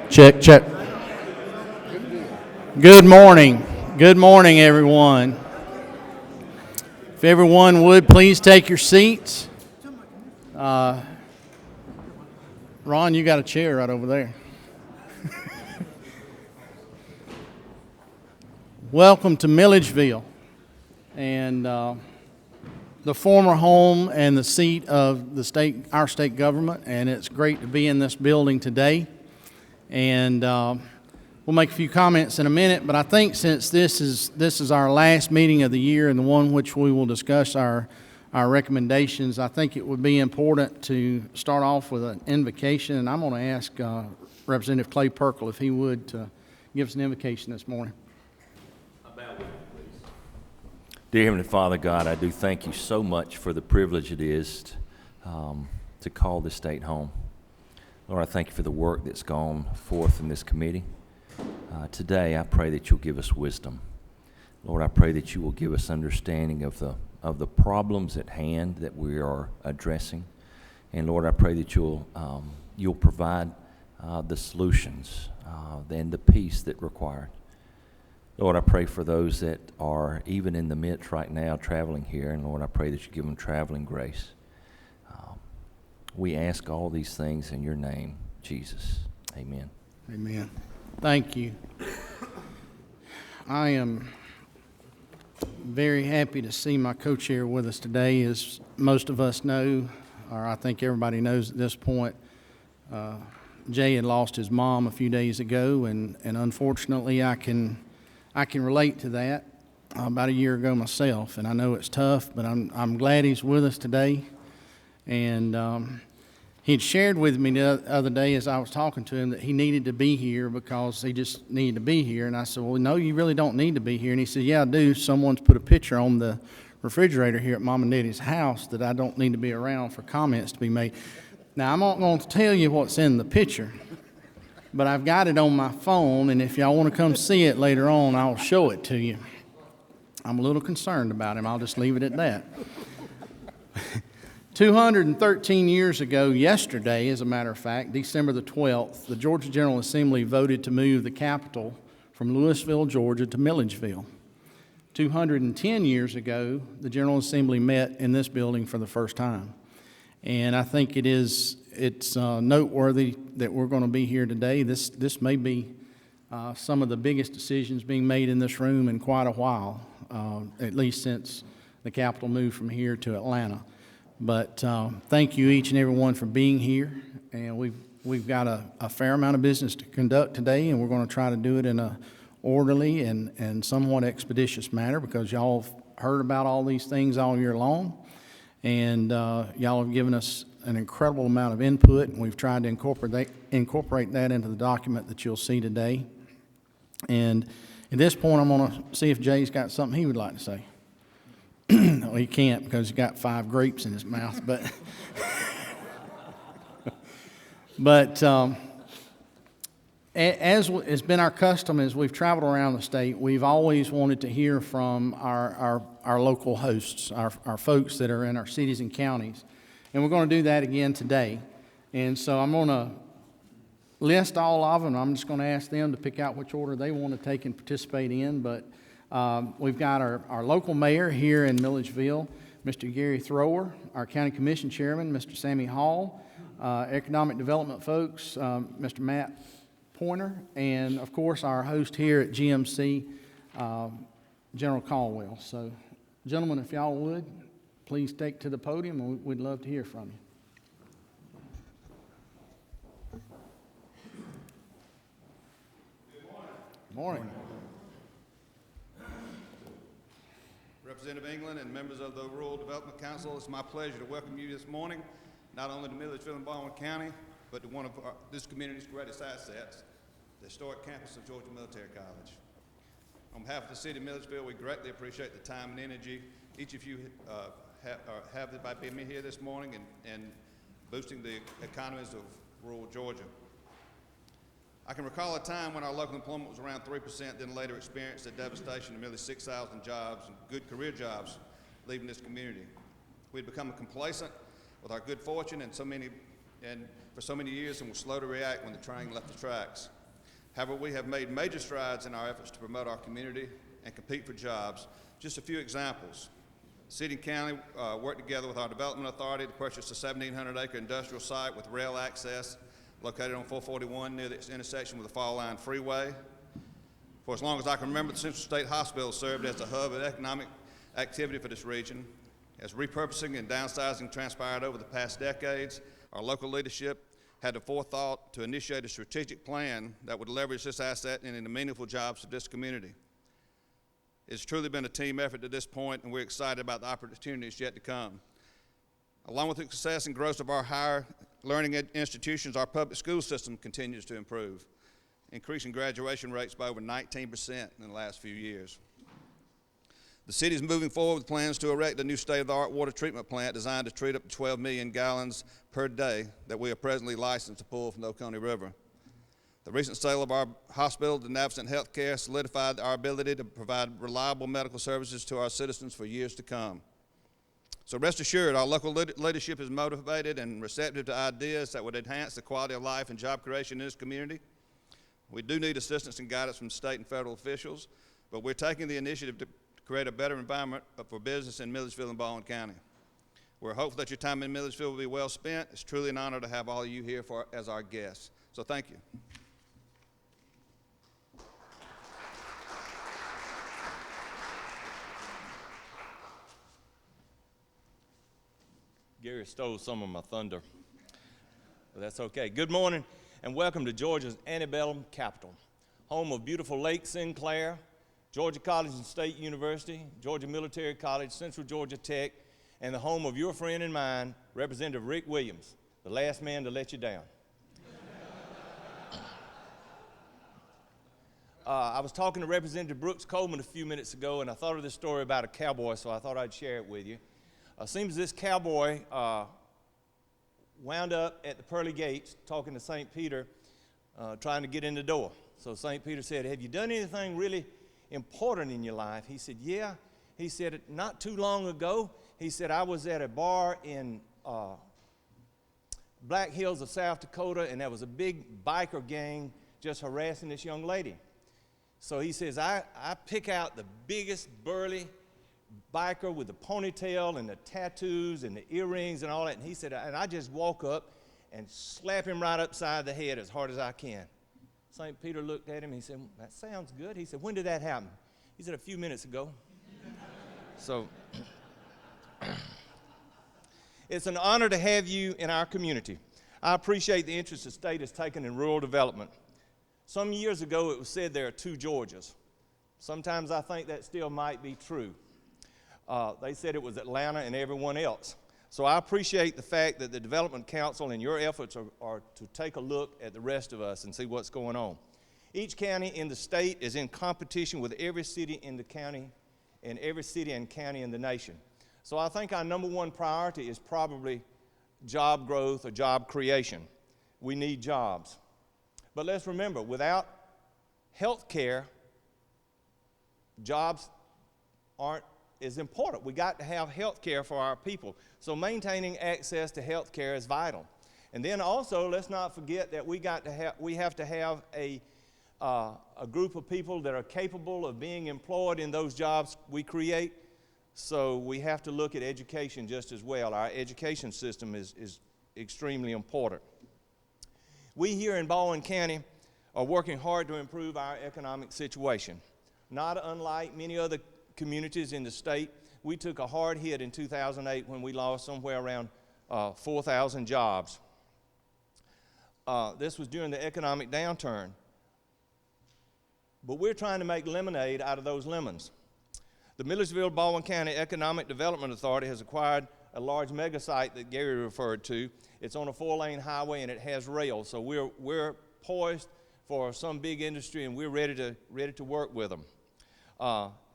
Check, check. Good morning. Good morning, everyone. If everyone would please take your seats. Ron, you got a chair right over there. Welcome to Milledgeville, and the former home and the seat of our state government, and it's great to be in this building today. And we'll make a few comments in a minute, but I think since this is our last meeting of the year and the one which we will discuss our recommendations, I think it would be important to start off with an invocation, and I'm going to ask Representative Clay Perkle if he would to give us an invocation this morning. Dear Heavenly Father, God, I do thank you so much for the privilege it is to call this state home. Lord, I thank you for the work that's gone forth in this committee. Today, I pray that you'll give us wisdom. Lord, I pray that you will give us understanding of the problems at hand that we are addressing. And Lord, I pray that you'll provide the solutions and the peace that required. Lord, I pray for those that are even in the midst right now traveling here. And Lord, I pray that you give them traveling grace. We ask all these things in your name, Jesus. Amen. Amen. Thank you. I am very happy to see my co-chair with us today. As most of us know, or I think everybody knows at this point, Jay had lost his mom a few days ago, and unfortunately I can relate to that. About a year ago myself, and I know it's tough, but I'm glad he's with us today. And he'd shared with me the other day as I was talking to him that he needed to be here because he just needed to be here. And I said, well, no, you really don't need to be here. And he said, yeah, I do. Someone's put a picture on the refrigerator here at Mom and Daddy's house that I don't need to be around for comments to be made. Now, I'm not going to tell you what's in the picture, but I've got it on my phone, and if y'all want to come see it later on, I'll show it to you. I'm a little concerned about him. I'll just leave it at that. 213 years ago, yesterday, as a matter of fact, December the 12th, the Georgia General Assembly voted to move the capital from Louisville, Georgia to Milledgeville. 210 years ago, the General Assembly met in this building for the first time. And I think it's noteworthy that we're going to be here today. This may be some of the biggest decisions being made in this room in quite a while, at least since the capital moved from here to Atlanta. But thank you each and every one for being here, and we've got a fair amount of business to conduct today, and we're going to try to do it in a orderly and somewhat expeditious manner because y'all have heard about all these things all year long, and y'all have given us an incredible amount of input, and we've tried to incorporate that into the document that you'll see today. And at this point, I'm going to see if Jay's got something he would like to say. No, he can't because he's got 5 grapes in his mouth. But as has been our custom as we've traveled around the state, we've always wanted to hear from our local hosts, our folks that are in our cities and counties. And we're going to do that again today. And so I'm going to list all of them. I'm just going to ask them to pick out which order they want to take and participate in. But we've got our local mayor here in Milledgeville, Mr. Gary Thrower, our county commission chairman, Mr. Sammy Hall, economic development folks, Mr. Matt Pointer, and of course our host here at GMC, General Caldwell. So, gentlemen, if y'all would, please take to the podium, and we'd love to hear from you. Good morning. Representative England and members of the Rural Development Council, it's my pleasure to welcome you this morning, not only to Milledgeville and Baldwin County, but to one of this community's greatest assets, the historic campus of Georgia Military College. On behalf of the city of Milledgeville, we greatly appreciate the time and energy each of you have by being here this morning and boosting the economies of rural Georgia. I can recall a time when our local employment was around 3%, then later experienced a devastation of nearly 6,000 jobs and good career jobs leaving this community. We had become complacent with our good fortune for so many years and were slow to react when the train left the tracks. However, we have made major strides in our efforts to promote our community and compete for jobs. Just a few examples. City and county worked together with our development authority to purchase a 1,700-acre industrial site with rail access located on 441 near the intersection with the Fall Line Freeway. For as long as I can remember, the Central State Hospital served as the hub of economic activity for this region. As repurposing and downsizing transpired over the past decades, our local leadership had the forethought to initiate a strategic plan that would leverage this asset into the meaningful jobs of this community. It's truly been a team effort to this point, and we're excited about the opportunities yet to come. Along with the success and growth of our higher learning institutions, our public school system continues to improve, increasing graduation rates by over 19% in the last few years. The city is moving forward with plans to erect a new state-of-the-art water treatment plant designed to treat up to 12 million gallons per day that we are presently licensed to pull from the Oconee River. The recent sale of our hospital to Navicent Healthcare solidified our ability to provide reliable medical services to our citizens for years to come. So rest assured, our local leadership is motivated and receptive to ideas that would enhance the quality of life and job creation in this community. We do need assistance and guidance from state and federal officials, but we're taking the initiative to create a better environment for business in Milledgeville and Baldwin County. We're hopeful that your time in Milledgeville will be well spent. It's truly an honor to have all of you here as our guests. So thank you. Gary stole some of my thunder, but that's okay. Good morning and welcome to Georgia's antebellum capital, home of beautiful Lake Sinclair, Georgia College and State University, Georgia Military College, Central Georgia Tech, and the home of your friend and mine, Representative Rick Williams, the last man to let you down. I was talking to Representative Brooks Coleman a few minutes ago, and I thought of this story about a cowboy, so I thought I'd share it with you. Seems this cowboy wound up at the pearly gates talking to St. Peter, trying to get in the door. So St. Peter said, "Have you done anything really important in your life?" He said, "Yeah." He said, "Not too long ago," he said, "I was at a bar in Black Hills of South Dakota, and there was a big biker gang just harassing this young lady." So he says, I pick out the biggest burly biker with the ponytail and the tattoos and the earrings and all that. And he said, and I just walk up and slap him right upside the head as hard as I can. St. Peter looked at him and he said, "That sounds good." He said, "When did that happen?" He said, "A few minutes ago." So it's an honor to have you in our community. I appreciate the interest the state has taken in rural development. Some years ago it was said there are two Georgias. Sometimes I think that still might be true. They said it was Atlanta and everyone else. So I appreciate the fact that the Development Council and your efforts are to take a look at the rest of us and see what's going on. Each county in the state is in competition with every city in the county and every city and county in the nation. So I think our number one priority is probably job growth or job creation. We need jobs. But let's remember, without health care, jobs aren't as important. We got to have health care for our people. So maintaining access to health care is vital. And then also, let's not forget that we have to have a group of people that are capable of being employed in those jobs we create. So we have to look at education just as well. Our education system is extremely important. We here in Baldwin County are working hard to improve our economic situation. Not unlike many other communities in the state, we took a hard hit in 2008 when we lost somewhere around 4,000 jobs. This was during the economic downturn. But we're trying to make lemonade out of those lemons. The Milledgeville-Baldwin County Economic Development Authority has acquired a large mega site that Gary referred to. It's on a 4-lane highway and it has rail, so we're poised for some big industry and we're ready to work with them.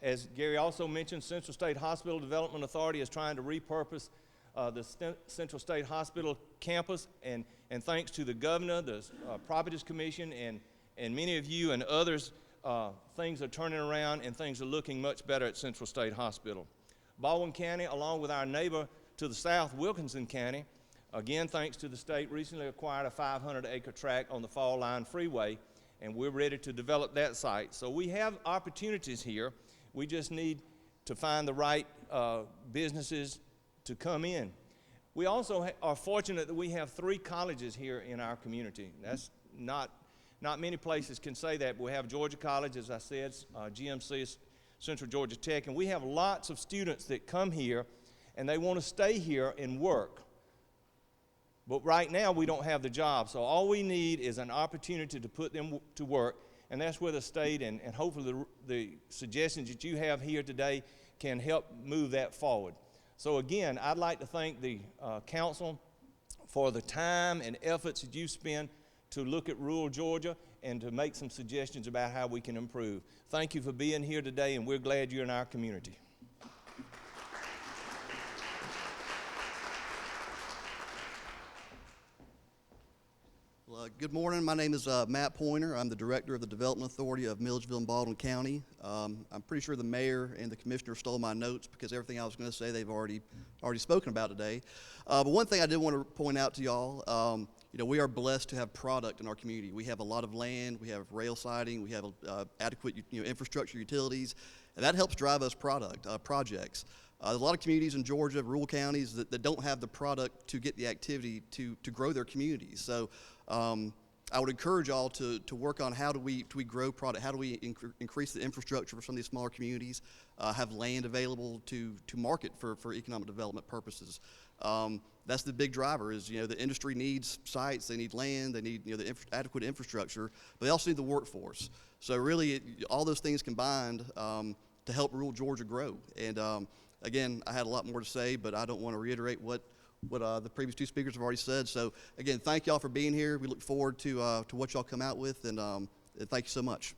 As Gary also mentioned, Central State Hospital Development Authority is trying to repurpose the Central State Hospital campus, and thanks to the governor, the Properties Commission, and many of you and others, things are turning around and things are looking much better at Central State Hospital. Baldwin County, along with our neighbor to the south, Wilkinson County, again thanks to the state, recently acquired a 500-acre tract on the Fall Line Freeway, and we're ready to develop that site. So we have opportunities here. We just need to find the right businesses to come in. We also are fortunate that we have 3 colleges here in our community. That's not many places can say that, but we have Georgia College, as I said, GMC, Central Georgia Tech, and we have lots of students that come here and they want to stay here and work. But right now we don't have the job, so all we need is an opportunity to put them to work, and that's where the state and hopefully the suggestions that you have here today can help move that forward. So again, I'd like to thank the council for the time and efforts that you spend to look at rural Georgia and to make some suggestions about how we can improve. Thank you for being here today, and we're glad you're in our community. Well, good morning. My name is Matt Pointer. I'm the Director of the Development Authority of Milledgeville and Baldwin County. I'm pretty sure the mayor and the commissioner stole my notes because everything I was going to say they've already spoken about today. But one thing I did want to point out to y'all, we are blessed to have product in our community. We have a lot of land, we have rail siding, we have adequate infrastructure, utilities, and that helps drive us projects. There's a lot of communities in Georgia, rural counties, that don't have the product to get the activity to grow their communities. So I would encourage y'all to work on how do we grow product, how do we increase the infrastructure for some of these smaller communities, have land available to market for economic development purposes. That's the big driver is, the industry needs sites, they need land, they need, the adequate infrastructure, but they also need the workforce. So really, all those things combined to help rural Georgia grow. And again, I had a lot more to say, but I don't want to reiterate what the previous 2 speakers have already said. So again, thank y'all for being here. We look forward to what y'all come out with, and thank you so much.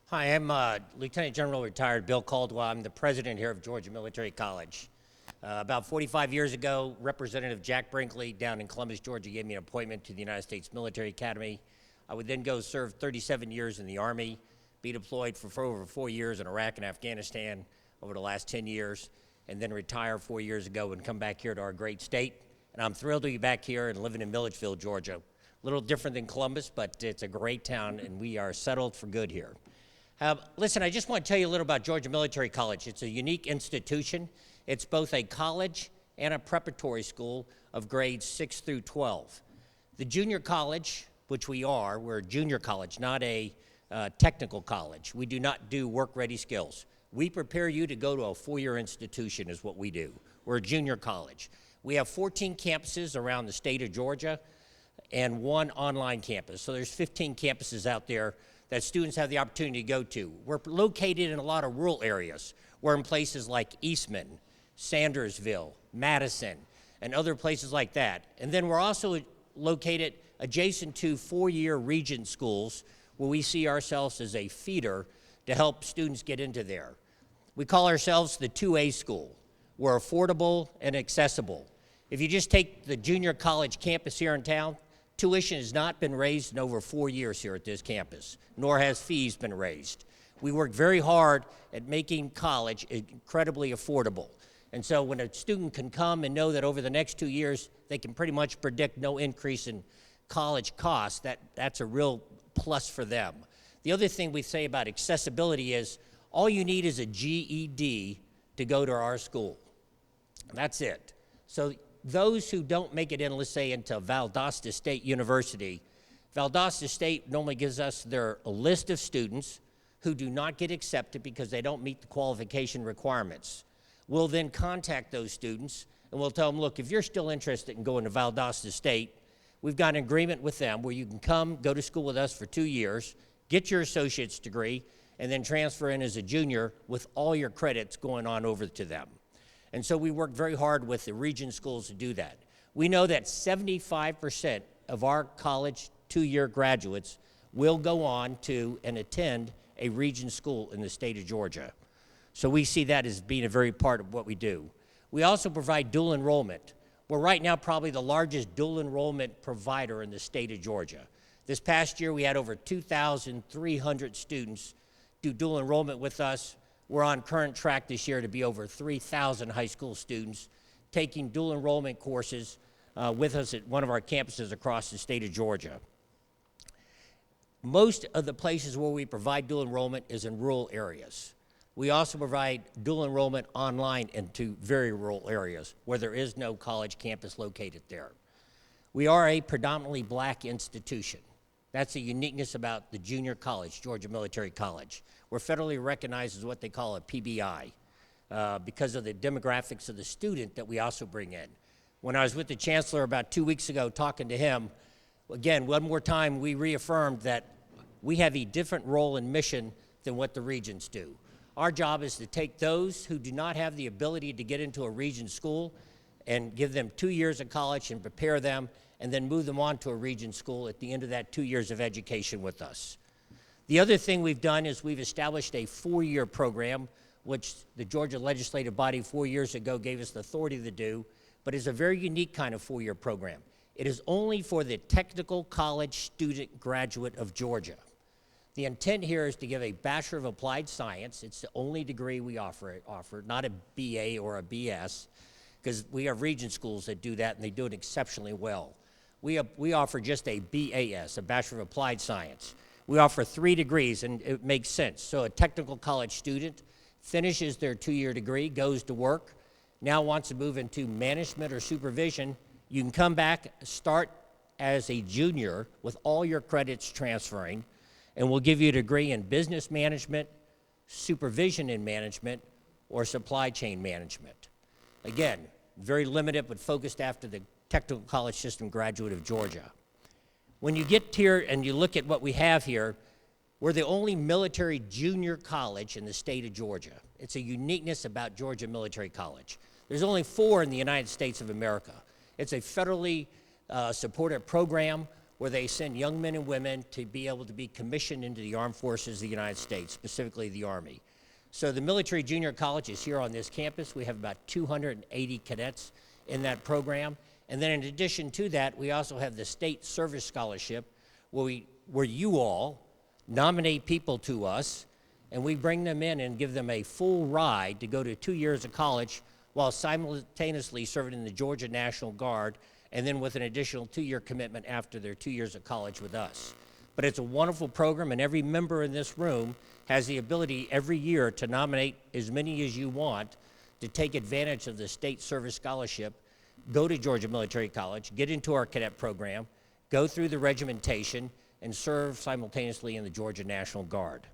Hi, I'm Lieutenant General retired Bill Caldwell. I'm the president here of Georgia Military College. About 45 years ago, Representative Jack Brinkley down in Columbus, Georgia, gave me an appointment to the United States Military Academy. I would then go serve 37 years in the Army, be deployed for over 4 years in Iraq and Afghanistan over the last 10 years, and then retire 4 years ago and come back here to our great state. And I'm thrilled to be back here and living in Milledgeville, Georgia. A little different than Columbus, but it's a great town, and we are settled for good here. Listen, I just want to tell you a little about Georgia Military College. It's a unique institution. It's both a college and a preparatory school of grades 6 through 12. The junior college, which we're a junior college, not a technical college. We do not do work-ready skills. We prepare you to go to a 4-year institution is what we do. We're a junior college. We have 14 campuses around the state of Georgia and 1 online campus. So there's 15 campuses out there that students have the opportunity to go to. We're located in a lot of rural areas. We're in places like Eastman, Sandersville, Madison, and other places like that. And then we're also located adjacent to 4-year Regent schools where we see ourselves as a feeder to help students get into there. We call ourselves the 2A school. We're affordable and accessible. If you just take the junior college campus here in town, tuition has not been raised in over 4 years here at this campus, nor has fees been raised. We work very hard at making college incredibly affordable. And so when a student can come and know that over the next 2 years, they can pretty much predict no increase in college costs, that's a real plus for them. The other thing we say about accessibility is all you need is a GED to go to our school. That's it. So those who don't make it in, let's say, into Valdosta State University, Valdosta State normally gives us a list of students who do not get accepted because they don't meet the qualification requirements. We'll then contact those students and we'll tell them, look, if you're still interested in going to Valdosta State, we've got an agreement with them where you can come, go to school with us for 2 years, get your associate's degree, and then transfer in as a junior with all your credits going on over to them. And so we work very hard with the region schools to do that. We know that 75% of our college 2-year graduates will go on to and attend a region school in the state of Georgia. So we see that as being a very part of what we do. We also provide dual enrollment. We're right now probably the largest dual enrollment provider in the state of Georgia. This past year, we had over 2,300 students do dual enrollment with us. We're on current track this year to be over 3,000 high school students taking dual enrollment courses with us at one of our campuses across the state of Georgia. Most of the places where we provide dual enrollment is in rural areas. We also provide dual enrollment online into very rural areas where there is no college campus located there. We are a predominantly black institution. That's the uniqueness about the junior college, Georgia Military College. We're federally recognized as what they call a PBI because of the demographics of the student that we also bring in. When I was with the chancellor about 2 weeks ago talking to him, again, one more time, we reaffirmed that we have a different role and mission than what the regions do. Our job is to take those who do not have the ability to get into a region school and give them 2 years of college and prepare them, and then move them on to a region school at the end of that 2 years of education with us. The other thing we've done is we've established a 4-year program, which the Georgia legislative body 4 years ago gave us the authority to do, but it's a very unique kind of 4-year program. It is only for the technical college student graduate of Georgia. The intent here is to give a Bachelor of Applied Science. It's the only degree we offer, not a BA or a BS, because we have region schools that do that and they do it exceptionally well. We offer just a BAS, a Bachelor of Applied Science. We offer 3 degrees, and it makes sense. So a technical college student finishes their 2-year degree, goes to work, now wants to move into management or supervision. You can come back, start as a junior with all your credits transferring, and we'll give you a degree in business management, supervision in management, or supply chain management. Again, very limited but focused after the technical college system graduate of Georgia. When you get here and you look at what we have here, we're the only military junior college in the state of Georgia. It's a uniqueness about Georgia Military College. There's only 4 in the United States of America. It's a federally supported program where they send young men and women to be able to be commissioned into the armed forces of the United States, specifically the Army. So the military junior college is here on this campus. We have about 280 cadets in that program. And then in addition to that, we also have the state service scholarship where you all nominate people to us and we bring them in and give them a full ride to go to 2 years of college while simultaneously serving in the Georgia National Guard, and then with an additional 2-year commitment after their 2 years of college with us. But it's a wonderful program, and every member in this room has the ability every year to nominate as many as you want to take advantage of the state service scholarship, go to Georgia Military College, get into our cadet program, go through the regimentation, and serve simultaneously in the Georgia National Guard.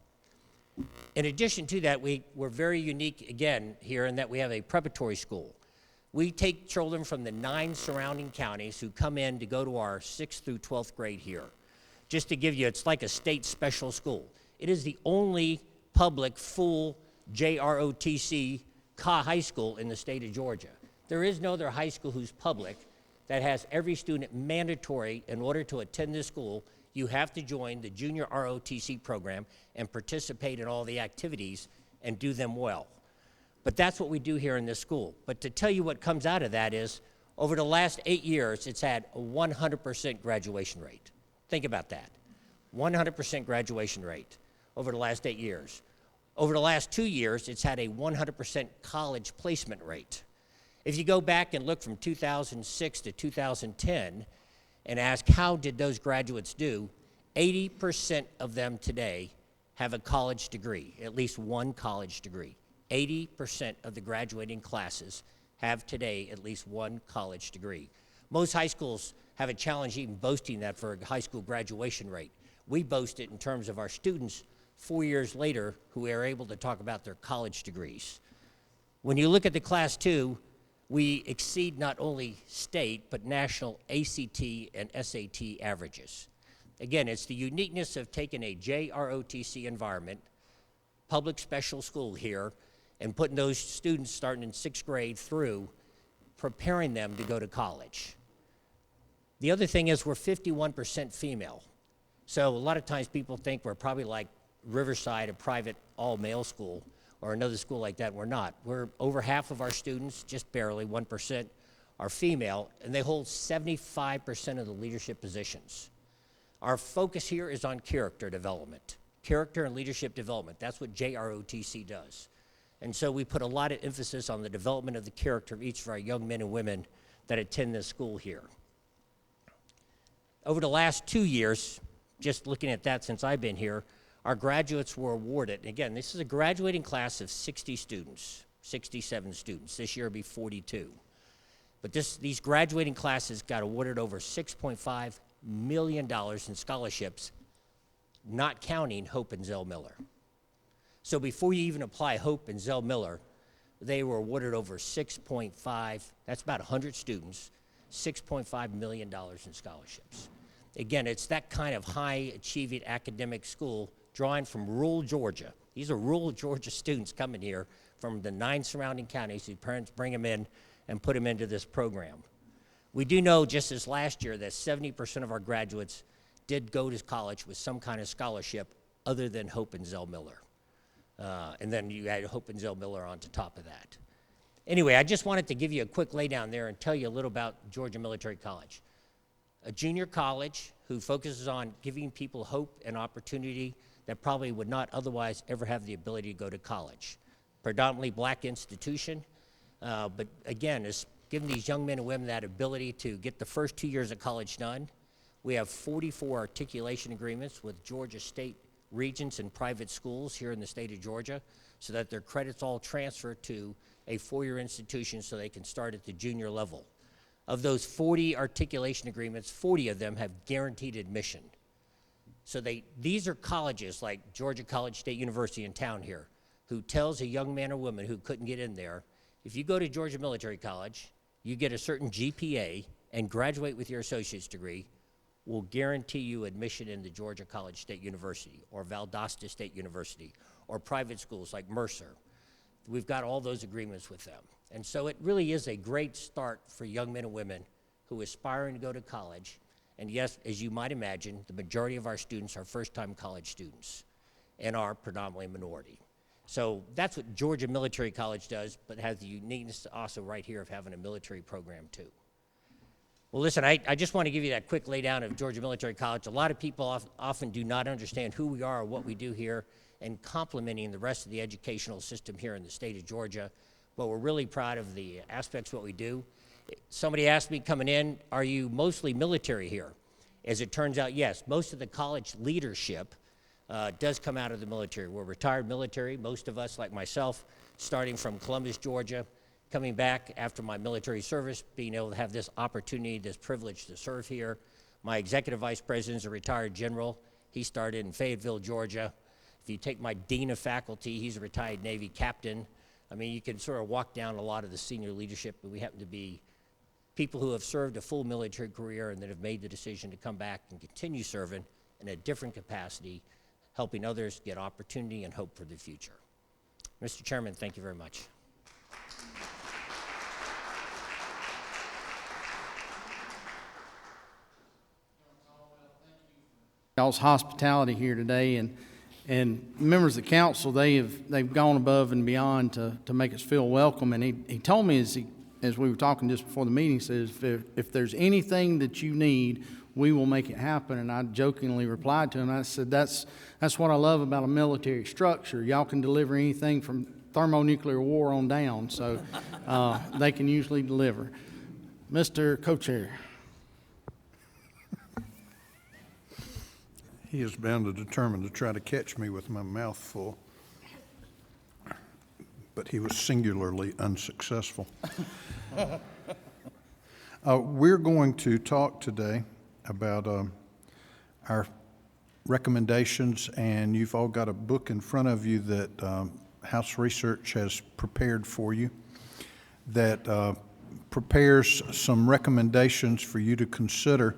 In addition to that, we're very unique again here in that we have a preparatory school. We take children from the 9 surrounding counties who come in to go to our 6th through 12th grade here. Just to give you, it's like a state special school. It is the only public full JROTC high school in the state of Georgia. There is no other high school who's public that has every student mandatory. In order to attend this school, you have to join the junior ROTC program and participate in all the activities and do them well. But that's what we do here in this school. But to tell you what comes out of that is, over the last 8 years, it's had a 100% graduation rate. Think about that. 100% graduation rate over the last 8 years. Over the last 2 years, it's had a 100% college placement rate. If you go back and look from 2006 to 2010 and ask how did those graduates do, 80% of them today have a college degree, at least one college degree. 80% of the graduating classes have today at least one college degree. Most high schools have a challenge even boasting that for a high school graduation rate. We boast it in terms of our students 4 years later who are able to talk about their college degrees. When you look at the Class 2, we exceed not only state, but national ACT and SAT averages. Again, it's the uniqueness of taking a JROTC environment, public special school here, and putting those students starting in 6th grade through, preparing them to go to college. The other thing is we're 51% female. So a lot of times people think we're probably like Riverside, a private all-male school, or another school like that. We're not. We're over half of our students, just barely 1%, are female, and they hold 75% of the leadership positions. Our focus here is on character development. Character and leadership development. That's what JROTC does. And so we put a lot of emphasis on the development of the character of each of our young men and women that attend this school here. Over the last 2 years, just looking at that since I've been here, our graduates were awarded, again, this is a graduating class of 60 students, 67 students. This year will be 42. But these graduating classes got awarded over $6.5 million in scholarships, not counting Hope and Zell Miller. So before you even apply Hope and Zell Miller, they were awarded over 6.5, that's about 100 students, $6.5 million in scholarships. Again, it's that kind of high-achieving academic school drawing from rural Georgia. These are rural Georgia students coming here from the 9 surrounding counties whose parents bring them in and put them into this program. We do know, just as last year, that 70% of our graduates did go to college with some kind of scholarship other than Hope and Zell Miller. And then you add Hope and Zell Miller on to top of that. Anyway, I just wanted to give you a quick laydown there and tell you a little about Georgia Military College. A junior college who focuses on giving people hope and opportunity that probably would not otherwise ever have the ability to go to college. Predominantly black institution, but again, it's giving these young men and women that ability to get the first 2 years of college done. We have 44 articulation agreements with Georgia state regions and private schools here in the state of Georgia so that their credits all transfer to a four-year institution so they can start at the junior level. Of those 40 articulation agreements, 40 of them have guaranteed admission. So these are colleges like Georgia College State University in town here, who tells a young man or woman who couldn't get in there, if you go to Georgia Military College, you get a certain GPA and graduate with your associate's degree, will guarantee you admission into Georgia College State University or Valdosta State University or private schools like Mercer. We've got all those agreements with them. And so it really is a great start for young men and women who are aspiring to go to college. And yes, as you might imagine, the majority of our students are first-time college students and are predominantly minority. So that's what Georgia Military College does, but has the uniqueness also right here of having a military program too. Well, listen, I just want to give you that quick laydown of Georgia Military College. A lot of people often do not understand who we are or what we do here and complementing the rest of the educational system here in the state of Georgia. But we're really proud of the aspects of what we do. Somebody asked me coming in, are you mostly military here? As it turns out, yes, most of the college leadership does come out of the military. We're retired military, most of us, like myself, starting from Columbus, Georgia, coming back after my military service, being able to have this opportunity, this privilege to serve here. My executive vice president is a retired general. He started in Fayetteville, Georgia. If you take my dean of faculty, he's a retired Navy captain. I mean, you can sort of walk down a lot of the senior leadership, but we happen to be people who have served a full military career and that have made the decision to come back and continue serving in a different capacity, helping others get opportunity and hope for the future. Mr. Chairman, thank you very much. Y'all's hospitality here today, and members of the council, they've gone above and beyond to make us feel welcome. And he told me as we were talking just before the meeting, says if there's anything that you need, we will make it happen. And I jokingly replied to him. I said that's what I love about a military structure. Y'all can deliver anything from thermonuclear war on down, so they can usually deliver. Mr. Co-Chair. He is bound and determined to try to catch me with my mouth full, but he was singularly unsuccessful. We're going to talk today about our recommendations, and you've all got a book in front of you that House Research has prepared for you that prepares some recommendations for you to consider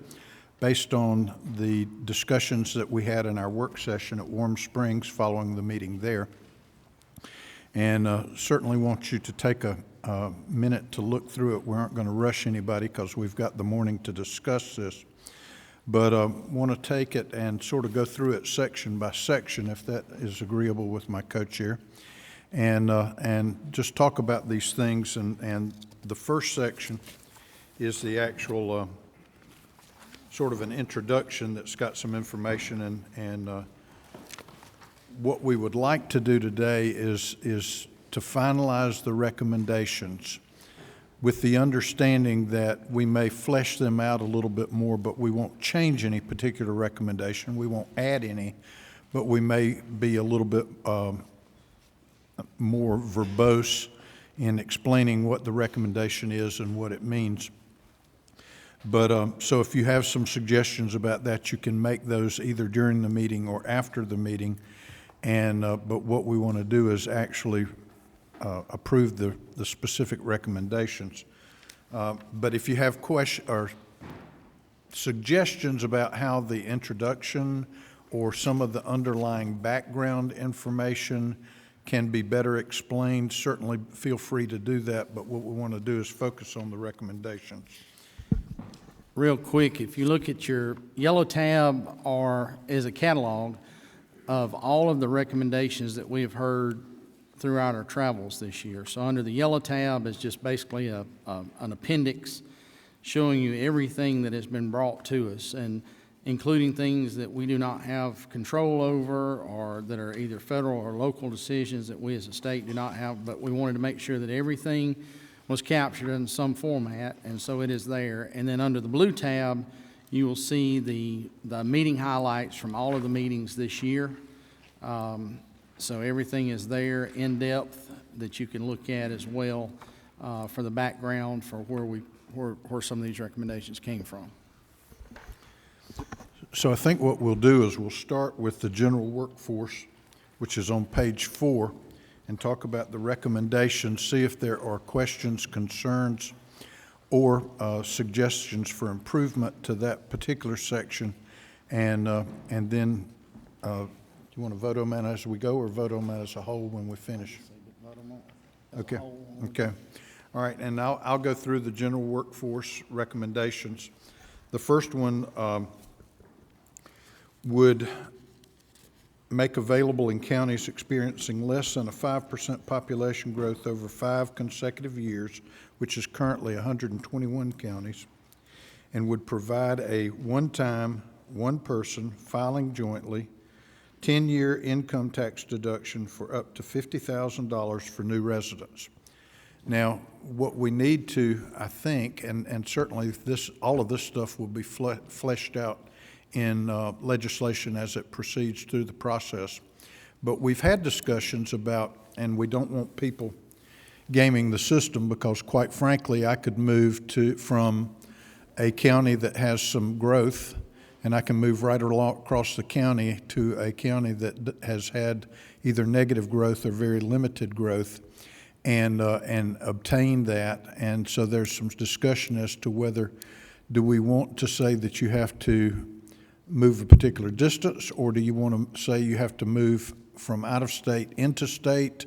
based on the discussions that we had in our work session at Warm Springs following the meeting there. And certainly want you to take a minute to look through it. We aren't going to rush anybody because we've got the morning to discuss this. But want to take it and sort of go through it section by section, if that is agreeable with my co-chair, and just talk about these things. And the first section is the actual sort of an introduction that's got some information, and what we would like to do today is to finalize the recommendations with the understanding that we may flesh them out a little bit more, but we won't change any particular recommendation. We won't add any, but we may be a little bit more verbose in explaining what the recommendation is and what it means. But so if you have some suggestions about that, you can make those either during the meeting or after the meeting. And but what we want to do is actually approve the specific recommendations. But if you have questions or suggestions about how the introduction or some of the underlying background information can be better explained, certainly feel free to do that. But what we want to do is focus on the recommendations. Real quick, if you look at your yellow tab is a catalog of all of the recommendations that we have heard throughout our travels this year. So under the yellow tab is just basically an appendix showing you everything that has been brought to us, and including things that we do not have control over or that are either federal or local decisions that we as a state do not have, but we wanted to make sure that everything was captured in some format, and so it is there. And then under the blue tab, you will see the meeting highlights from all of the meetings this year. So everything is there in depth that you can look at as well for the background for where some of these recommendations came from. So I think what we'll do is we'll start with the general workforce, which is on page 4, and talk about the recommendations, see if there are questions, concerns, or suggestions for improvement to that particular section. And then do you want to vote on that as we go, or vote on that as a whole when we finish? Okay. Okay. All right. And I'll go through the general workforce recommendations. The first one would make available in counties experiencing less than a 5% population growth over 5 consecutive years, which is currently 121 counties, and would provide a one-time, one-person filing jointly 10-year income tax deduction for up to $50,000 for new residents. Now, what we need to, I think, and certainly all of this stuff will be fleshed out in legislation as it proceeds through the process. But we've had discussions about, and we don't want people gaming the system, because quite frankly, I could move from a county that has some growth, and I can move right across the county to a county that has had either negative growth or very limited growth, and obtain that. And so there's some discussion as to whether do we want to say that you have to move a particular distance, or do you want to say you have to move from out of state into state?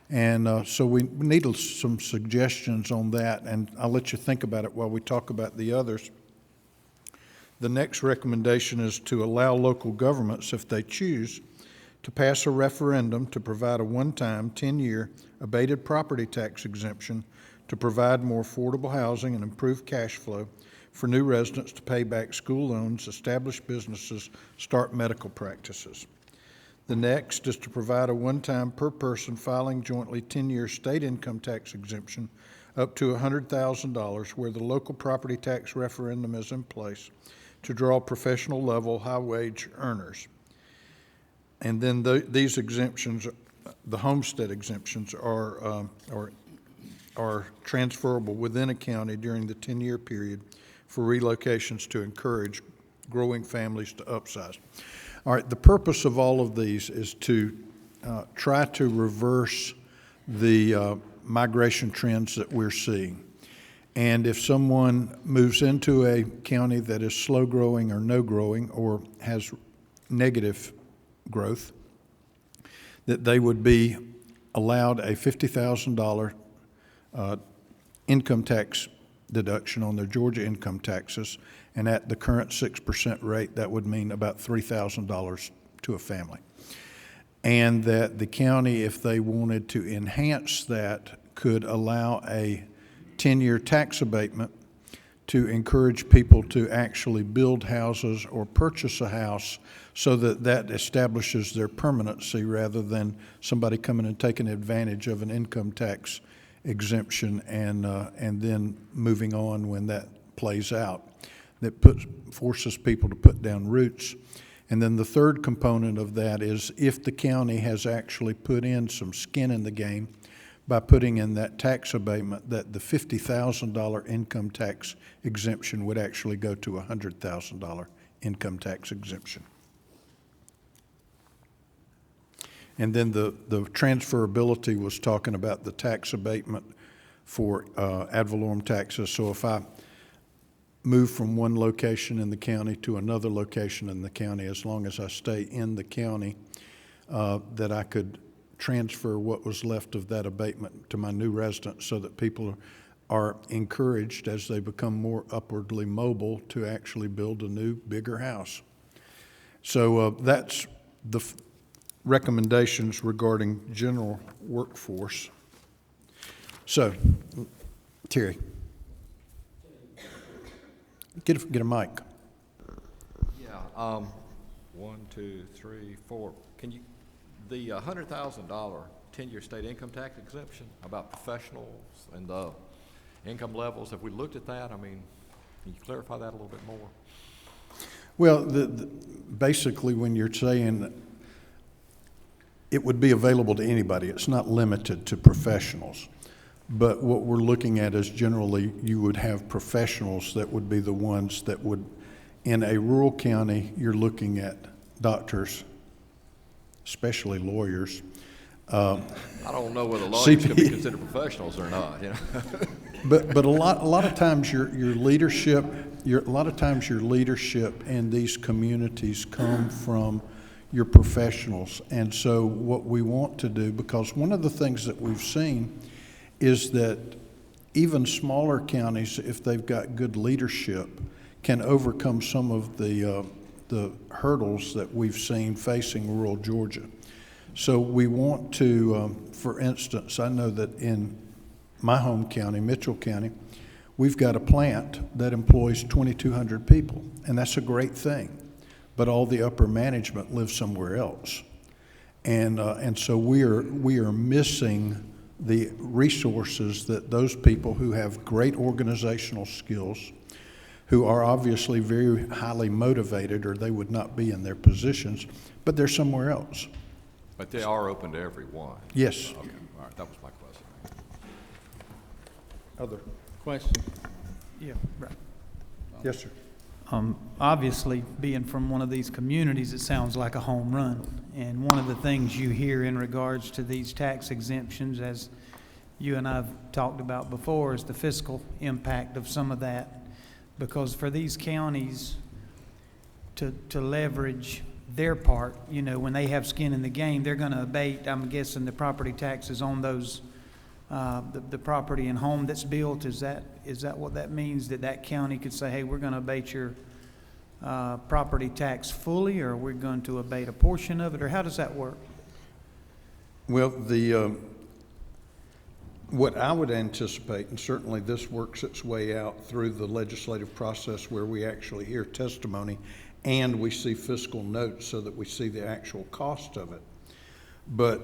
And so we need some suggestions on that, and I'll let you think about it while we talk about the others. The next recommendation is to allow local governments, if they choose, to pass a referendum to provide a one-time 10-year abated property tax exemption to provide more affordable housing and improve cash flow for new residents to pay back school loans, establish businesses, start medical practices. The next is to provide a one-time per-person filing jointly 10-year state income tax exemption up to $100,000 where the local property tax referendum is in place to draw professional level high-wage earners. And then these exemptions, the homestead exemptions, are transferable within a county during the 10-year period for relocations to encourage growing families to upsize. All right, the purpose of all of these is to try to reverse the migration trends that we're seeing. And if someone moves into a county that is slow growing or no growing or has negative growth, that they would be allowed a $50,000 income tax deduction on their Georgia income taxes, and at the current 6% rate, that would mean about $3,000 to a family. And that the county, if they wanted to enhance that, could allow a 10-year tax abatement to encourage people to actually build houses or purchase a house so that that establishes their permanency rather than somebody coming and taking advantage of an income tax exemption and then moving on when that plays out. That forces people to put down roots. And then the third component of that is if the county has actually put in some skin in the game by putting in that tax abatement, that the $50,000 income tax exemption would actually go to a $100,000 income tax exemption. And then the transferability was talking about the tax abatement for ad valorem taxes. So if I move from one location in the county to another location in the county, as long as I stay in the county, that I could transfer what was left of that abatement to my new residents so that people are encouraged as they become more upwardly mobile to actually build a new, bigger house. So that's the recommendations regarding general workforce. So, Terry, get a mic. Yeah, 1, 2, 3, 4. Can you, the $100,000 10-year state income tax exemption about professionals and the income levels, have we looked at that? I mean, can you clarify that a little bit more? Well, basically when you're saying it would be available to anybody, it's not limited to professionals. But what we're looking at is generally you would have professionals that would be the ones that would, in a rural county, you're looking at doctors, especially lawyers. I don't know whether lawyers can be considered professionals or not. You know? But a lot of times your leadership in these communities come from your professionals. And so what we want to do, because one of the things that we've seen is that even smaller counties, if they've got good leadership, can overcome some of the hurdles that we've seen facing rural Georgia. So we want to, for instance, I know that in my home county, Mitchell County, we've got a plant that employs 2,200 people, and that's a great thing. But all the upper management lives somewhere else, and so we are missing the resources that those people who have great organizational skills, who are obviously very highly motivated, or they would not be in their positions, but they're somewhere else. But they are open to everyone. Yes. Okay, all right, that was my question. Other question? Yeah, right. Yes, sir. Obviously, being from one of these communities, it sounds like a home run. And one of the things you hear in regards to these tax exemptions, as you and I have talked about before, is the fiscal impact of some of that. Because for these counties to leverage their part, you know, when they have skin in the game, they're going to abate, I'm guessing, the property taxes on those, the property and home that's built. Is that what that means, that county could say, hey, we're going to abate your property tax fully, or we're going to abate a portion of it, or how does that work? Well, what I would anticipate, and certainly this works its way out through the legislative process where we actually hear testimony and we see fiscal notes so that we see the actual cost of it. But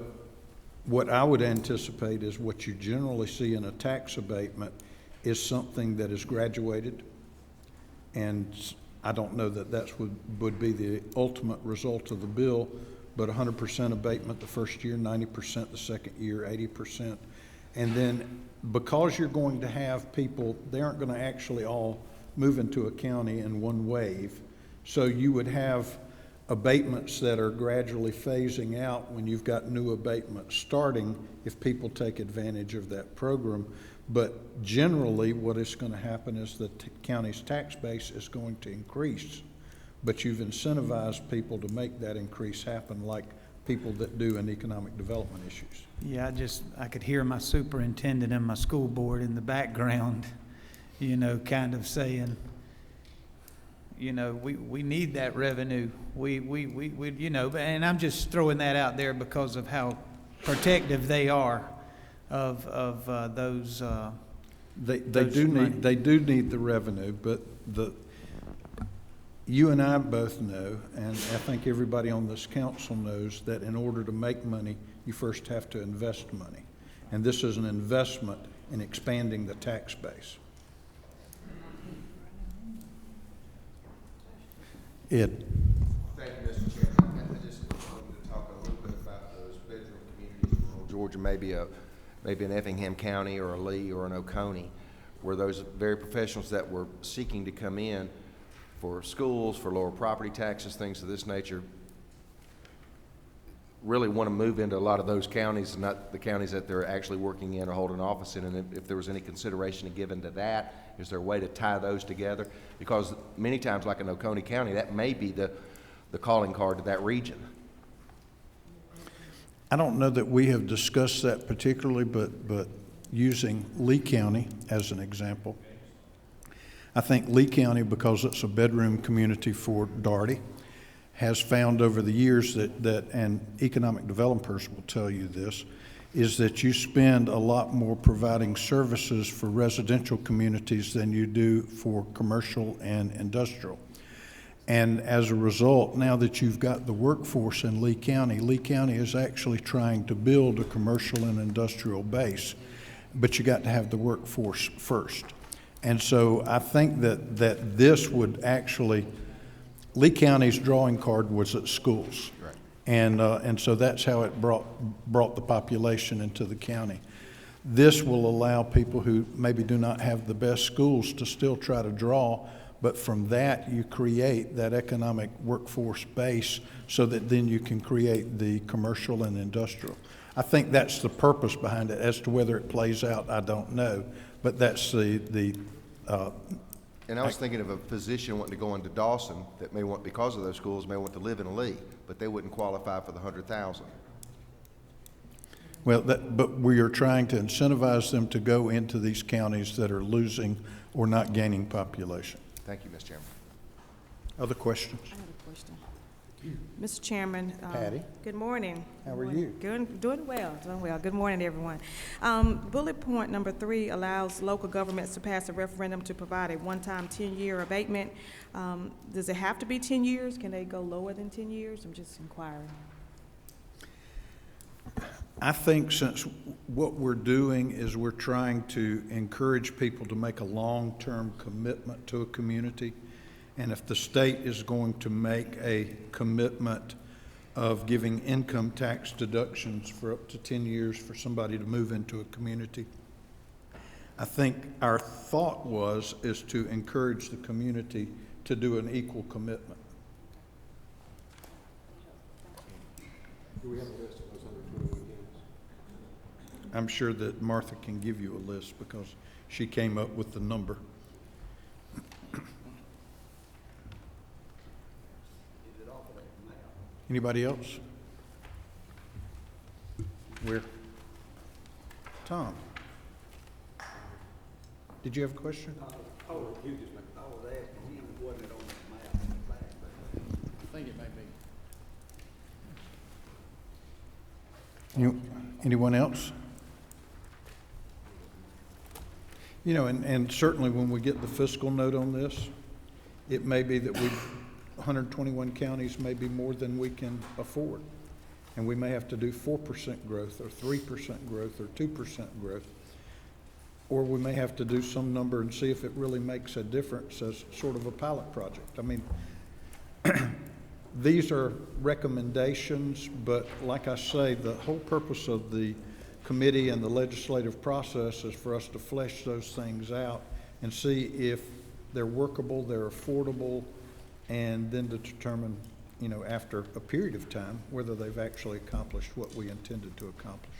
what I would anticipate is what you generally see in a tax abatement is something that is graduated, and I don't know that that would be the ultimate result of the bill, but 100% abatement the first year, 90% the second year, 80%. And then because you're going to have people, they aren't going to actually all move into a county in one wave. So you would have abatements that are gradually phasing out when you've got new abatements starting if people take advantage of that program. But generally what is going to happen is the county's tax base is going to increase. But you've incentivized people to make that increase happen, like people that do in economic development issues. Yeah, I could hear my superintendent and my school board in the background, you know, kind of saying, you know, we need that revenue. We you know, and I'm just throwing that out there because of how protective they are of those They those do money. need, they do need the revenue, but you and I both know, and I think everybody on this council knows, that in order to make money, you first have to invest money. And this is an investment in expanding the tax base. Ed? Thank you, Mr. Chairman. I just wanted to talk a little bit about those bedroom communities in rural Georgia, maybe an Effingham County or a Lee or an Oconee, where those very professionals that were seeking to come in for schools, for lower property taxes, things of this nature, really want to move into a lot of those counties, not the counties that they're actually working in or holding office in. And if there was any consideration given to that, is there a way to tie those together? Because many times, like in Oconee County, that may be the calling card to that region. I don't know that we have discussed that particularly, but using Lee County as an example, I think Lee County, because it's a bedroom community for Daugherty, has found over the years that, and economic developers will tell you this, is that you spend a lot more providing services for residential communities than you do for commercial and industrial. And as a result, now that you've got the workforce in Lee County is actually trying to build a commercial and industrial base, but you got to have the workforce first. And so I think that this would actually, Lee County's drawing card was at schools. Right. And so that's how it brought the population into the county. This will allow people who maybe do not have the best schools to still try to draw, but from that you create that economic workforce base so that then you can create the commercial and industrial. I think that's the purpose behind it. As to whether it plays out, I don't know, but that's the And I was thinking of a physician wanting to go into Dawson that may want, because of those schools, may want to live in a Lee, but they wouldn't qualify for the 100,000. Well, but we are trying to incentivize them to go into these counties that are losing or not gaining population. Thank you, Mr. Chairman. Other questions? I have a question. Mr. Chairman. Patty. Good morning. How are you? Doing well. Good morning, everyone. Bullet point number 3 allows local governments to pass a referendum to provide a one-time 10-year abatement. Does it have to be 10 years? Can they go lower than 10 years? I'm just inquiring. I think since what we're doing is we're trying to encourage people to make a long-term commitment to a community, and if the state is going to make a commitment of giving income tax deductions for up to 10 years for somebody to move into a community, I think our thought is to encourage the community to do an equal commitment. Do we have a list of those 121 counties? I'm sure that Martha can give you a list because she came up with the number. Anybody else? Where? Tom? Did you have a question? I think it may be. Anyone else? You know, and certainly when we get the fiscal note on this, it may be that 121 counties may be more than we can afford. And we may have to do 4% growth or 3% growth or 2% growth. Or we may have to do some number and see if it really makes a difference as sort of a pilot project. I mean, these are recommendations, but like I say, the whole purpose of the committee and the legislative process is for us to flesh those things out and see if they're workable, they're affordable, and then to determine, you know, after a period of time, whether they've actually accomplished what we intended to accomplish.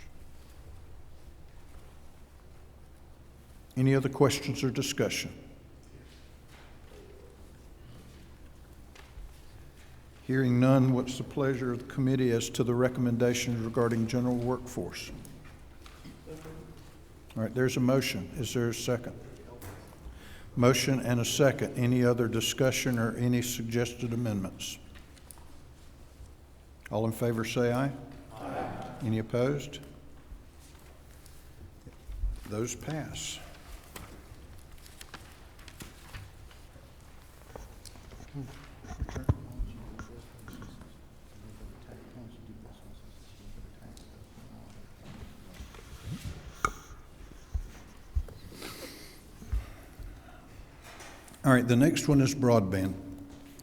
Any other questions or discussion? Hearing none, what's the pleasure of the committee as to the recommendations regarding general workforce? All right, there's a motion. Is there a second? Motion and a second. Any other discussion or any suggested amendments? All in favor say aye. Aye. Any opposed? Those pass. All right, the next one is broadband.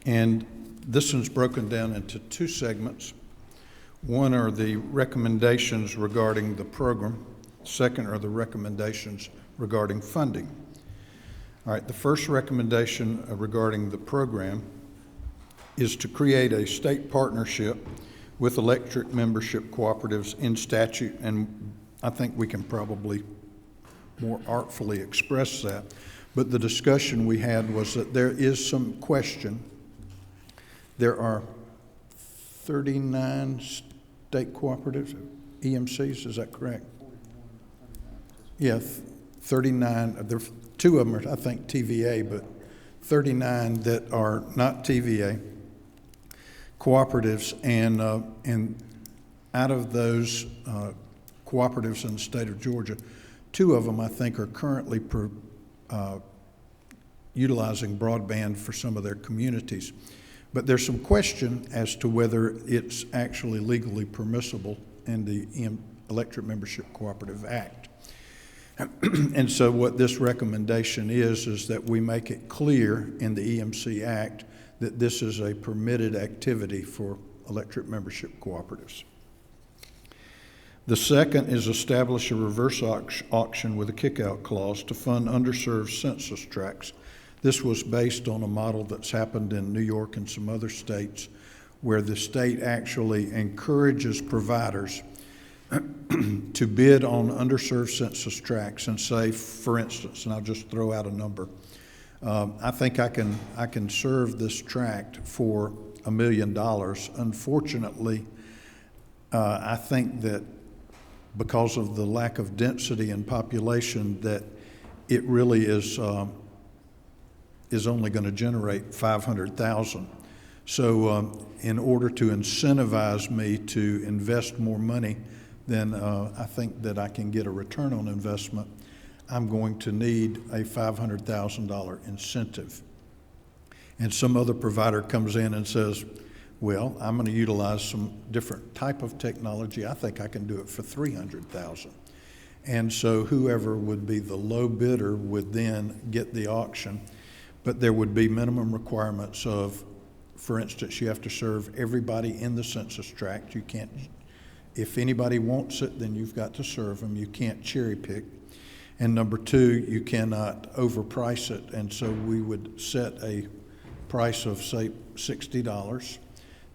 And this one's broken down into two segments. One are the recommendations regarding the program. Second are the recommendations regarding funding. All right, the first recommendation regarding the program is to create a state partnership with electric membership cooperatives in statute, and I think we can probably more artfully express that. But the discussion we had was that there is some question. There are 39 state cooperatives, EMCs, is that correct? Yeah, 39. There, two of them are, I think, TVA, but 39 that are not TVA cooperatives, and out of those cooperatives in the state of Georgia, two of them I think are currently utilizing broadband for some of their communities. But there's some question as to whether it's actually legally permissible in the Electric Membership Cooperative Act. And so what this recommendation is that we make it clear in the EMC Act that this is a permitted activity for electric membership cooperatives. The second is establish a reverse auction with a kickout clause to fund underserved census tracts. This was based on a model that's happened in New York and some other states where the state actually encourages providers to bid on underserved census tracts and say, for instance, and I'll just throw out a number, I think I can serve this tract for $1 million. Unfortunately, I think that because of the lack of density and population, that it really is only going to generate 500,000. So in order to incentivize me to invest more money, then I think that I can get a return on investment. I'm going to need a $500,000 incentive. And some other provider comes in and says, well, I'm going to utilize some different type of technology. I think I can do it for $300,000. And so whoever would be the low bidder would then get the auction. But there would be minimum requirements of, for instance, you have to serve everybody in the census tract. You can't, if anybody wants it, then you've got to serve them. You can't cherry pick. And number two, you cannot overprice it. And so we would set a price of, say, $60,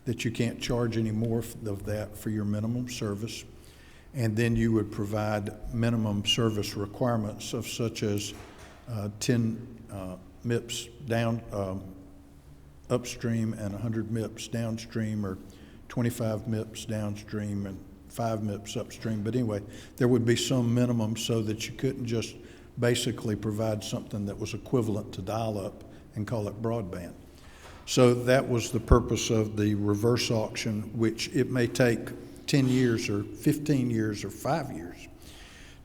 that you can't charge any more of that for your minimum service. And then you would provide minimum service requirements of such as 10 MIPS down upstream and 100 MIPS downstream, or 25 MIPS downstream and 5 MIPS upstream. But anyway, there would be some minimum so that you couldn't just basically provide something that was equivalent to dial-up and call it broadband. So that was the purpose of the reverse auction, which it may take 10 years or 15 years or 5 years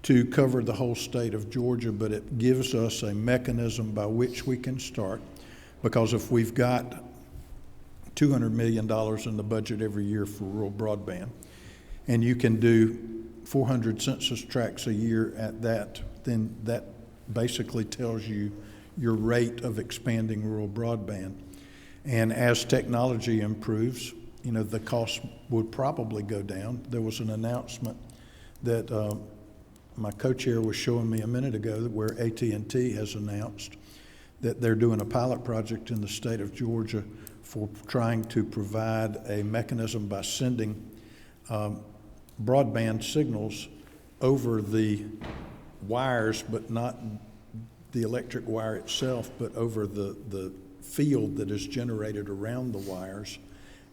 to cover the whole state of Georgia, but it gives us a mechanism by which we can start, because if we've got $200 million in the budget every year for rural broadband, and you can do 400 census tracts a year at that, then that basically tells you your rate of expanding rural broadband. And as technology improves, you know, the cost would probably go down. There was an announcement that my co-chair was showing me a minute ago where AT&T has announced that they're doing a pilot project in the state of Georgia for trying to provide a mechanism by sending broadband signals over the wires, but not the electric wire itself, but over the field that is generated around the wires,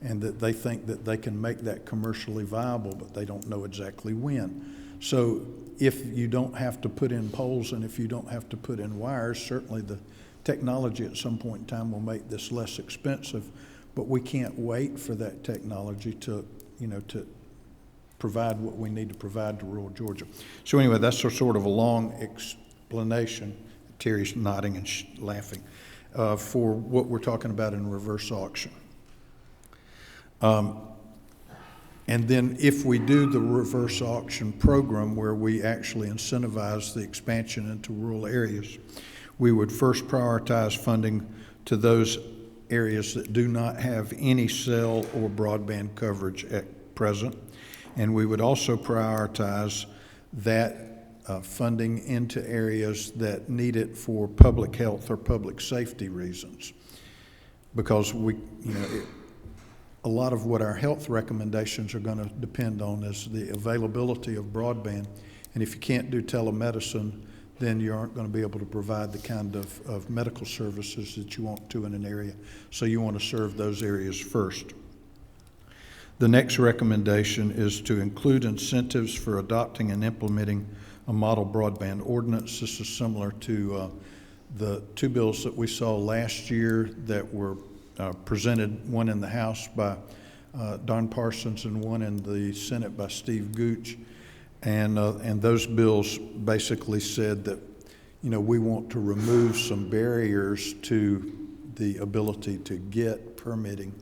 and that they think that they can make that commercially viable, but they don't know exactly when. So if you don't have to put in poles and if you don't have to put in wires, certainly the technology at some point in time will make this less expensive, but we can't wait for that technology to, you know, to provide what we need to provide to rural Georgia. So anyway, that's sort of a long explanation. Terry's nodding and laughing for what we're talking about in reverse auction. And then if we do the reverse auction program where we actually incentivize the expansion into rural areas, We would first prioritize funding to those areas that do not have any cell or broadband coverage at present. And we would also prioritize that funding into areas that need it for public health or public safety reasons. Because a lot of what our health recommendations are going to depend on is the availability of broadband. And if you can't do telemedicine, then you aren't going to be able to provide the kind of medical services that you want to in an area. So you want to serve those areas first. The next recommendation is to include incentives for adopting and implementing a model broadband ordinance. This is similar to the two bills that we saw last year that were presented, one in the House by Don Parsons and one in the Senate by Steve Gooch. And those bills basically said that, we want to remove some barriers to the ability to get permitting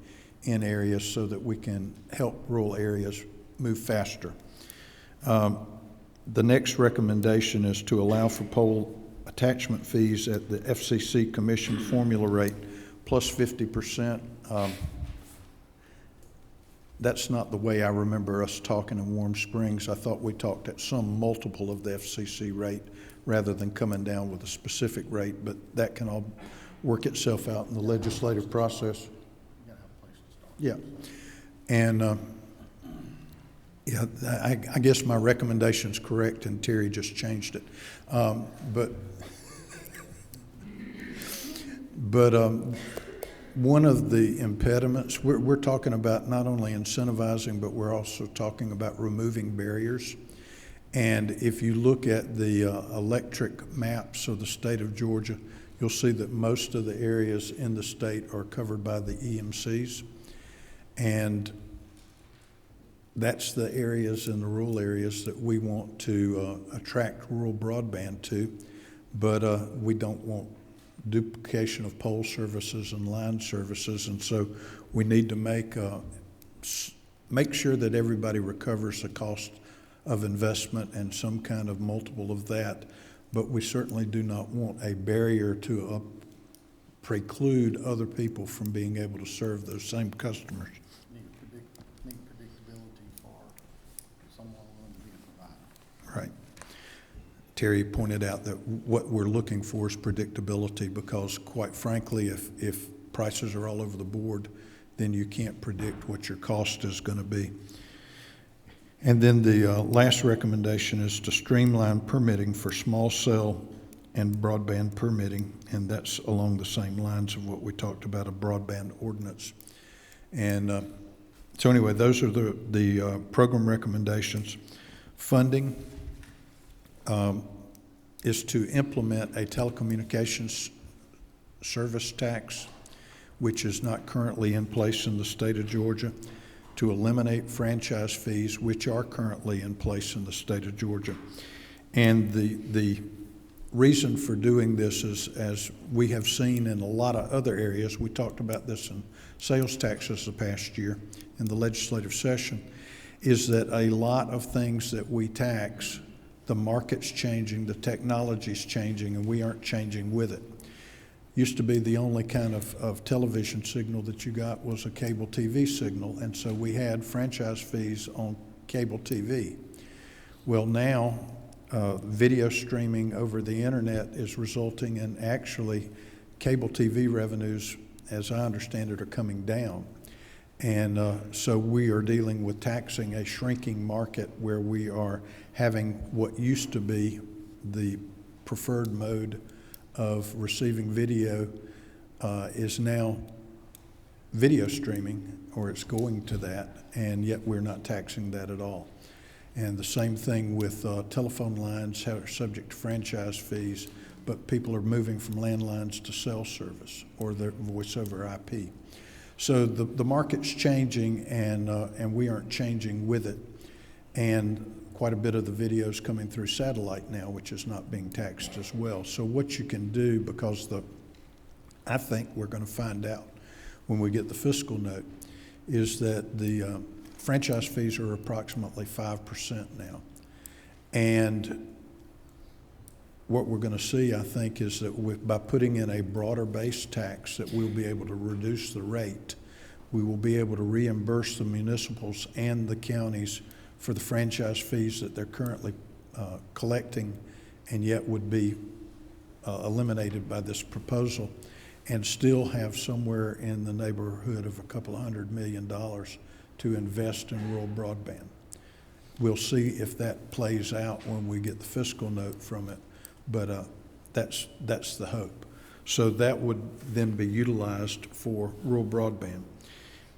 in areas so that we can help rural areas move faster. The next recommendation is to allow for pole attachment fees at the FCC Commission formula rate plus 50%. That's not the way I remember us talking in Warm Springs. I thought we talked at some multiple of the FCC rate rather than coming down with a specific rate, but that can all work itself out in the legislative process. Yeah. And I guess my recommendation's correct and Terry just changed it. But one of the impediments, we're talking about not only incentivizing, but we're also talking about removing barriers. And if you look at the electric maps of the state of Georgia, you'll see that most of the areas in the state are covered by the EMCs. And that's the areas in the rural areas that we want to attract rural broadband to, but we don't want duplication of pole services and line services, and so we need to make sure that everybody recovers the cost of investment and some kind of multiple of that, but we certainly do not want a barrier to preclude other people from being able to serve those same customers. Need predictability for someone willing to be a provider. Right. Terry pointed out that what we're looking for is predictability because, quite frankly, if prices are all over the board, then you can't predict what your cost is going to be. And then the last recommendation is to streamline permitting for small cell and broadband permitting, and that's along the same lines of what we talked about, a broadband ordinance. And so anyway, those are the program recommendations. Funding is to implement a telecommunications service tax, which is not currently in place in the state of Georgia, to eliminate franchise fees, which are currently in place in the state of Georgia. And the reason for doing this is, as we have seen in a lot of other areas, we talked about this in sales taxes the past year in the legislative session, is that a lot of things that we tax, the market's changing, the technology's changing, and we aren't changing with it. Used to be the only kind of television signal that you got was a cable TV signal, and so we had franchise fees on cable TV. Well, now video streaming over the internet is resulting in actually cable TV revenues, as I understand it, are coming down. And so we are dealing with taxing a shrinking market where we are having what used to be the preferred mode of receiving video is now video streaming, or it's going to that, and yet we're not taxing that at all. And the same thing with telephone lines are subject to franchise fees, but people are moving from landlines to cell service or their voice over IP. So the market's changing, and we aren't changing with it. And quite a bit of the video is coming through satellite now, which is not being taxed as well. So what you can do, because I think we're going to find out when we get the fiscal note, is that the franchise fees are approximately 5% now. And what we're going to see, I think, is that by putting in a broader base tax, that we'll be able to reduce the rate. We will be able to reimburse the municipals and the counties for the franchise fees that they're currently collecting, and yet would be eliminated by this proposal, and still have somewhere in the neighborhood of $200 million to invest in rural broadband. We'll see if that plays out when we get the fiscal note from it, but that's the hope. So that would then be utilized for rural broadband.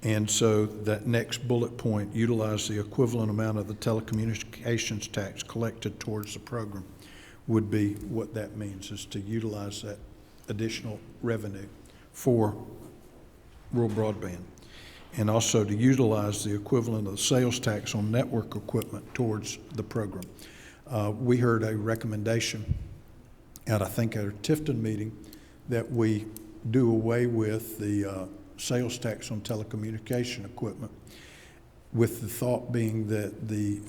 And so that next bullet point, utilize the equivalent amount of the telecommunications tax collected towards the program, would be what that means, is to utilize that additional revenue for rural broadband. And also to utilize the equivalent of the sales tax on network equipment towards the program. We heard a recommendation at, I think, our Tifton meeting, that we do away with the sales tax on telecommunication equipment, with the thought being that the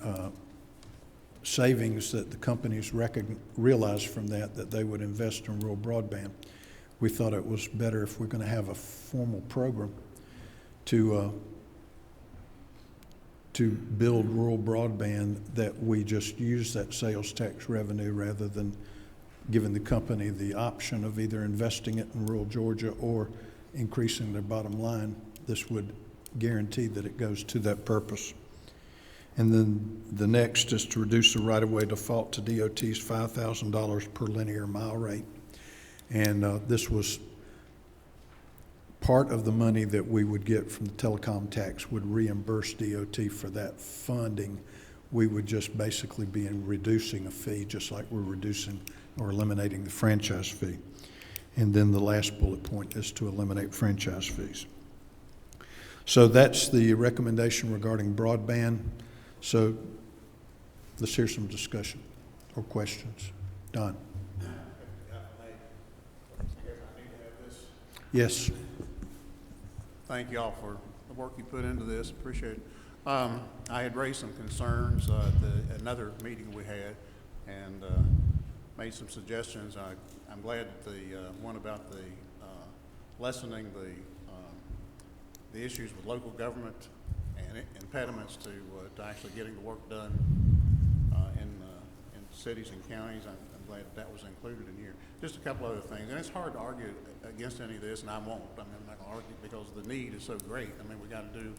savings that the companies realize from that they would invest in rural broadband. We thought it was better, if we're going to have a formal program to build rural broadband, that we just use that sales tax revenue rather than giving the company the option of either investing it in rural Georgia or increasing their bottom line. This would guarantee that it goes to that purpose. And then the next is to reduce the right-of-way default to DOT's $5,000 per linear mile rate. And this was part of the money that we would get from the telecom tax would reimburse DOT for that funding. We would just basically be reducing a fee, just like we're reducing or eliminating the franchise fee. And then the last bullet point is to eliminate franchise fees. So that's the recommendation regarding broadband. So let's hear some discussion or questions. Don? Yes. Thank you all for the work you put into this. Appreciate it. I had raised some concerns at another meeting we had, and made some suggestions. I'm glad that the one about the lessening the issues with local government and impediments to actually getting the work done in cities and counties. I'm glad that was included in here. Just a couple other things, and it's hard to argue against any of this, and I won't. I mean, I'm not going to argue because the need is so great. I mean, we got to do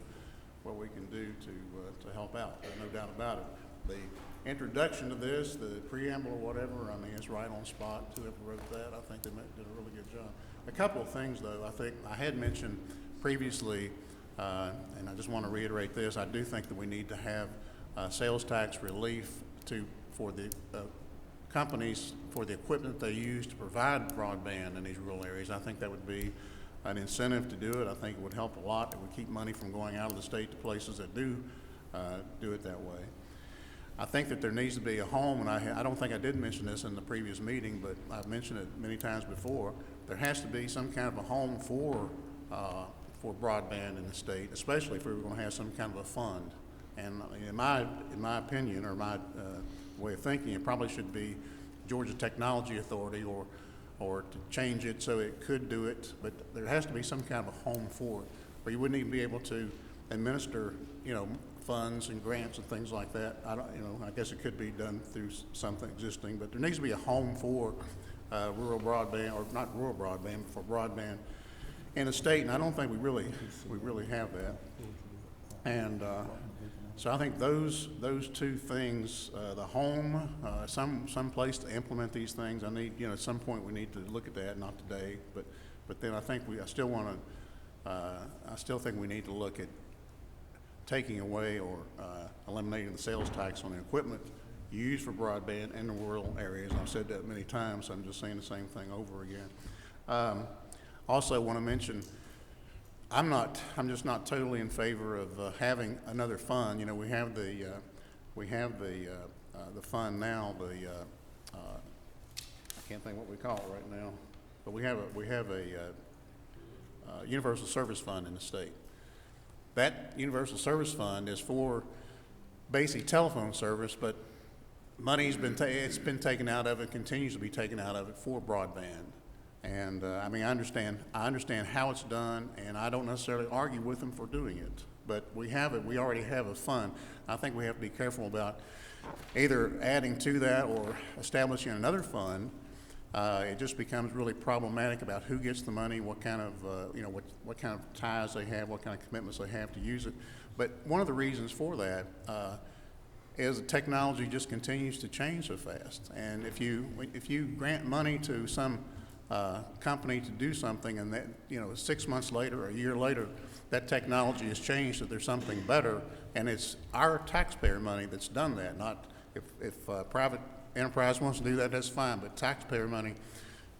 what we can do to help out. There's no doubt about it. The introduction to this, the preamble or whatever, I mean, it's right on spot. Whoever wrote that, I think they did a really good job. A couple of things, though, I think I had mentioned previously, and I just want to reiterate this. I do think that we need to have sales tax relief for the companies for the equipment they use to provide broadband in these rural areas. I think that would be an incentive to do it. I think it would help a lot. It would keep money from going out of the state to places that do it that way. I think that there needs to be a home, and I don't think I did mention this in the previous meeting, but I've mentioned it many times before. There has to be some kind of a home for broadband in the state, especially if we were going to have some kind of a fund. And in my opinion, or my way of thinking, it probably should be Georgia Technology Authority, or to change it so it could do it, but there has to be some kind of a home for it, or you wouldn't even be able to administer, funds and grants and things like that. I guess it could be done through something existing, but there needs to be a home for rural broadband, or not rural broadband, but for broadband in the state, and I don't think we really have that. And so I think those two things, the home, some place to implement these things. I need, at some point we need to look at that, not today, but then I think I still think we need to look at taking away or eliminating the sales tax on the equipment used for broadband in the rural areas. I've said that many times, so I'm just saying the same thing over again. Also want to mention, I'm just not totally in favor of having another fund. We have the fund now. I can't think what we call it right now, but we have a universal service fund in the state. That universal service fund is for basic telephone service, but money's been it's been taken out of it, continues to be taken out of it for broadband. And I mean, I understand how it's done, and I don't necessarily argue with them for doing it. But we have it. We already have a fund. I think we have to be careful about either adding to that or establishing another fund. It just becomes really problematic about who gets the money, what kind of what kind of ties they have, what kind of commitments they have to use it. But one of the reasons for that is the technology just continues to change so fast. And if you grant money to some company to do something, and that 6 months later or a year later, that technology has changed, that there's something better, and it's our taxpayer money that's done that. Not if private enterprise wants to do that, that's fine, but taxpayer money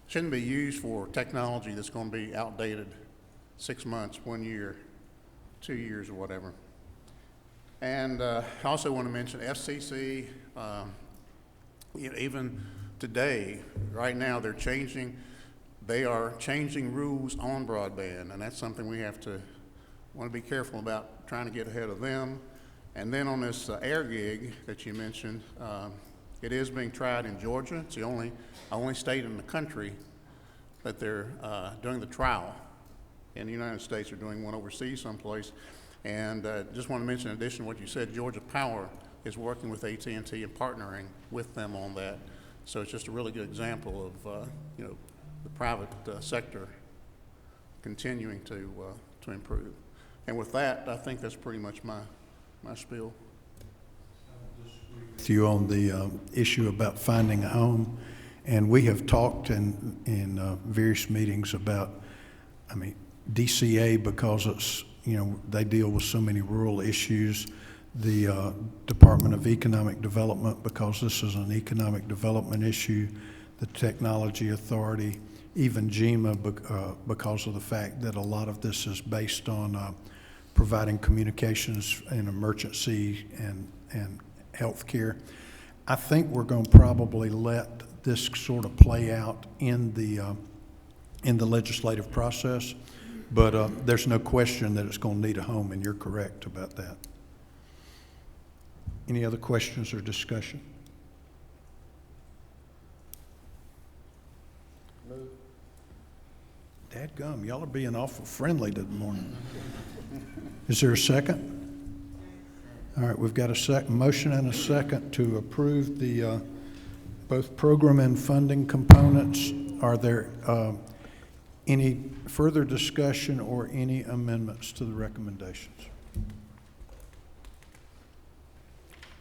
shouldn't be used for technology that's going to be outdated 6 months, 1 year, 2 years, or whatever. And I also want to mention FCC. Even today, right now, they are changing rules on broadband, and that's something we want to be careful about, trying to get ahead of them. And then on this air gig that you mentioned, it is being tried in Georgia. It's the only state in the country that they're doing the trial. In the United States, they're doing one overseas someplace. And just want to mention, in addition to what you said, Georgia Power is working with AT&T and partnering with them on that. So it's just a really good example of the private sector continuing to improve. And with that, I think that's pretty much my spiel. With you on the issue about finding a home, and we have talked in various meetings about, DCA, because it's they deal with so many rural issues. The Department of Economic Development, because this is an economic development issue. The Technology Authority, even GEMA, because of the fact that a lot of this is based on providing communications in emergency and health care. I think we're going to probably let this sort of play out in the legislative process, but there's no question that it's going to need a home, and you're correct about that. Any other questions or discussion? Dadgum, y'all are being awful friendly this morning. Is there a second? All right, we've got a motion and a second to approve the both program and funding components. Are there any further discussion or any amendments to the recommendations?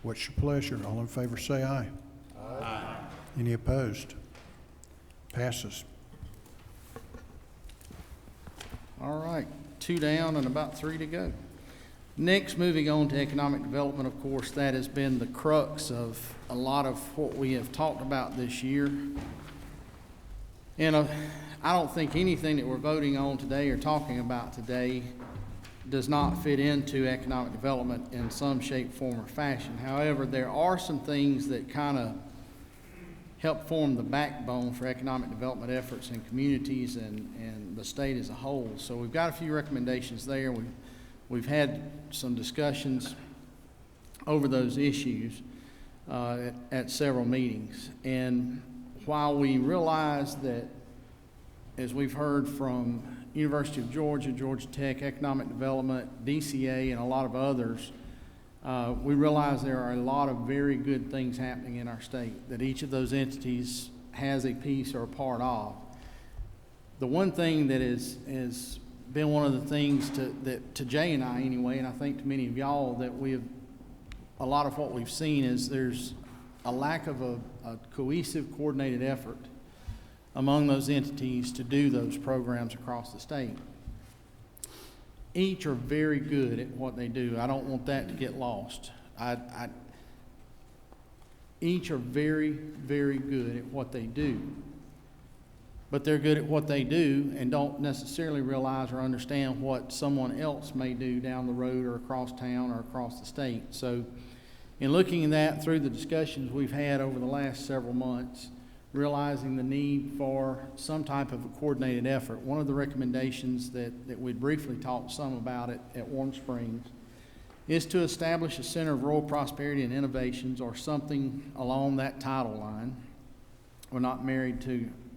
What's your pleasure? All in favor say aye. Aye. Any opposed? Passes. All right, 2 down and about 3 to go. Next, moving on to economic development, of course, that has been the crux of a lot of what we have talked about this year. And I don't think anything that we're voting on today or talking about today does not fit into economic development in some shape, form, or fashion. However, there are some things that kind of help form the backbone for economic development efforts in communities and the state as a whole. So we've got a few recommendations there. We've had some discussions over those issues at several meetings. And while we realize that, as we've heard from University of Georgia, Georgia Tech, Economic Development, DCA, and a lot of others, we realize there are a lot of very good things happening in our state that each of those entities has a piece or a part of. The one thing that is been one of the things to Jay and I anyway, and I think to many of y'all, that a lot of what we've seen is there's a lack of a cohesive, coordinated effort among those entities to do those programs across the state. Each are very good at what they do. I don't want that to get lost. Each are very, very good at what they do. But they're good at what they do and don't necessarily realize or understand what someone else may do down the road or across town or across the state. So in looking at that through the discussions we've had over the last several months, realizing the need for some type of a coordinated effort, one of the recommendations that we briefly talked some about at Warm Springs is to establish a center of rural prosperity and innovations or something along that title line. We're not married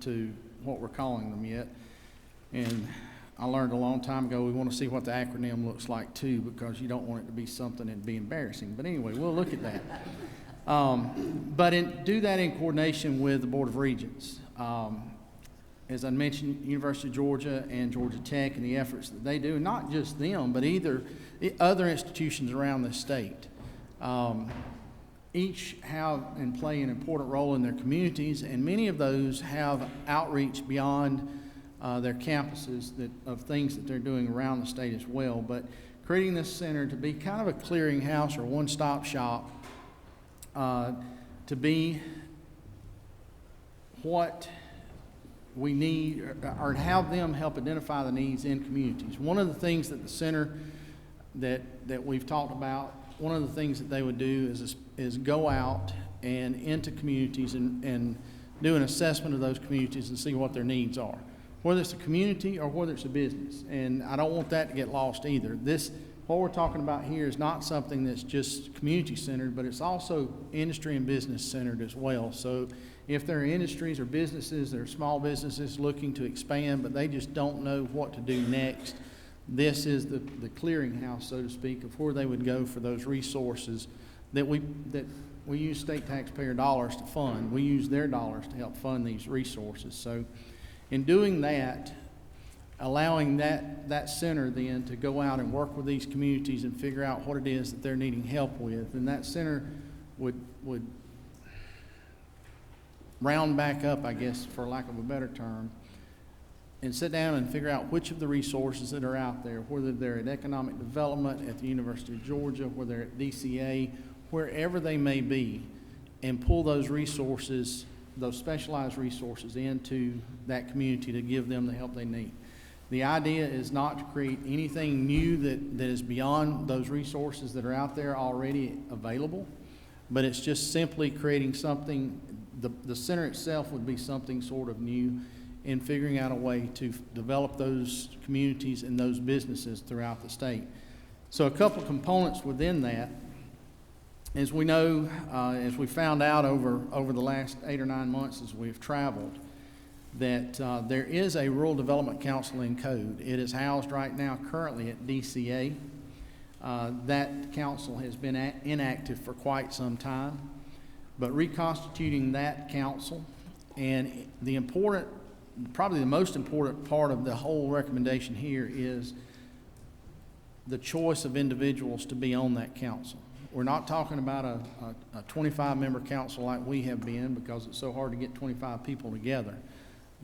to what we're calling them yet. And I learned a long time ago we want to see what the acronym looks like too, because you don't want it to be something that'd be embarrassing. But anyway, we'll look at that. But do that in coordination with the Board of Regents. As I mentioned, University of Georgia and Georgia Tech and the efforts that they do, and not just them, but other institutions around the state. Each have and play an important role in their communities, and many of those have outreach beyond their campuses of things that they're doing around the state as well. But creating this center to be kind of a clearinghouse or one-stop shop, to be what we need, or have them help identify the needs in communities. One of the things that the center that we've talked about, one of the things that they would do is go out and into communities and do an assessment of those communities and see what their needs are, whether it's a community or whether it's a business. And I don't want that to get lost either. What we're talking about here is not something that's just community centered, but it's also industry and business centered as well. So if there are industries or businesses, there are small businesses looking to expand, but they just don't know what to do next, this is the clearinghouse, so to speak, of where they would go for those resources that we use state taxpayer dollars to fund. We use their dollars to help fund these resources. So in doing that, allowing that center then to go out and work with these communities and figure out what it is that they're needing help with, and that center would round back up, I guess, for lack of a better term, and sit down and figure out which of the resources that are out there, whether they're at economic development at the University of Georgia, whether they're at DCA, wherever they may be, and pull those resources, those specialized resources, into that community to give them the help they need. The idea is not to create anything new that is beyond those resources that are out there already available, but it's just simply creating something. The center itself would be something sort of new in figuring out a way to develop those communities and those businesses throughout the state. So a couple components within that, as we know, as we found out over the last 8 or 9 months as we've traveled, that there is a Rural Development Council in code. It is housed right now currently at DCA. That council has been inactive for quite some time, but reconstituting that council, and probably the most important part of the whole recommendation here is the choice of individuals to be on that council. We're not talking about a 25-member council like we have been, because it's so hard to get 25 people together,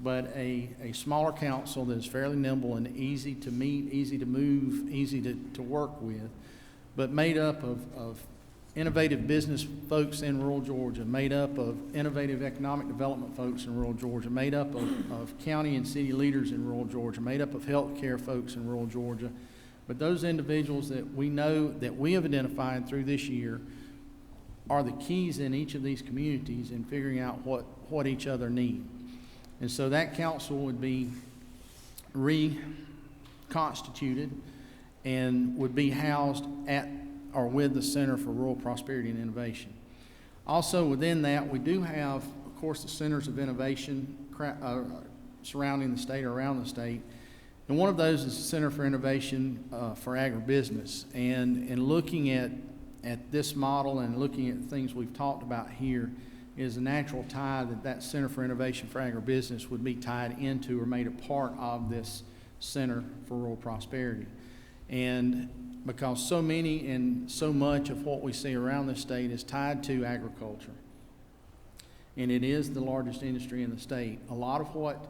but a smaller council that is fairly nimble and easy to meet, easy to move, easy to work with, but made up of innovative business folks in rural Georgia, made up of innovative economic development folks in rural Georgia, made up of county and city leaders in rural Georgia, made up of healthcare folks in rural Georgia. But those individuals that we know, that we have identified through this year, are the keys in each of these communities in figuring out what each other need. And so that council would be reconstituted and would be housed at or with the Center for Rural Prosperity and Innovation. Also within that, we do have, of course, the centers of innovation surrounding the state or around the state. And one of those is the Center for Innovation for Agribusiness. And looking at this model and looking at things we've talked about here, is a natural tie that Center for Innovation for Agribusiness would be tied into or made a part of this Center for Rural Prosperity. And because so many and so much of what we see around the state is tied to agriculture, and it is the largest industry in the state, a lot of what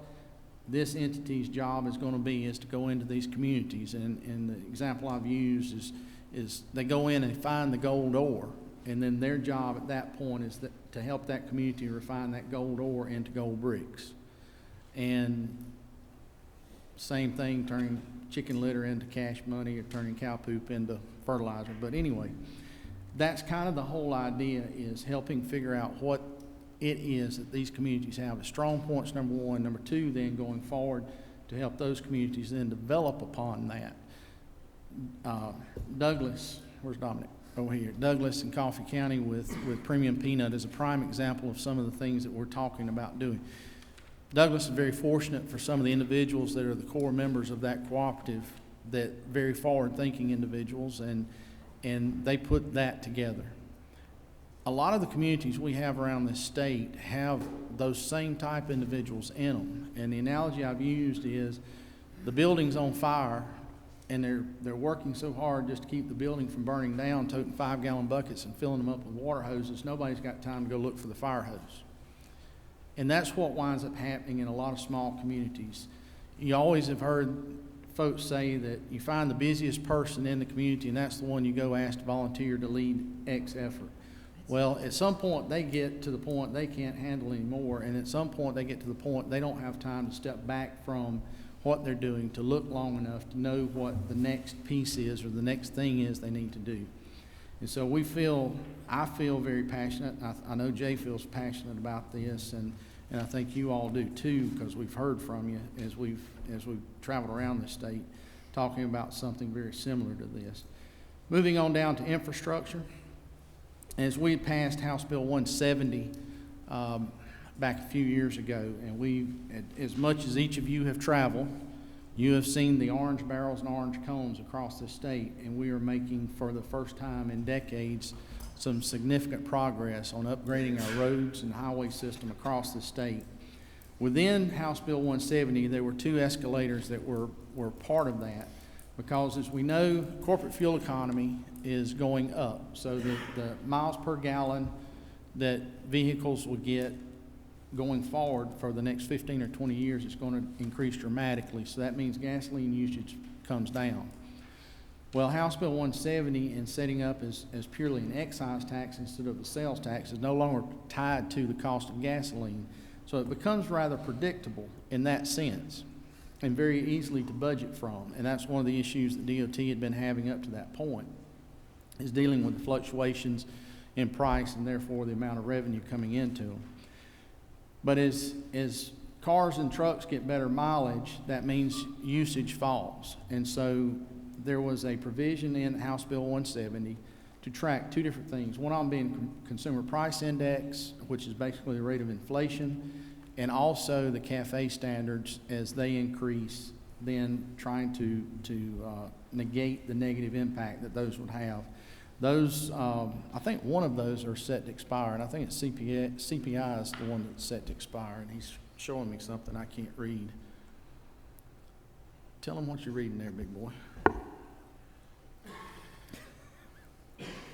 this entity's job is going to be is to go into these communities. And the example I've used is they go in and find the gold ore, and then their job at that point is to help that community refine that gold ore into gold bricks. And same thing, turning chicken litter into cash money or turning cow poop into fertilizer. But anyway, that's kind of the whole idea, is helping figure out what it is that these communities have as strong points, number one. Number two, then going forward to help those communities then develop upon that. Douglas where's Dominic? Over here. Douglas and Coffee County with Premium Peanut is a prime example of some of the things that we're talking about doing. Douglas is very fortunate for some of the individuals that are the core members of that cooperative, that very forward-thinking individuals, and they put that together. A lot of the communities we have around this state have those same type individuals in them. And the analogy I've used is the building's on fire, and they're working so hard just to keep the building from burning down, toting 5-gallon buckets and filling them up with water hoses. Nobody's got time to go look for the fire hose. And that's what winds up happening in a lot of small communities. You always have heard folks say that you find the busiest person in the community, and that's the one you go ask to volunteer to lead X effort. Well, at some point they get to the point they can't handle anymore, and at some point they get to the point they don't have time to step back from what they're doing to look long enough to know what the next piece is or the next thing is they need to do. And so I feel very passionate. I know Jay feels passionate about this, and I think you all do too, because we've heard from you as we've traveled around the state talking about something very similar to this. Moving on down to infrastructure. As we had passed House Bill 170 back a few years ago, and as much as each of you have traveled, you have seen the orange barrels and orange cones across the state, and we are making, for the first time in decades, some significant progress on upgrading our roads and highway system across the state. Within House Bill 170, there were 2 escalators that were part of that, because as we know, corporate fuel economy is going up. So the miles per gallon that vehicles will get going forward for the next 15 or 20 years is going to increase dramatically. So that means gasoline usage comes down. Well, House Bill 170, in setting up as purely an excise tax instead of a sales tax, is no longer tied to the cost of gasoline. So it becomes rather predictable in that sense and very easily to budget from. And that's one of the issues that DOT had been having up to that point, is dealing with the fluctuations in price and therefore the amount of revenue coming into them. But as cars and trucks get better mileage, that means usage falls. And so there was a provision in House Bill 170 to track 2 different things. One of them being Consumer Price Index, which is basically the rate of inflation, and also the CAFE standards as they increase, then trying to negate the negative impact that those would have. Those, I think one of those are set to expire, and I think it's CPI is the one that's set to expire, and he's showing me something I can't read. Tell him what you're reading there, big boy.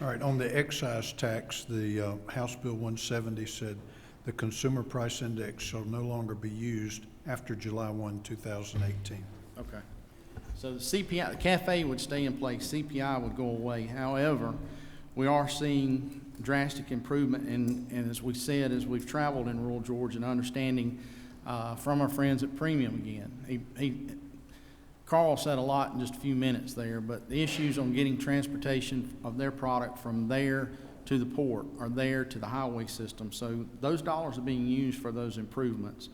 All right, on the excise tax, the House Bill 170 said the Consumer Price Index shall no longer be used after July 1, 2018. Okay. So the CPI, the CAFE would stay in place, CPI would go away. However, we are seeing drastic improvement, and as we said, as we've traveled in rural Georgia and understanding from our friends at Premium again. Carl said a lot in just a few minutes there, but the issues on getting transportation of their product from there to the port or there to the highway system. So those dollars are being used for those improvements,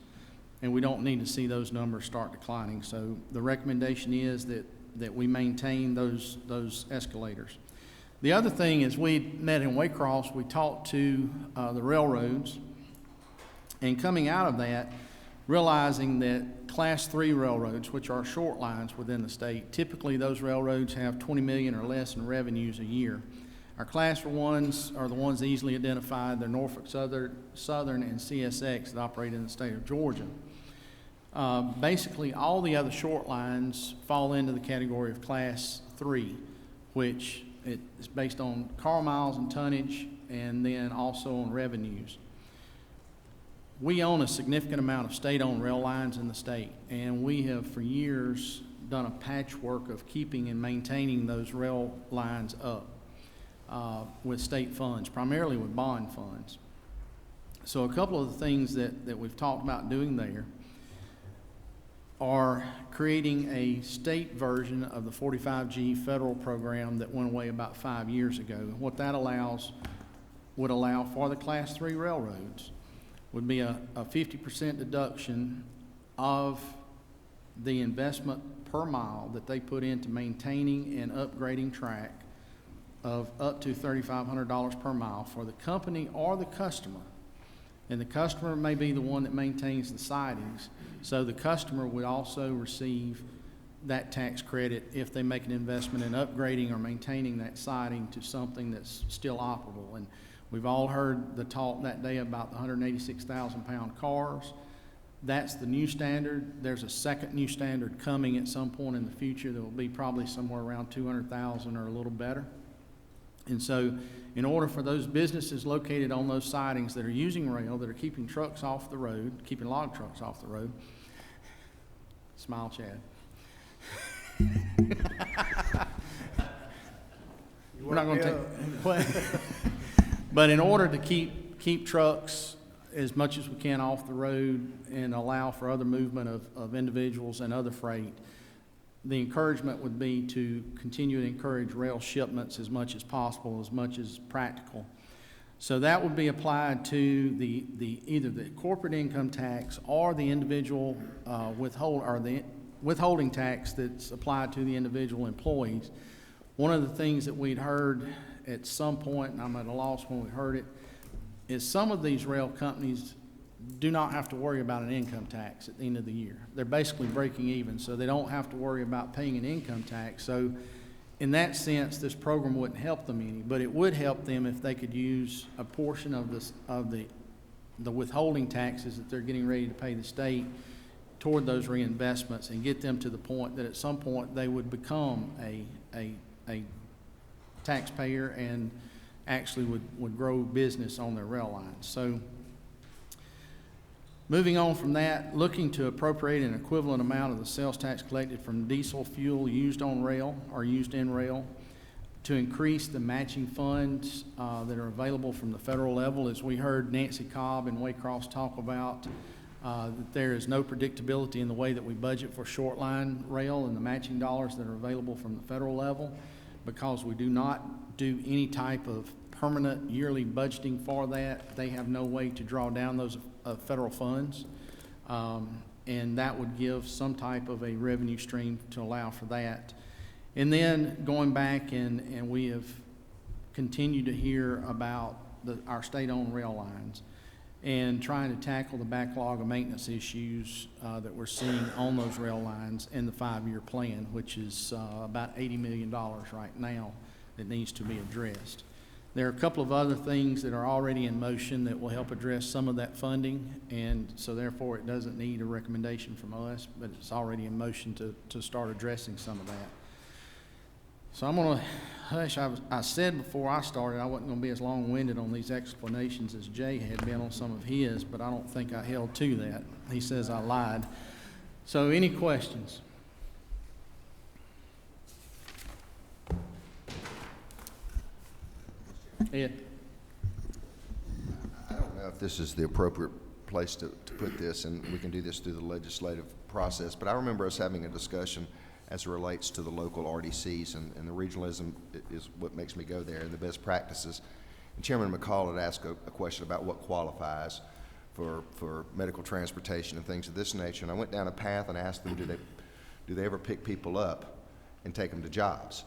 and we don't need to see those numbers start declining. So the recommendation is that we maintain those escalators. The other thing is, we met in Waycross, we talked to the railroads, and coming out of that, realizing that Class 3 railroads, which are short lines within the state, typically those railroads have 20 million or less in revenues a year. Our Class 4 ones are the ones easily identified. They're Norfolk Southern, and CSX that operate in the state of Georgia. Basically, all the other short lines fall into the category of Class 3, which is based on car miles and tonnage, and then also on revenues. We own a significant amount of state-owned rail lines in the state, and we have for years done a patchwork of keeping and maintaining those rail lines up with state funds, primarily with bond funds. So a couple of the things that we've talked about doing there are creating a state version of the 45G federal program that went away about 5 years ago. What that would allow for the Class 3 railroads would be a 50% deduction of the investment per mile that they put into maintaining and upgrading track of up to $3,500 per mile for the company or the customer. And the customer may be the one that maintains the sidings, so the customer would also receive that tax credit if they make an investment in upgrading or maintaining that siding to something that's still operable. And we've all heard the talk that day about the 186,000-pound cars. That's the new standard. There's a second new standard coming at some point in the future that will be probably somewhere around 200,000 or a little better. And so in order for those businesses located on those sidings that are using rail, that are keeping trucks off the road, keeping log trucks off the road, smile, Chad. We're not going to take, but in order to keep trucks as much as we can off the road and allow for other movement of individuals and other freight, the encouragement would be to continue to encourage rail shipments as much as possible, as much as practical. So that would be applied to either the corporate income tax or the individual withholding tax that's applied to the individual employees. One of the things that we'd heard at some point, and I'm at a loss when we heard it, is some of these rail companies do not have to worry about an income tax at the end of the year. They're basically breaking even, so they don't have to worry about paying an income tax. So in that sense, this program wouldn't help them any, but it would help them if they could use a portion of the withholding taxes that they're getting ready to pay the state toward those reinvestments and get them to the point that at some point they would become a taxpayer and actually would grow business on their rail lines. So moving on from that, looking to appropriate an equivalent amount of the sales tax collected from diesel fuel used on rail or used in rail to increase the matching funds that are available from the federal level. As we heard Nancy Cobb and Waycross talk about, that there is no predictability in the way that we budget for short line rail and the matching dollars that are available from the federal level, because we do not do any type of permanent yearly budgeting for that. They have no way to draw down those federal funds, and that would give some type of a revenue stream to allow for that. And then going back, and we have continued to hear about our state-owned rail lines and trying to tackle the backlog of maintenance issues that we're seeing on those rail lines in the 5-year plan, which is about $80 million right now that needs to be addressed. There are a couple of other things that are already in motion that will help address some of that funding, and so therefore it doesn't need a recommendation from us, but it's already in motion to start addressing some of that. So I'm going to hush. I said before I started I wasn't going to be as long-winded on these explanations as Jay had been on some of his, but I don't think I held to that. He says I lied. So any questions? Ed? I don't know if this is the appropriate place to put this, and we can do this through the legislative process, but I remember us having a discussion as it relates to the local RDCs, and the regionalism is what makes me go there, and the best practices. And Chairman McCall had asked a question about what qualifies for medical transportation and things of this nature, and I went down a path and asked them, do they ever pick people up and take them to jobs?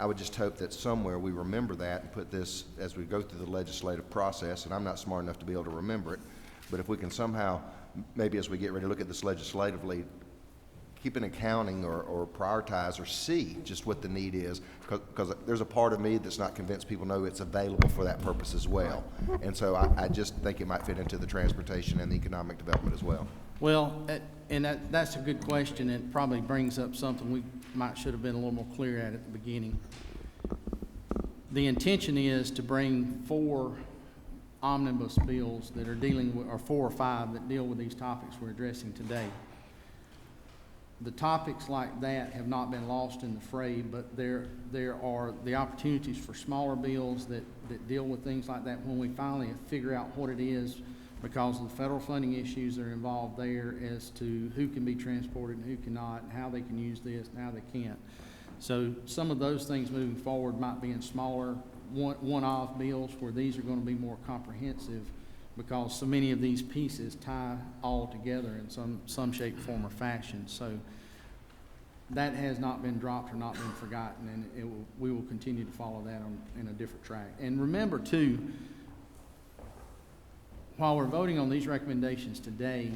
I would just hope that somewhere we remember that and put this as we go through the legislative process, and I'm not smart enough to be able to remember it, but if we can somehow, maybe as we get ready to look at this legislatively, keep an accounting or prioritize or see just what the need is, because there's a part of me that's not convinced people know it's available for that purpose as well. And so I just think it might fit into the transportation and the economic development as well. Well, and that's a good question. It probably brings up something we should have been a little more clear at the beginning. The intention is to bring 4 omnibus bills that are dealing with, or 4 or 5 that deal with these topics we're addressing today. The topics like that have not been lost in the fray, but there are the opportunities for smaller bills that deal with things like that when we finally figure out what it is, because of the federal funding issues that are involved there as to who can be transported and who cannot, and how they can use this and how they can't. So some of those things moving forward might be in smaller one-off bills, where these are going to be more comprehensive, because so many of these pieces tie all together in some shape, form, or fashion. So that has not been dropped or not been forgotten, and we will continue to follow that in a different track. And remember, too, while we're voting on these recommendations today,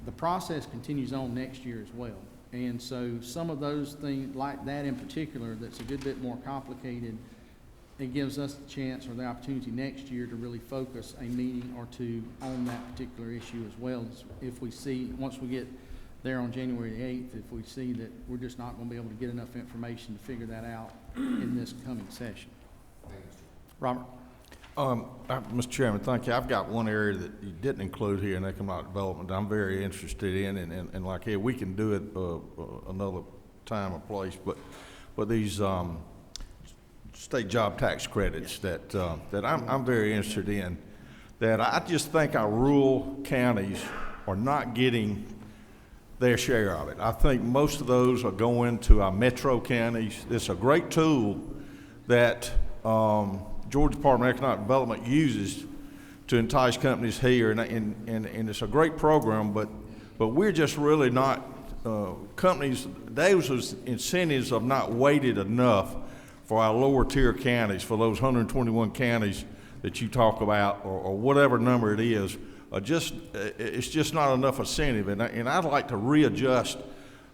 the process continues on next year as well. And so some of those things, like that in particular, that's a good bit more complicated, it gives us the chance or the opportunity next year to really focus a meeting or two on that particular issue as well. If we see, once we get there on January the 8th, if we see that we're just not going to be able to get enough information to figure that out in this coming session. Robert? Mr. Chairman, thank you. I've got one area that you didn't include here in economic development that I'm very interested in, and like, hey, we can do it another time or place, but these state job tax credits that I'm very interested in, that I just think our rural counties are not getting their share of it. I think most of those are going to our metro counties. It's a great tool that Georgia Department of Economic Development uses to entice companies here, and it's a great program, but we're just really not, companies, those incentives have not weighted enough for our lower tier counties, for those 121 counties that you talk about, or whatever number it is, it's just not enough incentive, and I'd like to readjust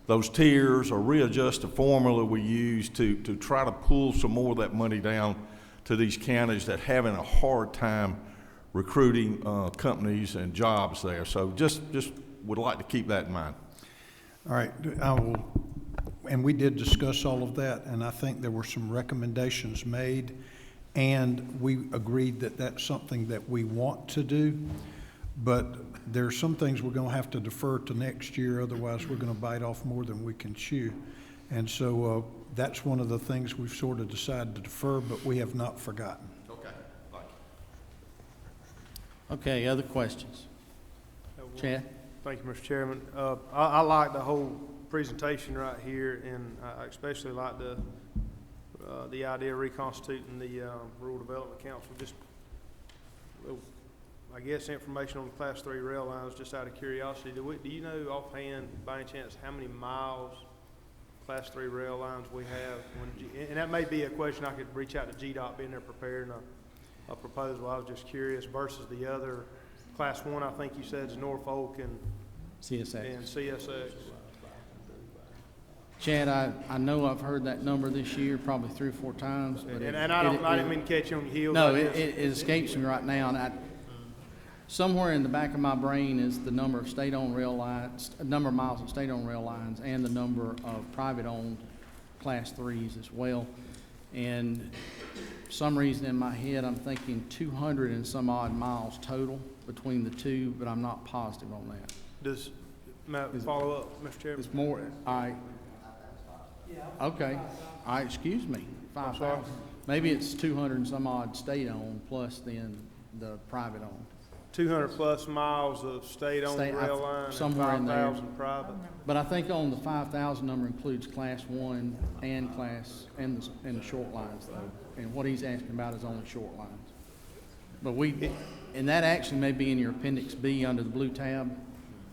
those tiers or readjust the formula we use to try to pull some more of that money down to these counties that having a hard time recruiting companies and jobs there. So just would like to keep that in mind. All right, I will, and we did discuss all of that, and I think there were some recommendations made, and we agreed that that's something that we want to do, but there's some things we're going to have to defer to next year, otherwise we're going to bite off more than we can chew. And so that's one of the things we've sort of decided to defer, but we have not forgotten. Okay, thank you. Okay, other questions? Chad? Thank you, Mr. Chairman. I like the whole presentation right here, and I especially like the idea of reconstituting the Rural Development Council. Just, I guess, information on the Class 3 rail lines, just out of curiosity. Do you know offhand, by any chance, how many miles Class 3 rail lines we have? And that may be a question I could reach out to GDOT, being there preparing a proposal. I was just curious, versus the other Class 1, I think you said is Norfolk and CSX. Chad, I know I've heard that number this year probably 3 or 4 times. But I didn't mean to catch you on your heels. No, it escapes me right now. And somewhere in the back of my brain is the number of state-owned rail lines, number of miles of state-owned rail lines, and the number of private-owned Class 3s as well. And for some reason in my head, I'm thinking 200 and some odd miles total between the two, but I'm not positive on that. Does Matt follow up, Mr. Chairman? It's more, okay. Excuse me, 5,000. Maybe it's 200 and some odd state-owned plus then the private-owned. 200 plus miles of state-owned rail line, somewhere in there. 5,000 private. But I think on the 5,000 number includes Class 1 and the short lines though. And what he's asking about is only short lines. But and that actually may be in your Appendix B under the blue tab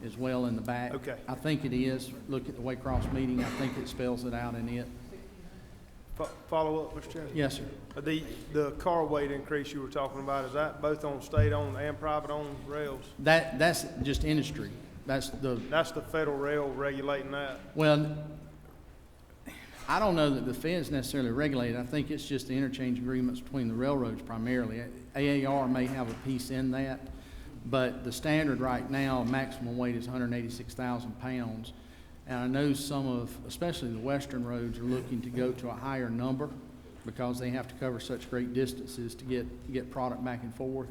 as well in the back. Okay. I think it is. Look at the Waycross meeting. I think it spells it out in it. Follow up, Mr. Chairman? Yes, sir. The car weight increase you were talking about, is that both on state-owned and private-owned rails? That's just industry. That's the federal rail regulating that? Well, I don't know that the feds necessarily regulate it. I think it's just the interchange agreements between the railroads primarily. AAR may have a piece in that, but the standard right now, maximum weight is 186,000 pounds. And I know some of, especially the western roads, are looking to go to a higher number because they have to cover such great distances to get product back and forth.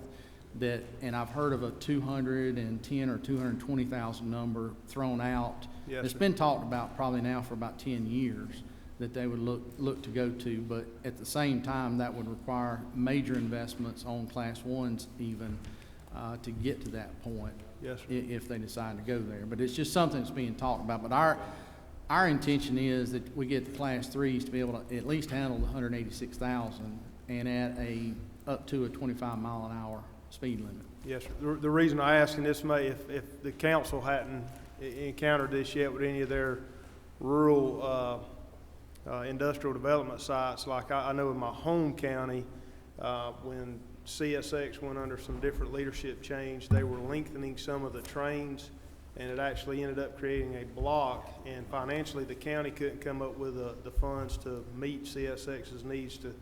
And I've heard of a 210 or 220,000 number thrown out. Yes, it's sir. been talked about probably now for about 10 years that they would look to go to, but at the same time, that would require major investments on Class 1s even to get to that point. Yes, sir. If they decide to go there. But it's just something that's being talked about. But our intention is that we get the Class 3s to be able to at least handle the 186,000 and at up to a 25 mile an hour speed limit. Yes, sir. The reason I ask, and this may, if the council hadn't encountered this yet with any of their rural industrial development sites. Like I know in my home county, when CSX went under some different leadership change, they were lengthening some of the trains, and it actually ended up creating a block, and financially the county couldn't come up with the funds to meet CSX's needs to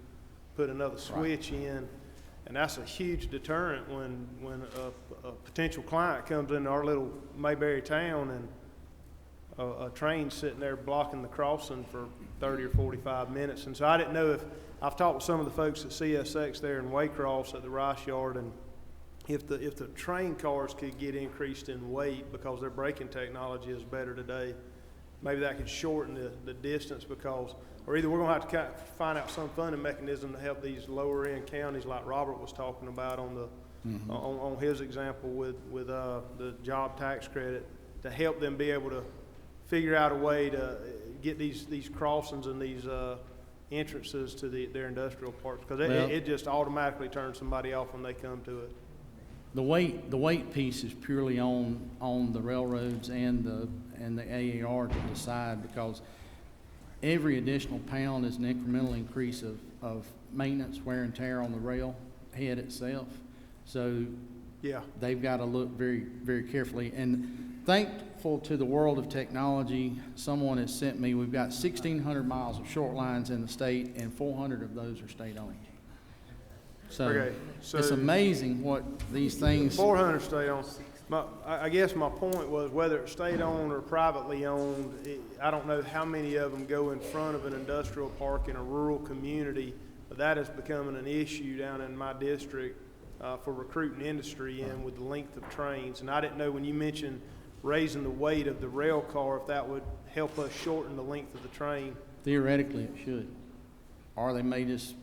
put another switch in. And that's a huge deterrent when a potential client comes into our little Mayberry town and a train's sitting there blocking the crossing for 30 or 45 minutes. And so I didn't know if, I've talked with some of the folks at CSX there in Waycross at the Rice Yard, and if the train cars could get increased in weight because their braking technology is better today, maybe that could shorten the distance, because, or either we're going to have to find out some funding mechanism to help these lower end counties like Robert was talking about on the on his example with the job tax credit, to help them be able to figure out a way to get these crossings and these entrances to their industrial parks, because it just automatically turns somebody off when they come to it. The weight piece is purely on the railroads and the AAR to decide, because every additional pound is an incremental increase of maintenance, wear and tear on the rail head itself. So yeah, they've got to look very, very carefully. And thankful to the world of technology, someone has sent me, we've got 1,600 miles of short lines in the state, and 400 of those are state-owned. So it's amazing what these things. 400 state-owned. I guess my point was, whether it's state-owned or privately owned, I don't know how many of them go in front of an industrial park in a rural community, but that is becoming an issue down in my district for recruiting industry in with the length of trains. And I didn't know, when you mentioned raising the weight of the rail car, if that would help us shorten the length of the train. Theoretically, it should. Or they may just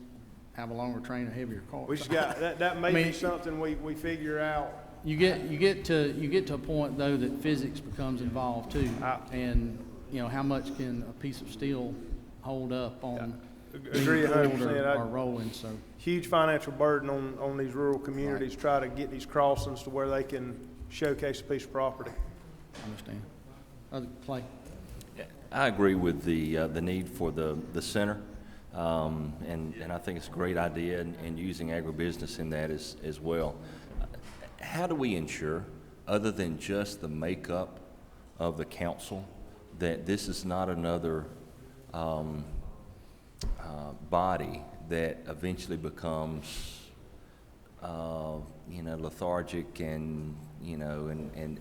have a longer train, a heavier car. We just got that may be something we figure out. You get to a point though that physics becomes involved too, and you know, how much can a piece of steel hold up on agree 100%. or rolling. So huge financial burden on these rural communities. Right. Try to get these crossings to where they can showcase a piece of property. I understand. Other Clay. I agree with the need for the center. And I think it's a great idea, and using agribusiness in that as well. How do we ensure, other than just the makeup of the council, that this is not another body that eventually becomes, lethargic and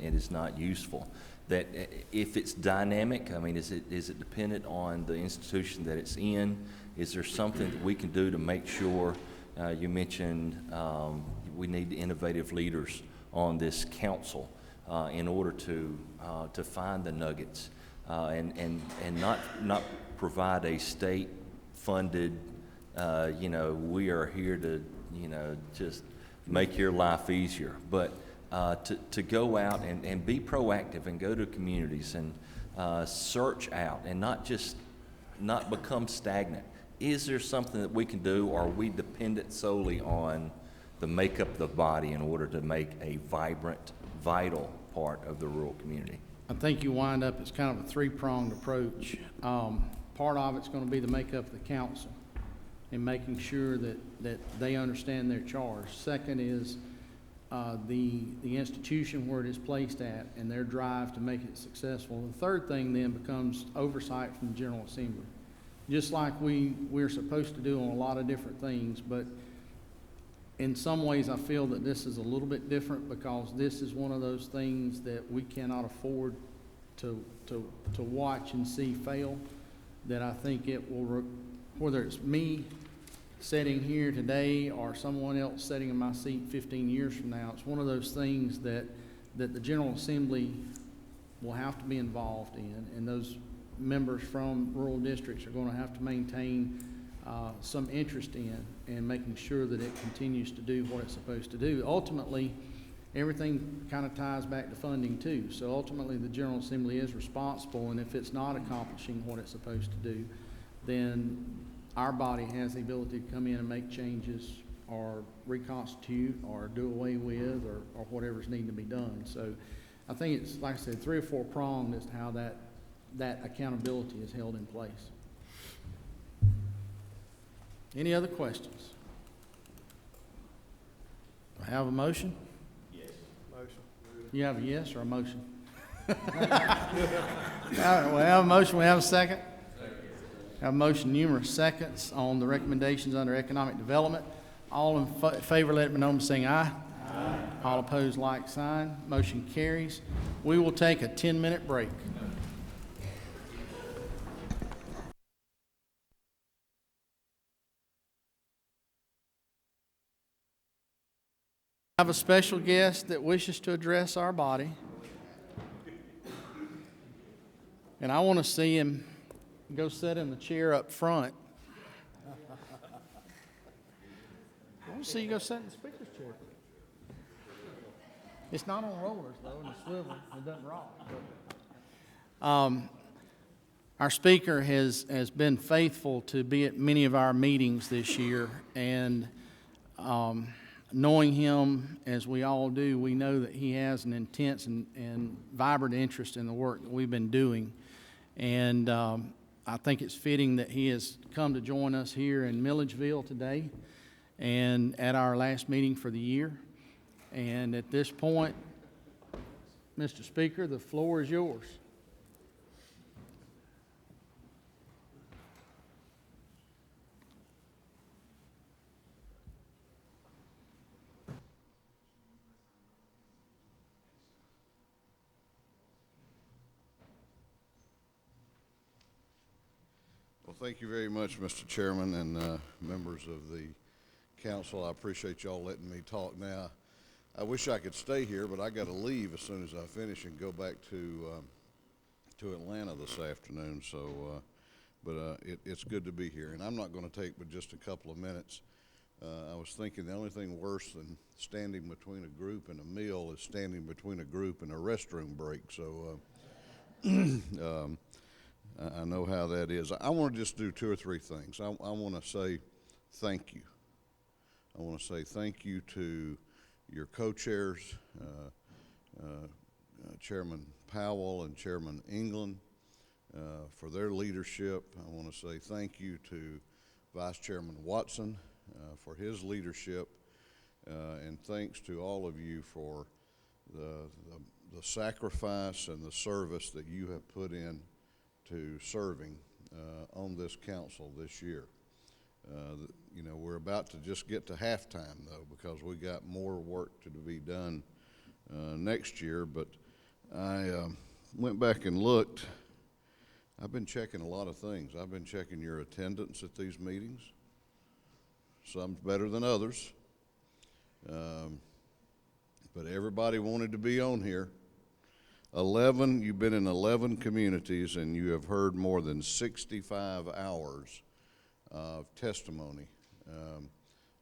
is not useful? That if it's dynamic, I mean, is it dependent on the institution that it's in? Is there something that we can do to make sure, you mentioned we need innovative leaders on this council in order to find the nuggets and not provide a state-funded, we are here to, just make your life easier, but to go out and be proactive and go to communities and search out and not become stagnant. Is there something that we can do, or are we dependent solely on the makeup of the body in order to make a vibrant, vital part of the rural community? I think you wind up, it's kind of a three-pronged approach. Part of it's going to be the makeup of the council and making sure that they understand their charge. Second is the institution where it is placed at and their drive to make it successful. The third thing then becomes oversight from the General Assembly. Just like we're supposed to do on a lot of different things, but in some ways I feel that this is a little bit different, because this is one of those things that we cannot afford to watch and see fail. That I think it will, whether it's me sitting here today or someone else sitting in my seat 15 years from now, it's one of those things that the General Assembly will have to be involved in, and those members from rural districts are going to have to maintain some interest in and making sure that it continues to do what it's supposed to do. Ultimately, everything kind of ties back to funding too. So ultimately, the General Assembly is responsible, and if it's not accomplishing what it's supposed to do, then our body has the ability to come in and make changes or reconstitute or do away with or whatever's needing to be done. So I think it's, like I said, 3 or 4 pronged as to how that that accountability is held in place. Any other questions? Do I have a motion? Motion. You have a yes or a motion? All right, we have a motion, we have a second? Have a motion, numerous seconds on the recommendations under economic development. All in favor, let me know by saying aye. Aye. All opposed, like sign. Motion carries. We will take a 10-minute break. I have a special guest that wishes to address our body. And I want to see him go sit in the chair up front. I want to see you go sit in the speaker's chair. It's not on rollers, though, and it's swivel. It doesn't rock. Our speaker has been faithful to be at many of our meetings this year, and knowing him as we all do, we know that he has an intense and vibrant interest in the work that we've been doing. And I think it's fitting that he has come to join us here in Milledgeville today and at our last meeting for the year. And at this point, Mr. Speaker, the floor is yours. Well, thank you very much, Mr. Chairman and members of the council. I appreciate y'all letting me talk now. I wish I could stay here, but I got to leave as soon as I finish and go back to Atlanta this afternoon. So, it's good to be here, and I'm not going to take but just a couple of minutes. I was thinking the only thing worse than standing between a group and a meal is standing between a group and a restroom break. So, I know how that is. I want to just do two or three things. I want to say thank you. I want to say thank you to your co-chairs, Chairman Powell and Chairman England, for their leadership. I want to say thank you to Vice Chairman Watson for his leadership, and thanks to all of you for the sacrifice and the service that you have put in to serving on this council this year. You know, we're about to just get to halftime, though, because we got more work to be done next year. But I went back and looked. I've been checking a lot of things. I've been checking your attendance at these meetings. Some's better than others. But everybody wanted to be on here. You've been in 11 communities, and you have heard more than 65 hours of testimony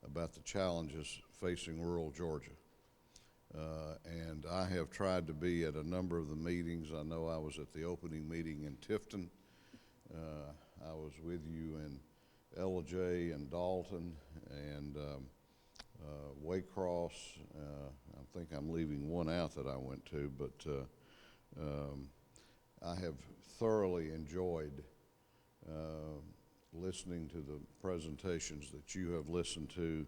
about the challenges facing rural Georgia. And I have tried to be at a number of the meetings. I know I was at the opening meeting in Tifton. I was with you in Milledgeville and Dalton and Waycross. I think I'm leaving one out that I went to, but I have thoroughly enjoyed listening to the presentations that you have listened to,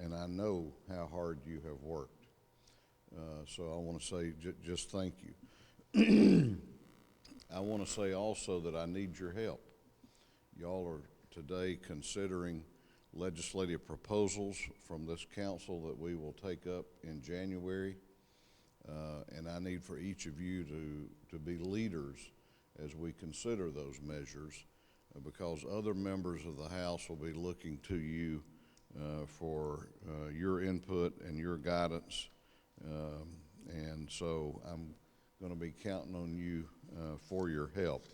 and I know how hard you have worked. So I want to say just thank you. I want to say also that I need your help. Y'all are today considering legislative proposals from this council that we will take up in January. And I need for each of you to be leaders as we consider those measures, because other members of the House will be looking to you for your input and your guidance. And so I'm going to be counting on you for your help.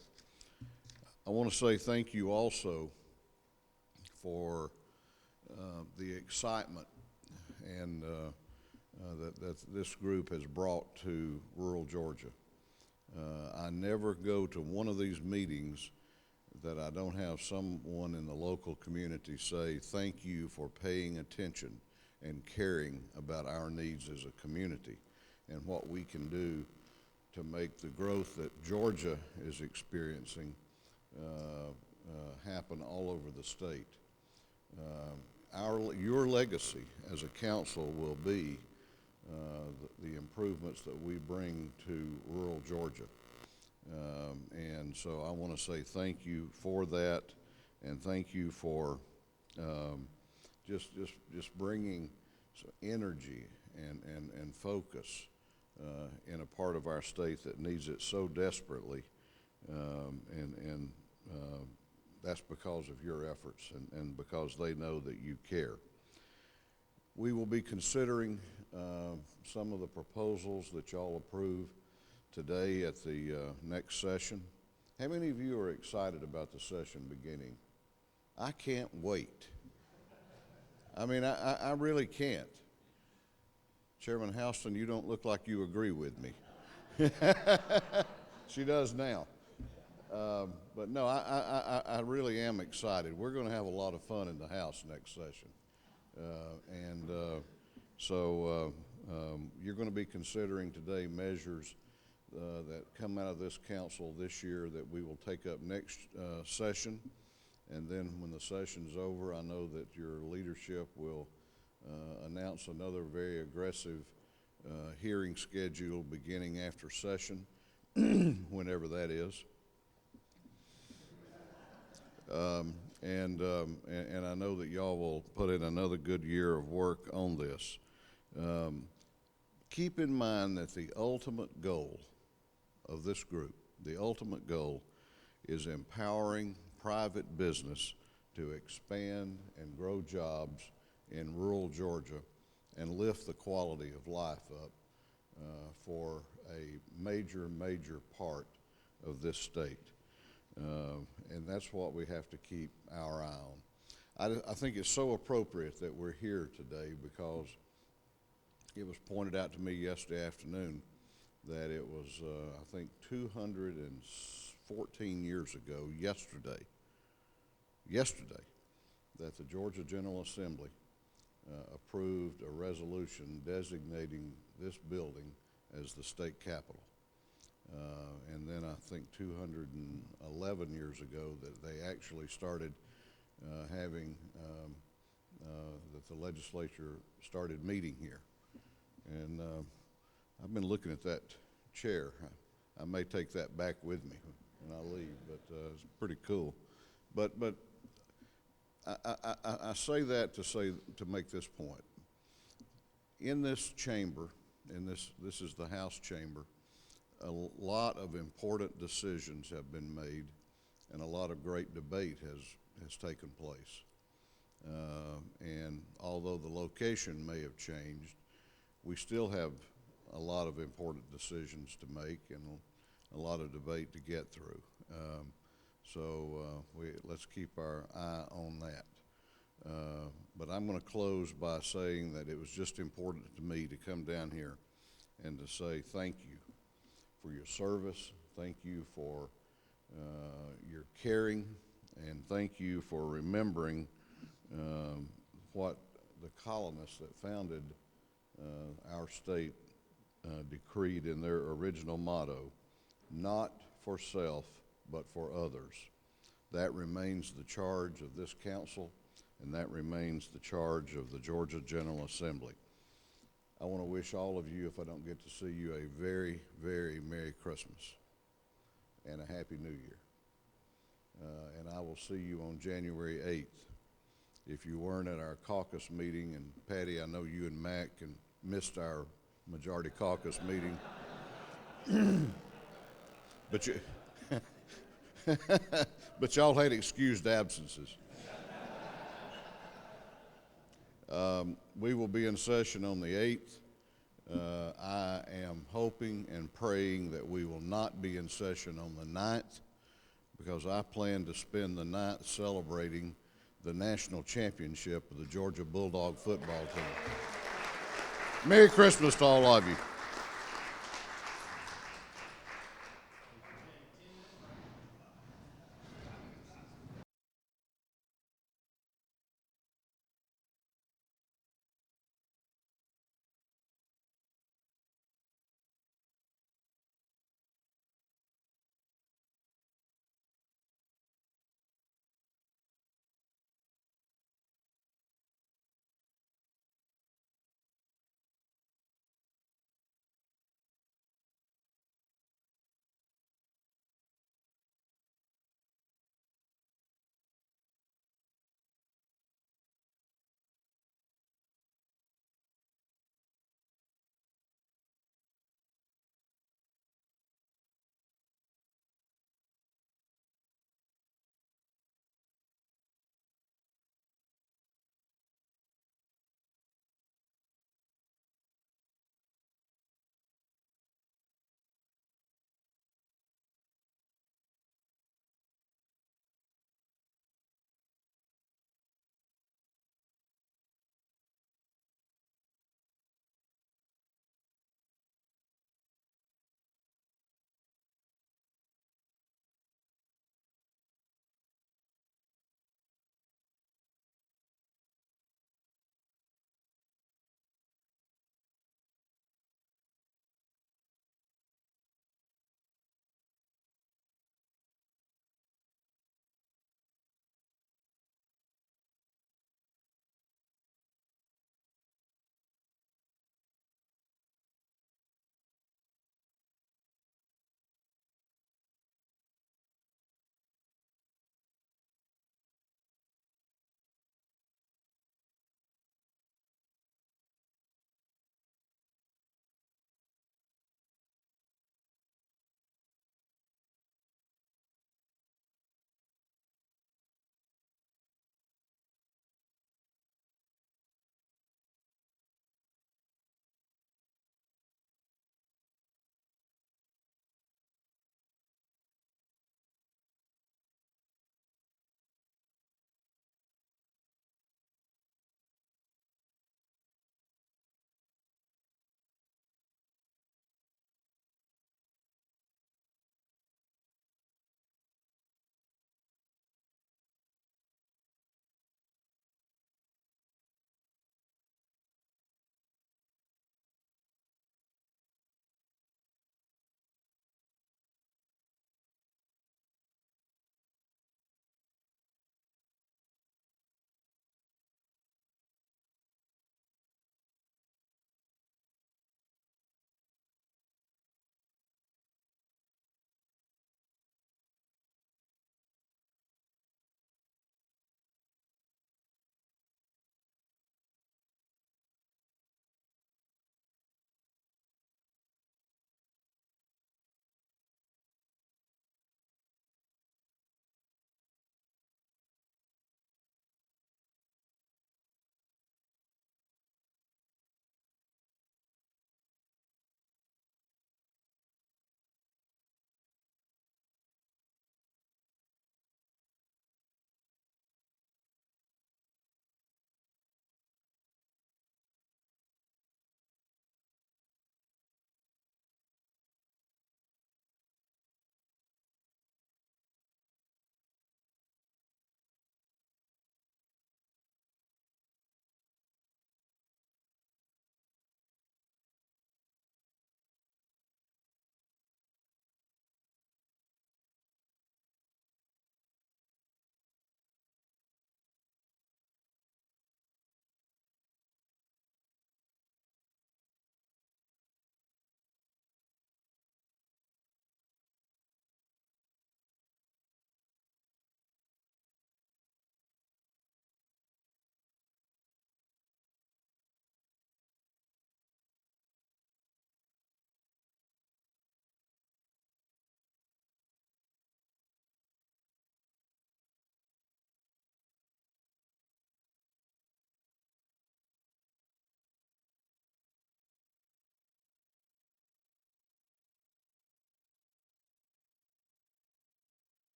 I want to say thank you also for the excitement and that this group has brought to rural Georgia. I never go to one of these meetings that I don't have someone in the local community say, thank you for paying attention and caring about our needs as a community and what we can do to make the growth that Georgia is experiencing happen all over the state. Your legacy as a council will be the improvements that we bring to rural Georgia. And so I want to say thank you for that, and thank you for just bringing energy and focus in a part of our state that needs it so desperately, and that's because of your efforts and because they know that you care. We will be considering some of the proposals that y'all approve today at the next session. How many of you are excited about the session beginning? I can't wait. I mean, I really can't. Chairman Houston, you don't look like you agree with me. She does now. But no, I really am excited. We're going to have a lot of fun in the House next session. So you're going to be considering today measures that come out of this council this year that we will take up next session. And then when the session's over, I know that your leadership will announce another very aggressive hearing schedule beginning after session, whenever that is. And I know that y'all will put in another good year of work on this. Keep in mind that the ultimate goal of this group, the ultimate goal is empowering private business to expand and grow jobs in rural Georgia and lift the quality of life up for a major part of this state. And that's what we have to keep our eye on. I think it's so appropriate that we're here today because it was pointed out to me yesterday afternoon that it was, I think, 214 years ago, yesterday, that the Georgia General Assembly approved a resolution designating this building as the state capitol. And then I think 211 years ago that they actually started having, that the legislature started meeting here. And I've been looking at that chair. I may take that back with me when I leave, but it's pretty cool. But I say that to make this point. In this chamber, this is the House chamber, a lot of important decisions have been made, and a lot of great debate has taken place. And although the location may have changed, we still have a lot of important decisions to make and a lot of debate to get through. So let's keep our eye on that. But I'm going to close by saying that it was just important to me to come down here and to say thank you for your service, thank you for your caring, and thank you for remembering what the colonists that founded our state decreed in their original motto, not for self, but for others. That remains the charge of this council, and that remains the charge of the Georgia General Assembly. I want to wish all of you, if I don't get to see you, a very, very Merry Christmas and a Happy New Year. And I will see you on January 8th. If you weren't at our caucus meeting, and Patty, I know you and Mac missed our majority caucus meeting, but y'all had excused absences. We will be in session on the 8th. I am hoping and praying that we will not be in session on the 9th, because I plan to spend the 9th celebrating the national championship of the Georgia Bulldog football team. Merry Christmas to all of you.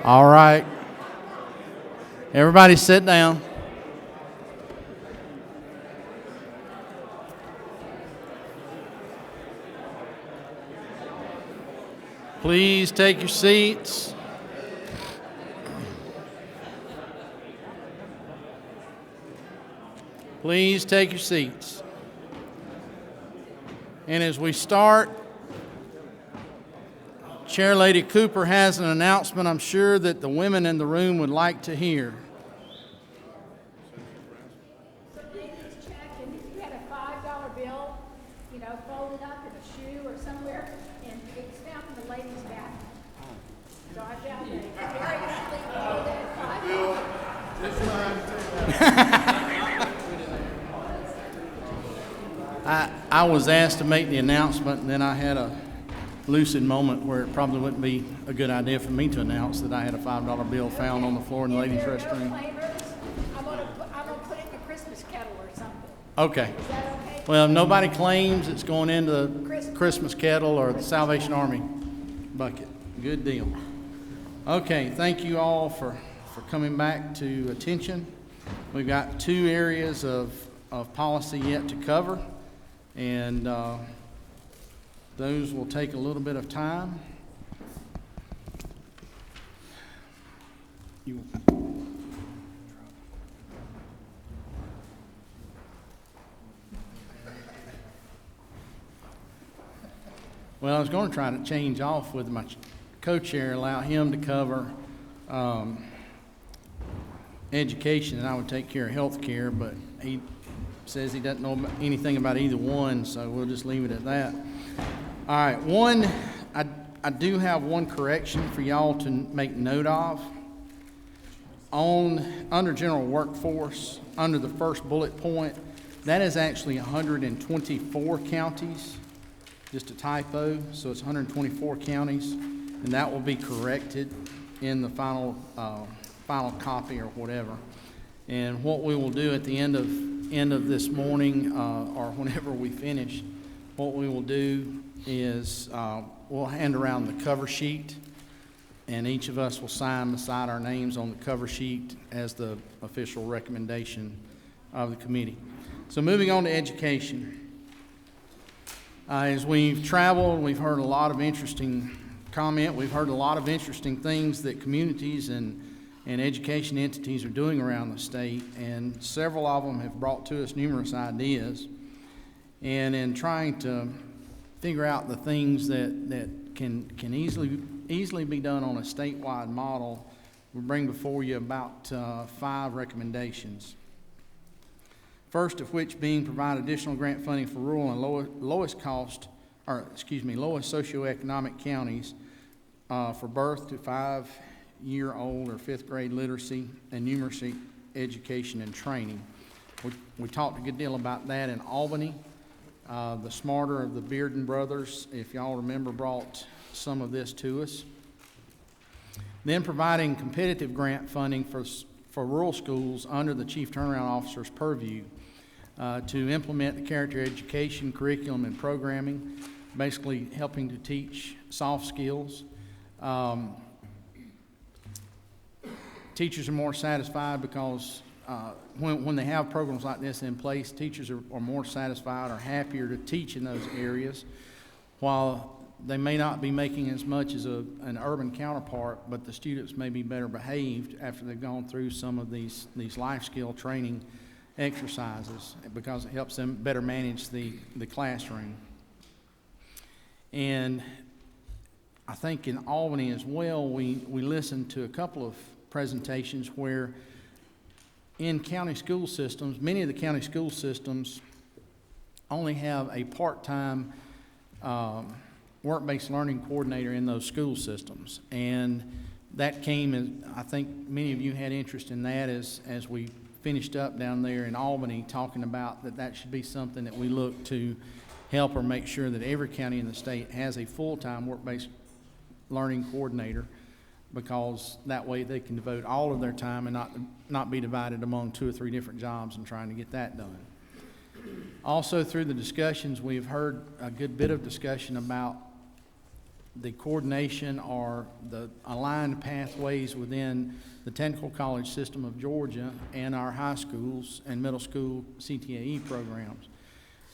All right. Everybody sit down. Please take your seats. Please take your seats. And as we start, Chair Lady Cooper has an announcement I'm sure that the women in the room would like to hear. Ladies check, and if you had a $5 bill, folded up in a shoe or somewhere, and it's found in the ladies' bathroom. So I found a very neatly $5. I was asked to make the announcement, and then I had a lucid moment where it probably wouldn't be a good idea for me to announce that I had a $5 bill found on the floor in the ladies' restroom. I'm gonna put it in the Christmas kettle or something. Okay. Is that okay? Well, if nobody claims it's going into the Christmas kettle or the Salvation Army bucket. Good deal. Okay, thank you all for coming back to attention. We've got 2 areas of policy yet to cover, and those will take a little bit of time. Well, I was going to try to change off with my co-chair, allow him to cover education, and I would take care of health care, but he says he doesn't know anything about either one, so we'll just leave it at that. All right, I do have one correction for y'all to make note of. Under general workforce, under the first bullet point, that is actually 124 counties, just a typo, so it's 124 counties, and that will be corrected in the final copy or whatever. And what we will do at the end of this morning, or whenever we finish, what we will do is we'll hand around the cover sheet, and each of us will sign beside our names on the cover sheet as the official recommendation of the committee. So moving on to education. As we've traveled, we've heard a lot of interesting comment. We've heard a lot of interesting things that communities and education entities are doing around the state, and several of them have brought to us numerous ideas. And in trying to figure out the things that can easily be done on a statewide model, we bring before you about 5 recommendations. First of which being provide additional grant funding for rural and lowest socioeconomic counties for birth to 5-year-old or 5th grade literacy and numeracy education and training. We talked a good deal about that in Albany. The Smarter of the Bearden brothers, if y'all remember, brought some of this to us. Then providing competitive grant funding for rural schools under the Chief Turnaround Officer's purview to implement the character education curriculum and programming, basically helping to teach soft skills. Teachers are more satisfied because when they have programs like this in place, teachers are more satisfied or happier to teach in those areas. While they may not be making as much as an urban counterpart, but the students may be better behaved after they've gone through some of these life skill training exercises, because it helps them better manage the classroom. And I think in Albany as well, we listened to a couple of presentations where in county school systems, many of the county school systems only have a part-time work-based learning coordinator in those school systems. And that came, and I think many of you had interest in that as we finished up down there in Albany, talking about that should be something that we look to help or make sure that every county in the state has a full-time work-based learning coordinator, because that way they can devote all of their time and not be divided among 2 or 3 different jobs and trying to get that done. Also, through the discussions, we've heard a good bit of discussion about the coordination or the aligned pathways within the technical college system of Georgia and our high schools and middle school CTAE programs.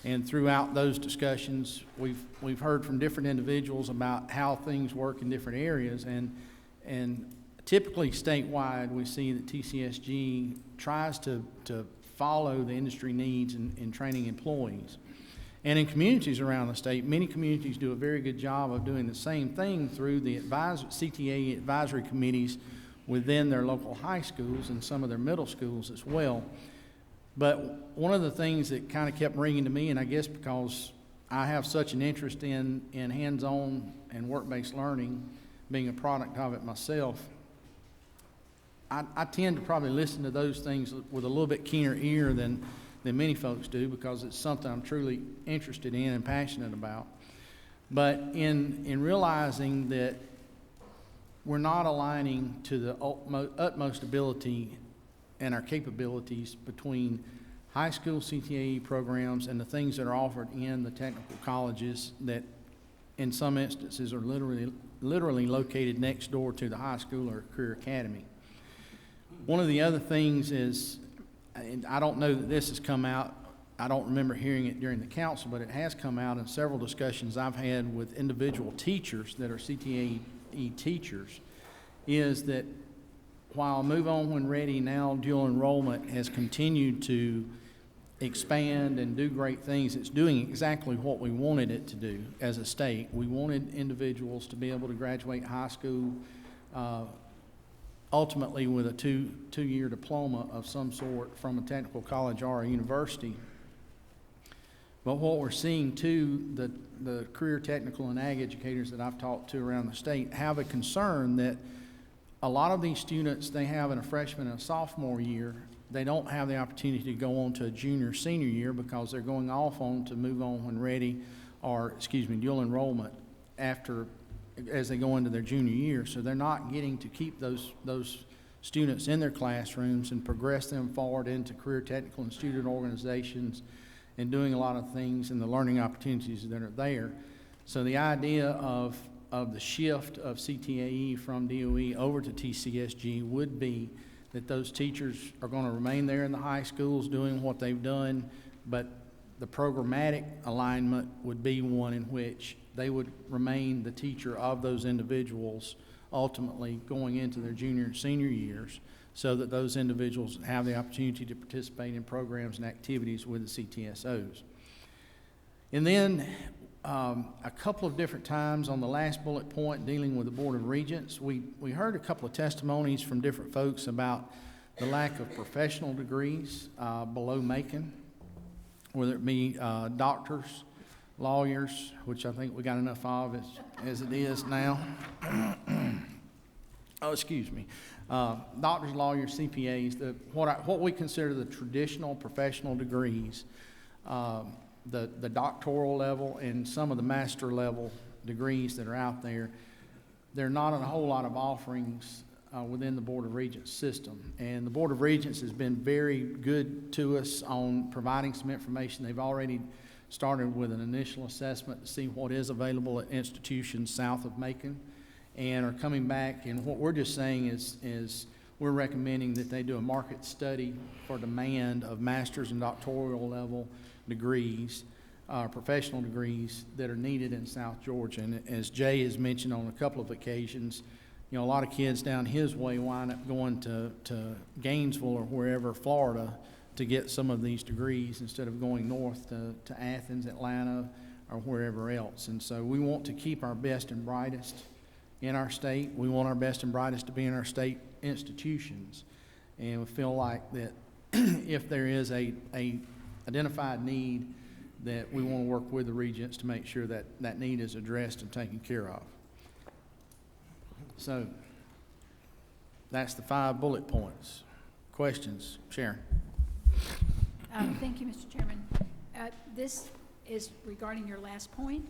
And throughout those discussions, we've heard from different individuals about how things work in different areas, and typically statewide, we see that TCSG tries to follow the industry needs in training employees. And in communities around the state, many communities do a very good job of doing the same thing through the CTA advisory committees within their local high schools and some of their middle schools as well. But one of the things that kind of kept ringing to me, and I guess because I have such an interest in hands-on and work-based learning, being a product of it myself, I tend to probably listen to those things with a little bit keener ear than many folks do, because it's something I'm truly interested in and passionate about. But in realizing that we're not aligning to the utmost ability and our capabilities between high school CTAE programs and the things that are offered in the technical colleges that in some instances are literally located next door to the high school or career academy. One of the other things is, and I don't know that this has come out, I don't remember hearing it during the council, but it has come out in several discussions I've had with individual teachers that are CTAE teachers, is that while Move On When Ready, now dual enrollment, has continued to expand and do great things, it's doing exactly what we wanted it to do as a state. We wanted individuals to be able to graduate high school ultimately with a two-year diploma of some sort from a technical college or a university. But what we're seeing too, the career technical and ag educators that I've talked to around the state have a concern that a lot of these students they have in a freshman and a sophomore year, they don't have the opportunity to go on to a junior senior year because they're going off on to Move On When Ready, or dual enrollment as they go into their junior year. So they're not getting to keep those students in their classrooms and progress them forward into career technical and student organizations and doing a lot of things and the learning opportunities that are there. So the idea of the shift of CTAE from DOE over to TCSG would be that those teachers are going to remain there in the high schools doing what they've done, but the programmatic alignment would be one in which they would remain the teacher of those individuals ultimately going into their junior and senior years, so that those individuals have the opportunity to participate in programs and activities with the CTSOs. And then a couple of different times on the last bullet point dealing with the Board of Regents, we heard a couple of testimonies from different folks about the lack of professional degrees below Macon, whether it be doctors, lawyers, which I think we got enough of as it is now. Oh, excuse me. Doctors, lawyers, CPAs, what we consider the traditional professional degrees, the doctoral level and some of the master level degrees that are out there, there are not a whole lot of offerings within the Board of Regents system. And the Board of Regents has been very good to us on providing some information. They've already started with an initial assessment to see what is available at institutions south of Macon, and are coming back. And what we're just saying is we're recommending that they do a market study for demand of master's and doctoral level degrees, professional degrees that are needed in South Georgia. And as Jay has mentioned on a couple of occasions, a lot of kids down his way wind up going to Gainesville or wherever, Florida, to get some of these degrees instead of going north to Athens, Atlanta, or wherever else. And so we want to keep our best and brightest in our state. We want our best and brightest to be in our state institutions. And we feel like that if there is a identified need, that we want to work with the regents to make sure that that need is addressed and taken care of. So that's the 5 bullet points. Questions? Sharon. Thank you, Mr. Chairman. This is regarding your last point.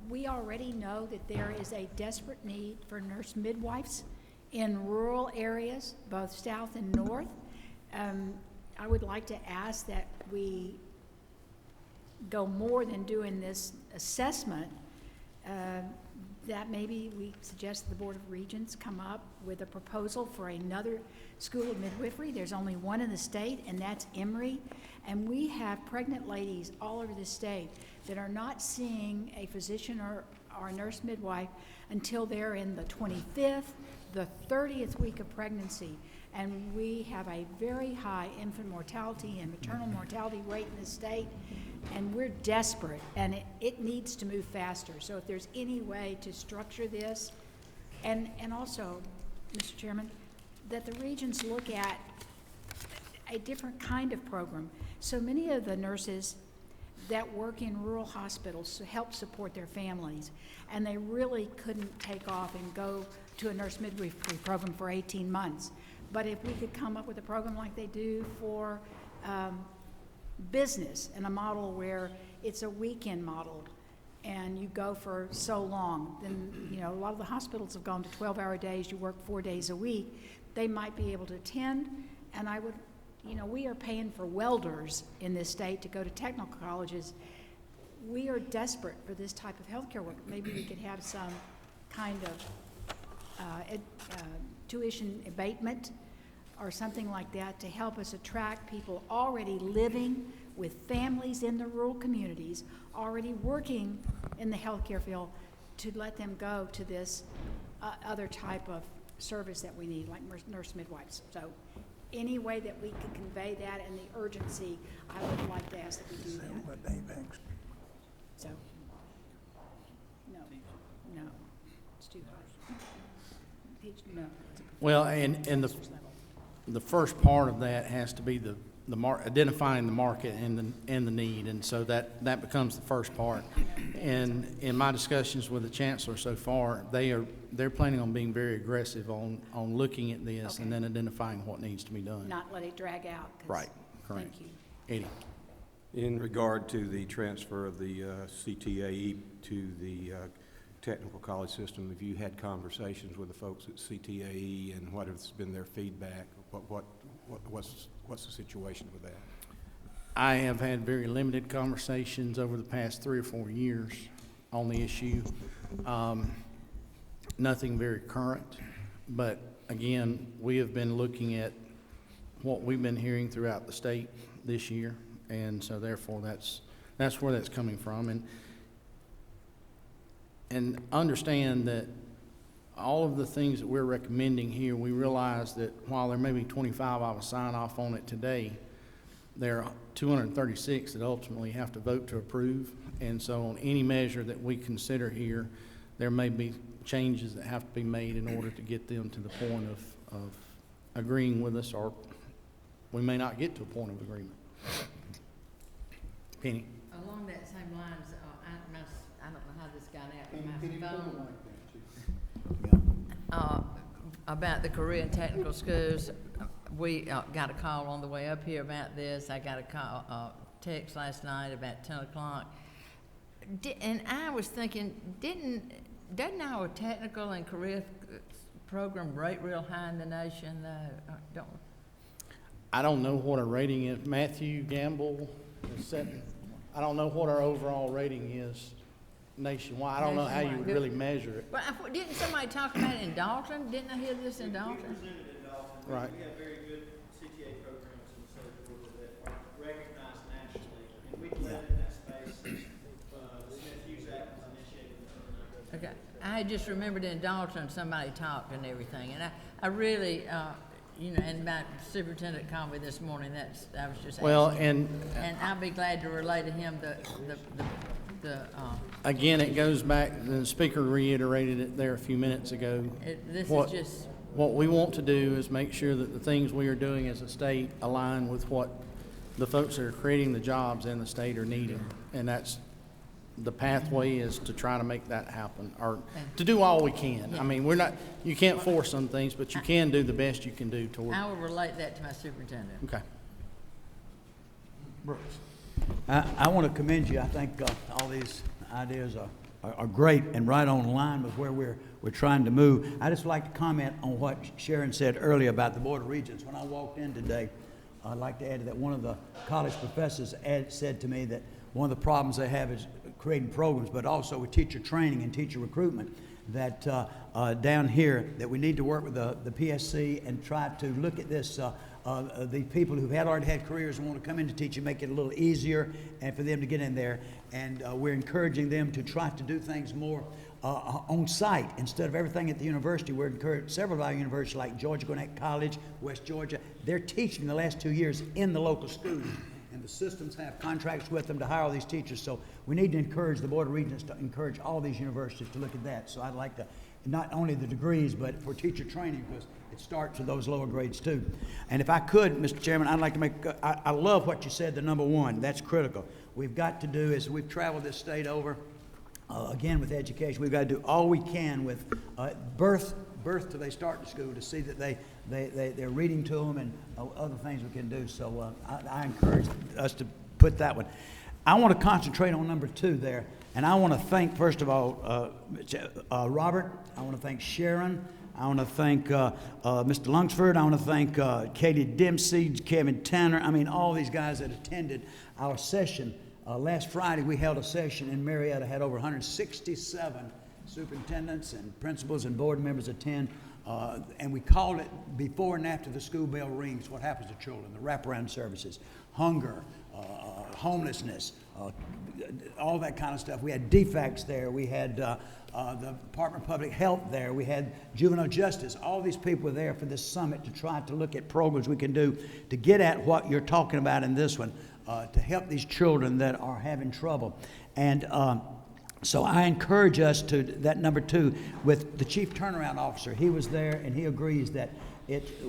We already know that there is a desperate need for nurse midwives in rural areas, both south and north. I would like to ask that we go more than doing this assessment, that maybe we suggest the Board of Regents come up with a proposal for another school of midwifery. There's only one in the state, and that's Emory. And we have pregnant ladies all over the state that are not seeing a physician or a nurse midwife until they're in the 25th, the 30th week of pregnancy. And we have a very high infant mortality and maternal mortality rate in the state, and we're desperate, and it needs to move faster. So if there's any way to structure this, and also, Mr. Chairman, that the regions look at a different kind of program. So many of the nurses that work in rural hospitals help support their families, and they really couldn't take off and go to a nurse midwifery program for 18 months. But if we could come up with a program like they do for business, and a model where it's a weekend model and you go for so long, then, you know, a lot of the hospitals have gone to 12-hour days, you work 4 days a week. They might be able to attend, and I would, you know, we are paying for welders in this state to go to technical colleges. We are desperate for this type of healthcare work. Maybe we could have some kind of tuition abatement or something like that to help us attract people already living with families in the rural communities, already working in the healthcare field, to let them go to this other type of service that we need, like nurse midwives. So any way that we can convey that and the urgency, I would like to ask that we do that. So, no, it's too high. No. Well, and the first part of that has to be identifying the market and the need, and so that becomes the first part. And in my discussions with the chancellor so far, they're planning on being very aggressive on looking at this, okay, and then identifying what needs to be done. Not let it drag out. Right. Correct. Thank you. Eddie. In regard to the transfer of the CTAE to the technical college system, have you had conversations with the folks at CTAE, and what has been their feedback? What's the situation with that? I have had very limited conversations over the past 3 or 4 years on the issue. Nothing very current, but again, we have been looking at what we've been hearing throughout the state this year, and so therefore that's where that's coming from. And understand that all of the things that we're recommending here, we realize that while there may be 25 of us sign off on it today, there are 236 that ultimately have to vote to approve. And so on any measure that we consider here, there may be changes that have to be made in order to get them to the point of agreeing with us, or we may not get to a point of agreement. Penny. Along that same lines, I don't know how this got out of my phone. About the Korean technical schools, we got a call on the way up here about this. I got a text last night about 10 o'clock. And I was thinking, doesn't our technical and career program rate real high in the nation? I don't know what our rating is. Matthew Gamble is setting. I don't know what our overall rating is nationwide. I don't know how you would really measure it. But didn't somebody talk about it in Dalton? Didn't I hear this in Dalton? We presented in Dalton. Right. We have very good CTA programs and so forth that are recognized nationally, and we've led in that space since the Smith Hughes Act was initiated in 1999. Okay. I just remembered in Dalton somebody talked and everything, and I really, and my superintendent called me this morning. I was just asking. And I'll be glad to relay to him the again, it goes back, the speaker reiterated it there a few minutes ago. What we want to do is make sure that the things we are doing as a state align with what the folks that are creating the jobs in the state are needing. And that's, the pathway is to try to make that happen, or to do all we can. I mean, you can't force some things, but you can do the best you can do toward. I will relate that to my superintendent. Okay. Brooks. I want to commend you. I think all these ideas are great and right on line with where we're trying to move. I just like to comment on what Sharon said earlier about the Board of Regents. When I walked in today, I'd like to add that one of the college professors said to me that one of the problems they have is creating programs, but also with teacher training and teacher recruitment. that down here, that we need to work with the PSC and try to look at this, the people who've already had careers and want to come into teaching, make it a little easier and for them to get in there. And we're encouraging them to try to do things more on site instead of everything at the university. We're encouraging several of our universities like Georgia Gwinnett College, West Georgia, they're teaching the last 2 years in the local schools. And the systems have contracts with them to hire all these teachers. So we need to encourage the Board of Regents to encourage all these universities to look at that. So I'd like to, not only the degrees, but for teacher training, because it starts with those lower grades too. And if I could, Mr. Chairman, I'd like to make, I love what you said, the number one, that's critical. We've got to do is, we've traveled this state over, again with education, we've got to do all we can with birth till they start to school to see that they're reading to them and other things we can do. So I encourage us to put that one. I want to concentrate on number two there. And I want to thank, first of all, Robert. I want to thank Sharon. I want to thank Mr. Lunsford. I want to thank Katie Dempsey, Kevin Tanner. I mean, all these guys that attended our session. Last Friday, we held a session in Marietta, had over 167 superintendents and principals and board members attend. And we called it before and after the school bell rings, what happens to children, the wraparound services, hunger, homelessness, all that kind of stuff. We had DFACS there. We had the Department of Public Health there. We had juvenile justice. All these people were there for this summit to try to look at programs we can do to get at what you're talking about in this one, to help these children that are having trouble. And so I encourage us to, that number two, with the Chief Turnaround Officer. He was there and he agrees that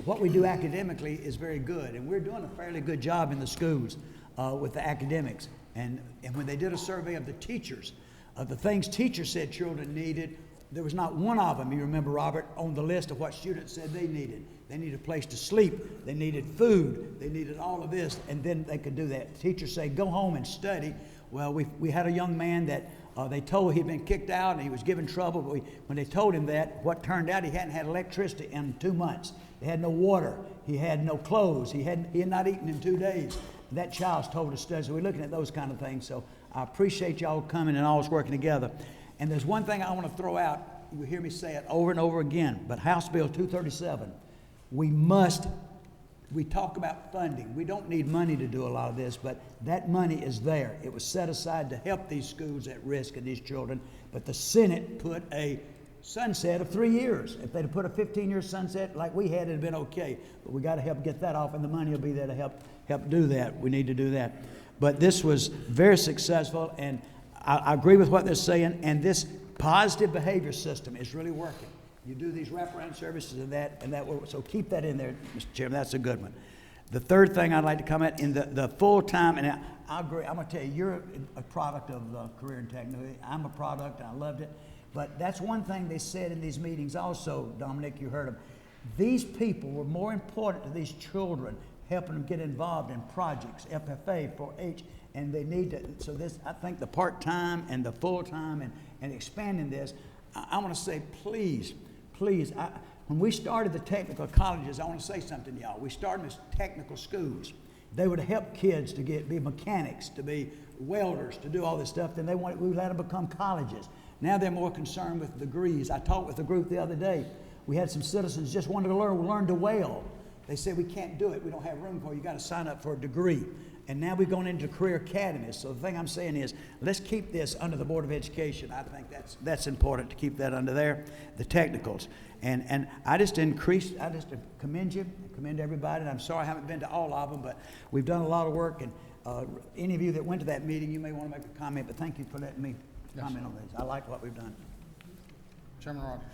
what we do academically is very good. And we're doing a fairly good job in the schools with the academics. And when they did a survey of the teachers, the things teachers said children needed, there was not one of them, you remember, Robert, on the list of what students said they needed. They needed a place to sleep. They needed food. They needed all of this, and then they could do that. Teachers say, go home and study. Well, we had a young man that they told he'd been kicked out and he was given trouble. But when they told him that, what turned out, he hadn't had electricity in 2 months. He had no water. He had no clothes. He had not eaten in 2 days. That child's told to study. So we're looking at those kind of things. So I appreciate y'all coming and always working together. And there's one thing I want to throw out. You hear me say it over and over again. But House Bill 237, we talk about funding. We don't need money to do a lot of this, but that money is there. It was set aside to help these schools at risk and these children. But the Senate put a sunset of 3 years. If they'd have put a 15-year sunset like we had, it'd have been okay. But we got to help get that off, and the money will be there to help do that. We need to do that. But this was very successful, and I agree with what they're saying, and this positive behavior system is really working. You do these wraparound services and that will, so keep that in there, Mr. Chairman. That's a good one. The third thing I'd like to comment in the full-time, and I agree, I'm going to tell you, you're a product of career and technology. I'm a product, and I loved it. But that's one thing they said in these meetings also, Dominic, you heard them. These people were more important to these children, helping them get involved in projects, FFA, 4-H, and they need to, so this, I think the part-time and the full-time and expanding this, I want to say, please, when we started the technical colleges, I want to say something to y'all. We started as technical schools. They would help kids to be mechanics, to be welders, to do all this stuff. Then we let them become colleges. Now they're more concerned with degrees. I talked with a group the other day. We had some citizens just wanted to learn to weld. They said, we can't do it. We don't have room for it. You got to sign up for a degree. And now we've gone into career academies. So the thing I'm saying is, let's keep this under the Board of Education. I think that's important to keep that under there, the technicals. And I just commend you, commend everybody. And I'm sorry I haven't been to all of them, but we've done a lot of work. And any of you that went to that meeting, you may want to make a comment, but thank you for letting me comment on this. I like what we've done. Chairman Rogers.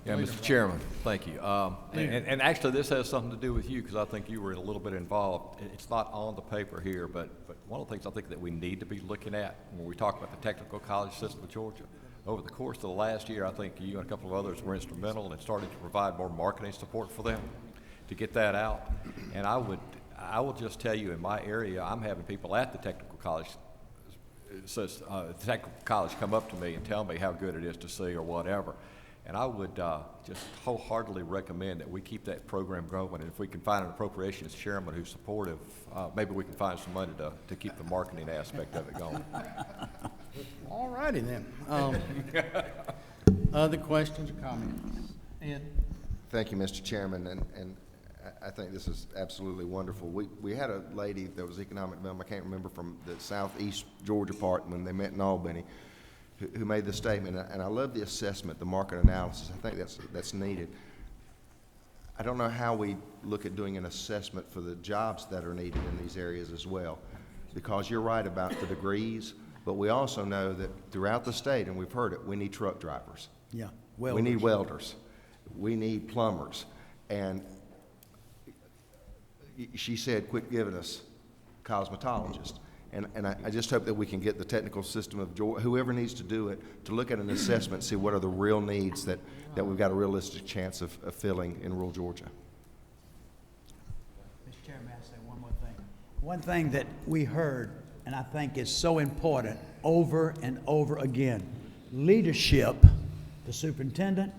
Yeah, Mr. Chairman, thank you. And actually, this has something to do with you because I think you were a little bit involved. It's not on the paper here, but one of the things I think that we need to be looking at when we talk about the technical college system of Georgia, over the course of the last year, I think you and a couple of others were instrumental in starting to provide more marketing support for them to get that out. And I will just tell you, in my area, I'm having people at the technical college come up to me and tell me how good it is to see or whatever. And I would just wholeheartedly recommend that we keep that program going. And if we can find an appropriations chairman who's supportive, maybe we can find some money to keep the marketing aspect of it going. All righty then. Other questions or comments? Ed? Thank you, Mr. Chairman, and I think this is absolutely wonderful. We had a lady that was economic development, I can't remember, from the southeast Georgia part when they met in Albany, who made the statement, and I love the assessment, the market analysis. I think that's needed. I don't know how we look at doing an assessment for the jobs that are needed in these areas as well, because you're right about the degrees, but we also know that throughout the state, and we've heard it, we need truck drivers. Yeah, we need welders. We need plumbers. And she said, quit giving us cosmetologists. And I just hope that we can get the technical system of Georgia, whoever needs to do it, to look at an assessment, see what are the real needs that we've got a realistic chance of filling in rural Georgia. Mr. Chairman, may I say one more thing? One thing that we heard, and I think is so important over and over again, leadership, the superintendent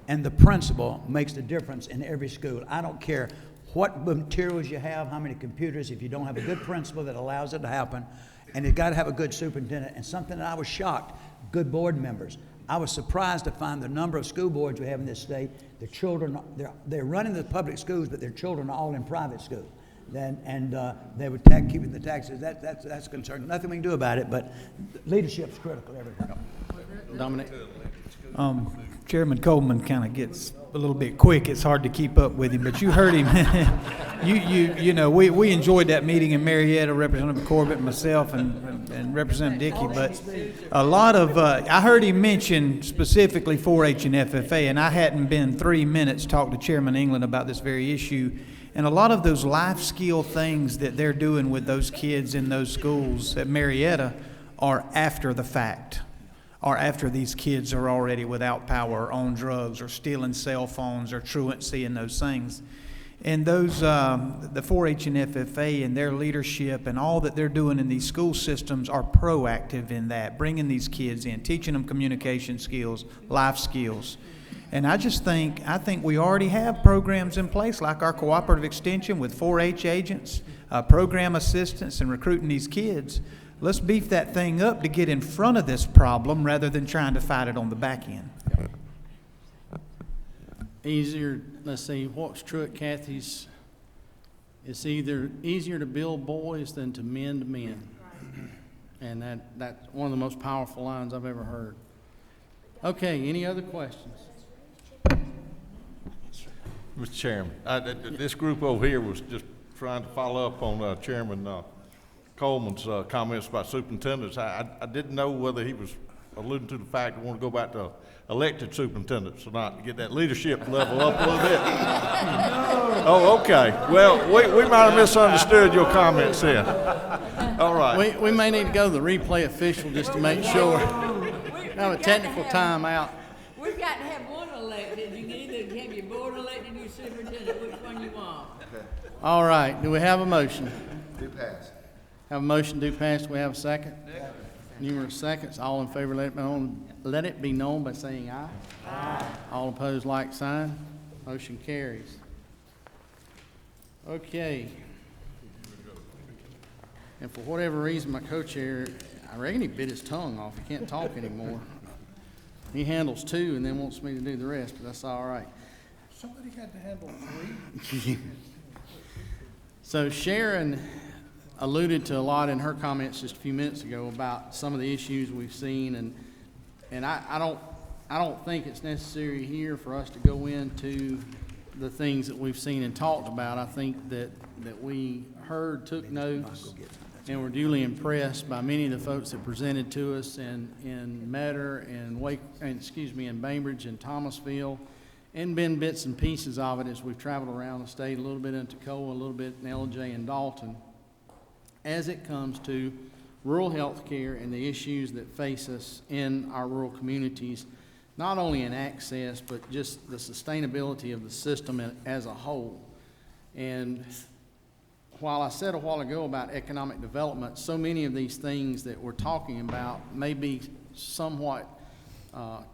and the principal makes the difference in every school. I don't care what materials you have, how many computers, if you don't have a good principal that allows it to happen, and you've got to have a good superintendent. And something that I was shocked, good board members. I was surprised to find the number of school boards we have in this state. The children, they're running the public schools, but their children are all in private school. And they would keeping the taxes. That's concerning. Nothing we can do about it, but leadership's critical everywhere. Dominic? Chairman Coleman kind of gets a little bit quick. It's hard to keep up with him, but you heard him. you know, we enjoyed that meeting in Marietta, Representative Corbett, myself, and Representative Dickey. But a lot of, I heard him mention specifically 4-H and FFA, and I hadn't been 3 minutes talking to Chairman England about this very issue. And a lot of those life skill things that they're doing with those kids in those schools at Marietta are after the fact, or after these kids are already without power or on drugs or stealing cell phones or truancy and those things. And those, the 4-H and FFA and their leadership and all that they're doing in these school systems are proactive in that, bringing these kids in, teaching them communication skills, life skills. And I think we already have programs in place like our cooperative extension with 4-H agents, program assistants, and recruiting these kids. Let's beef that thing up to get in front of this problem rather than trying to fight it on the back end. Easier, let's see, what's true at Kathy's, it's either easier to build boys than to mend men. And that's one of the most powerful lines I've ever heard. Okay, any other questions? Mr. Chairman, this group over here was just trying to follow up on Chairman Coleman's comments about superintendents. I didn't know whether he was alluding to the fact that we want to go back to elected superintendents or not to get that leadership level up a little bit. No. Oh, okay. Well, we might have misunderstood your comments then. All right. We may need to go to the replay official just to make sure. Have a technical timeout. We've got to have one elected. You can either have your board elected or your superintendent. Which one you want? Okay. All right. Do we have a motion? Do pass. Have a motion do pass. Do we have a second? Numerous seconds. All in favor, let it be known by saying aye. Aye. All opposed, like sign. Motion carries. Okay. And for whatever reason, my co-chair, I reckon he bit his tongue off. He can't talk anymore. He handles 2 and then wants me to do the rest, but that's all right. Somebody had to handle 3. So Sharon alluded to a lot in her comments just a few minutes ago about some of the issues we've seen, and I don't think it's necessary here for us to go into the things that we've seen and talked about. I think that we heard, took notes, and were duly impressed by many of the folks that presented to us in Metter and in Bainbridge and Thomasville, and been bits and pieces of it as we've traveled around the state, a little bit in Toccoa, a little bit in LJ and Dalton, as it comes to rural health care and the issues that face us in our rural communities, not only in access, but just the sustainability of the system as a whole. And while I said a while ago about economic development, so many of these things that we're talking about may be somewhat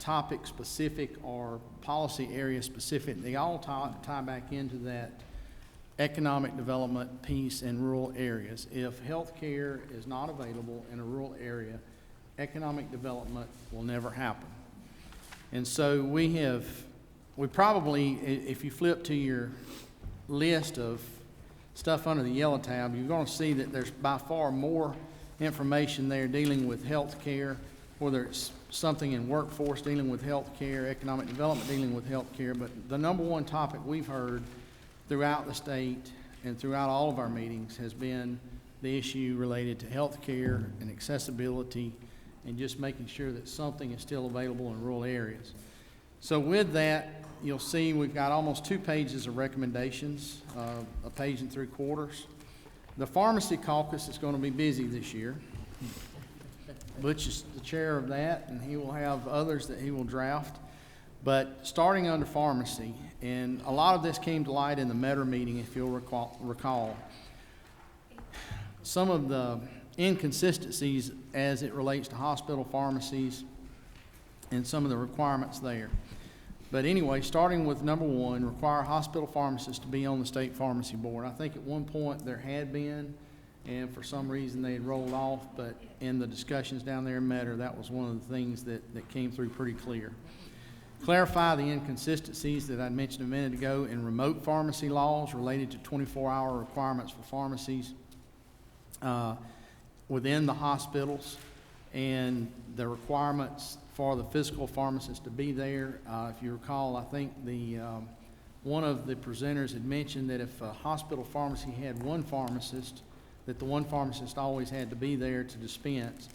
topic specific or policy area specific. They all tie back into that economic development piece in rural areas. If health care is not available in a rural area, economic development will never happen. And so we probably, if you flip to your list of stuff under the yellow tab, you're going to see that there's by far more information there dealing with health care, whether it's something in workforce dealing with health care, economic development dealing with health care. But the number one topic we've heard throughout the state and throughout all of our meetings has been the issue related to health care and accessibility and just making sure that something is still available in rural areas. So with that, you'll see we've got almost 2 pages of recommendations, a page and 3/4. The Pharmacy Caucus is going to be busy this year. Butch is the chair of that, and he will have others that he will draft. But starting under pharmacy, and a lot of this came to light in the MEDR meeting, if you'll recall. Some of the inconsistencies as it relates to hospital pharmacies and some of the requirements there. But anyway, starting with number 1, require hospital pharmacists to be on the state pharmacy board. I think at one point there had been, and for some reason they had rolled off, but in the discussions down there in MEDR, that was one of the things that came through pretty clear. Clarify the inconsistencies that I mentioned a minute ago in remote pharmacy laws related to 24-hour requirements for pharmacies within the hospitals, and the requirements for the physical pharmacist to be there. If you recall, I think one of the presenters had mentioned that if a hospital pharmacy had one pharmacist, that the one pharmacist always had to be there to dispense.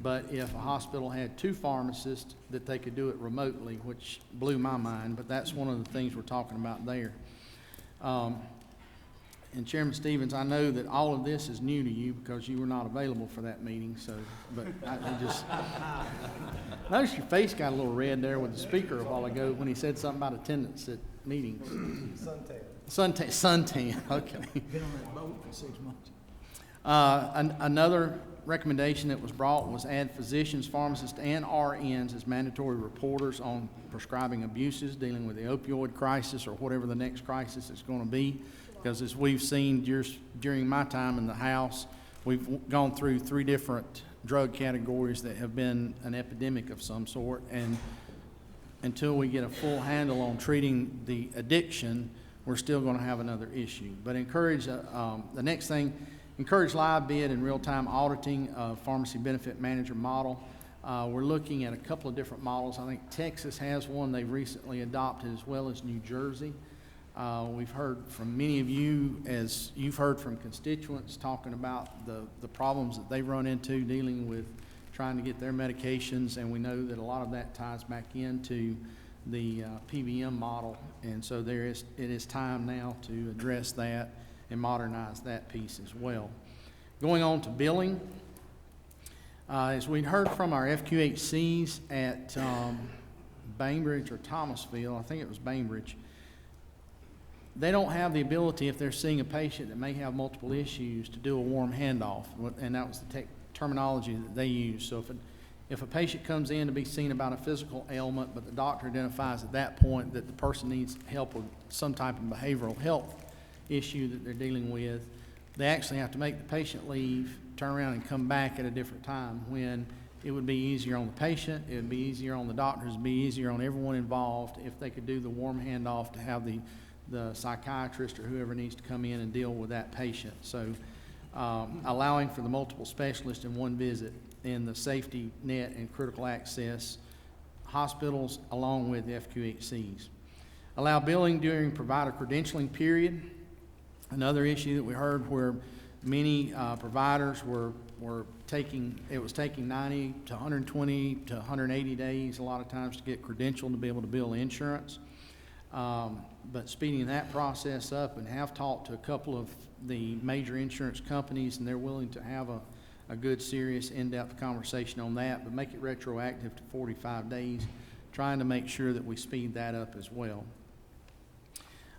But if a hospital had 2 pharmacists, that they could do it remotely, which blew my mind, but that's one of the things we're talking about there. And Chairman Stevens, I know that all of this is new to you because you were not available for that meeting, so, but I just, notice your face got a little red there with the speaker a while ago when he said something about attendance at meetings. Suntan, okay. Been on that boat for 6 months. Another recommendation that was brought was add physicians, pharmacists, and RNs as mandatory reporters on prescribing abuses, dealing with the opioid crisis or whatever the next crisis is going to be. Because as we've seen during my time in the House, we've gone through 3 different drug categories that have been an epidemic of some sort. And until we get a full handle on treating the addiction, we're still going to have another issue. But encourage, the next thing, encourage live bid and real-time auditing of pharmacy benefit manager model. We're looking at a couple of different models. I think Texas has one they've recently adopted, as well as New Jersey. We've heard from many of you, as you've heard from constituents talking about the problems that they've run into dealing with trying to get their medications, and we know that a lot of that ties back into the PBM model, and so it is time now to address that and modernize that piece as well. Going on to billing, as we heard from our FQHCs at Bainbridge or Thomasville, I think it was Bainbridge, they don't have the ability, if they're seeing a patient that may have multiple issues, to do a warm handoff, and that was the terminology that they use. So if a patient comes in to be seen about a physical ailment, but the doctor identifies at that point that the person needs help with some type of behavioral health issue that they're dealing with, they actually have to make the patient leave, turn around and come back at a different time, when it would be easier on the patient, it would be easier on the doctors, it would be easier on everyone involved if they could do the warm handoff to have the psychiatrist or whoever needs to come in and deal with that patient. So allowing for the multiple specialists in one visit in the safety net and critical access hospitals along with FQHCs. Allow billing during provider credentialing period. Another issue that we heard where many providers were taking 90 to 120 to 180 days a lot of times to get credentialed to be able to bill insurance. But speeding that process up, and have talked to a couple of the major insurance companies, and they're willing to have a good, serious, in-depth conversation on that, but make it retroactive to 45 days, trying to make sure that we speed that up as well.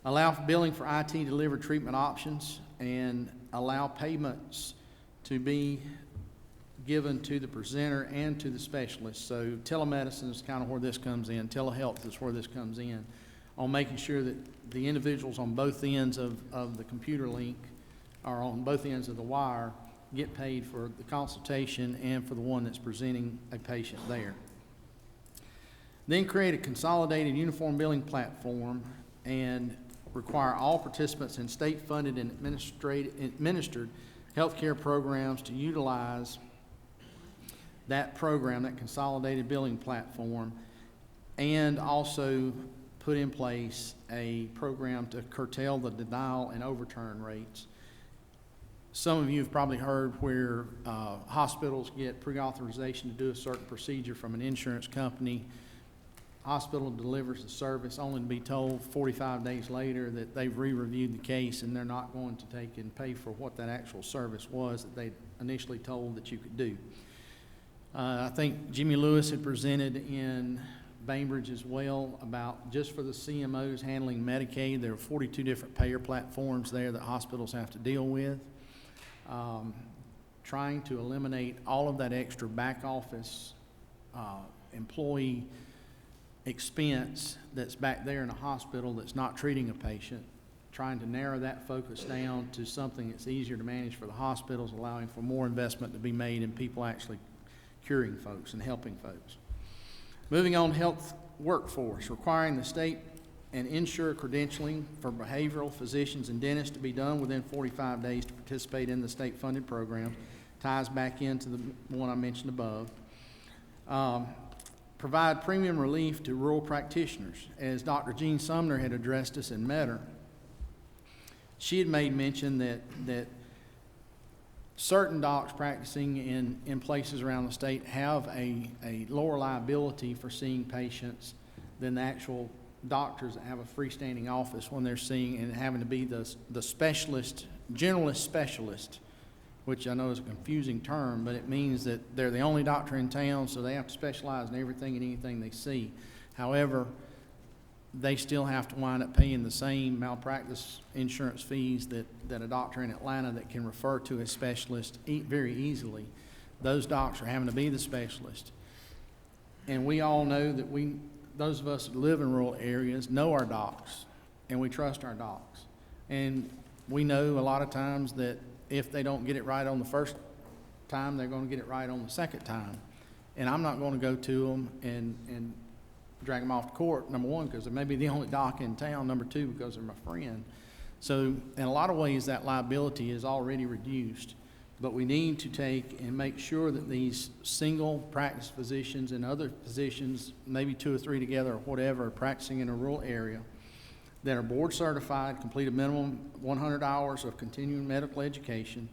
Allow for billing for IT-delivered treatment options, and allow payments to be given to the presenter and to the specialist. So telemedicine is kind of where this comes in. Telehealth is where this comes in, on making sure that the individuals on both ends of the computer link, or on both ends of the wire, get paid for the consultation and for the one that's presenting a patient there. Then create a consolidated uniform billing platform and require all participants in state-funded and administered healthcare programs to utilize that program, that consolidated billing platform, and also put in place a program to curtail the denial and overturn rates. Some of you have probably heard where hospitals get pre-authorization to do a certain procedure from an insurance company. Hospital delivers the service only to be told 45 days later that they've re-reviewed the case and they're not going to take and pay for what that actual service was that they initially told that you could do. I think Jimmy Lewis had presented in Bainbridge as well about just for the CMOs handling Medicaid, there are 42 different payer platforms there that hospitals have to deal with. Trying to eliminate all of that extra back office employee expense that's back there in a hospital that's not treating a patient, trying to narrow that focus down to something that's easier to manage for the hospitals, allowing for more investment to be made in people actually curing folks and helping folks. Moving on, health workforce, requiring the state and insurer credentialing for behavioral physicians and dentists to be done within 45 days to participate in the state-funded program. Ties back into the one I mentioned above. Provide premium relief to rural practitioners. As Dr. Jean Sumner had addressed us in Metter, she had made mention that certain docs practicing in places around the state have a lower liability for seeing patients than the actual doctors that have a freestanding office when they're seeing and having to be the specialist, generalist specialist, which I know is a confusing term, but it means that they're the only doctor in town, so they have to specialize in everything and anything they see. However, they still have to wind up paying the same malpractice insurance fees that a doctor in Atlanta that can refer to a specialist very easily. Those docs are having to be the specialist. And we all know that those of us that live in rural areas know our docs, and we trust our docs. And we know a lot of times that if they don't get it right on the first time, they're going to get it right on the second time. And I'm not going to go to them and drag them off to court, number one, because they may be the only doc in town, number two, because they're my friend. So in a lot of ways, that liability is already reduced. But we need to take and make sure that these single practice physicians and other physicians, maybe 2 or 3 together or whatever, practicing in a rural area, that are board certified, complete a minimum 100 hours of continuing medical education,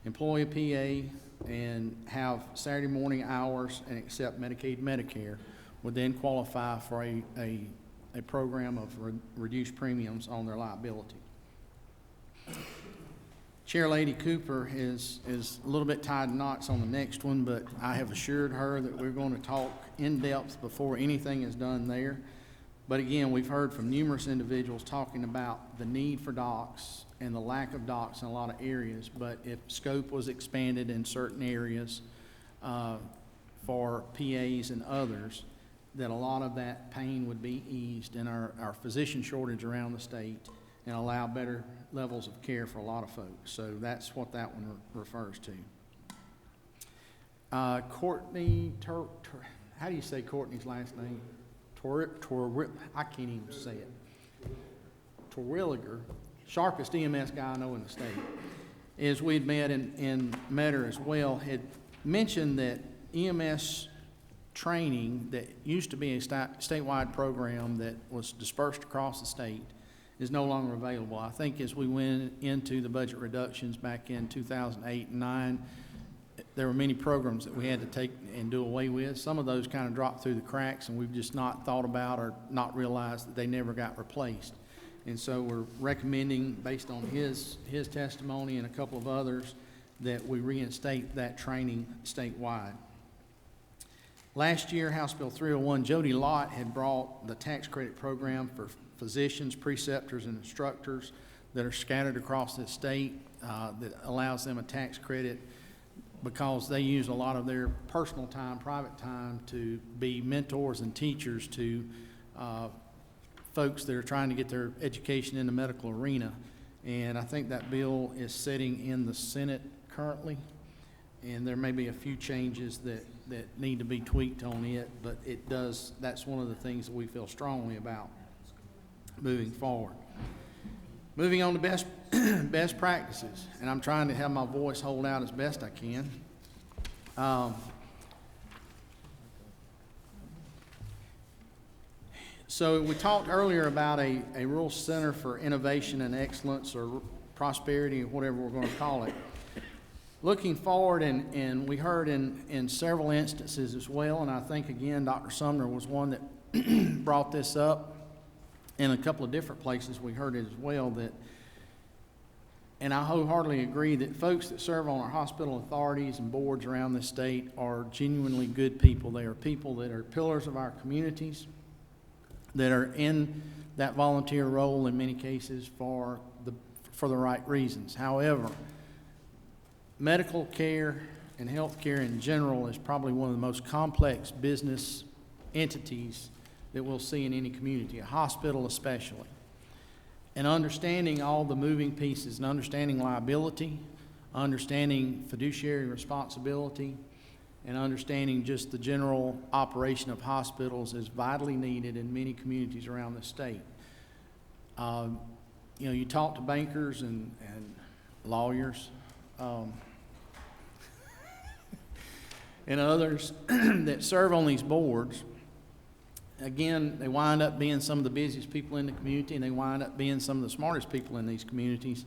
employ a PA, and have Saturday morning hours and accept Medicaid, Medicare, would then qualify for a program of reduced premiums on their liability. Chair Lady Cooper is a little bit tied in knots on the next one, but I have assured her that we're going to talk in depth before anything is done there. But again, we've heard from numerous individuals talking about the need for docs and the lack of docs in a lot of areas. But if scope was expanded in certain areas for PAs and others, that a lot of that pain would be eased in our physician shortage around the state and allow better levels of care for a lot of folks. So that's what that one refers to. Courtney, how do you say Courtney's last name? I can't even say it. Terwilliger, sharpest EMS guy I know in the state, as we'd met in Metter as well, had mentioned that EMS training that used to be a statewide program that was dispersed across the state is no longer available. I think as we went into the budget reductions back in 2008 and 2009, there were many programs that we had to take and do away with. Some of those kind of dropped through the cracks, and we've just not thought about or not realized that they never got replaced. And so we're recommending, based on his testimony and a couple of others, that we reinstate that training statewide. Last year, House Bill 301, Jody Lott had brought the tax credit program for physicians, preceptors, and instructors that are scattered across the state that allows them a tax credit because they use a lot of their personal time, private time, to be mentors and teachers to folks that are trying to get their education in the medical arena. And I think that bill is sitting in the Senate currently, and there may be a few changes that that need to be tweaked on it, but it does, that's one of the things that we feel strongly about moving forward. Moving on to best practices, and I'm trying to have my voice hold out as best I can. So we talked earlier about a rural center for innovation and excellence, or prosperity, or whatever we're going to call it. Looking forward, and we heard in several instances as well, and I think again Dr. Sumner was one that brought this up in a couple of different places. We heard it as well, that, and I wholeheartedly agree that folks that serve on our hospital authorities and boards around the state are genuinely good people. They are people that are pillars of our communities, that are in that volunteer role in many cases for the right reasons. However, medical care and health care in general is probably one of the most complex business entities that we'll see in any community, a hospital especially. And understanding all the moving pieces and understanding liability, understanding fiduciary responsibility, and understanding just the general operation of hospitals is vitally needed in many communities around the state. You know, you talk to bankers and lawyers and others that serve on these boards. Again, they wind up being some of the busiest people in the community, and they wind up being some of the smartest people in these communities.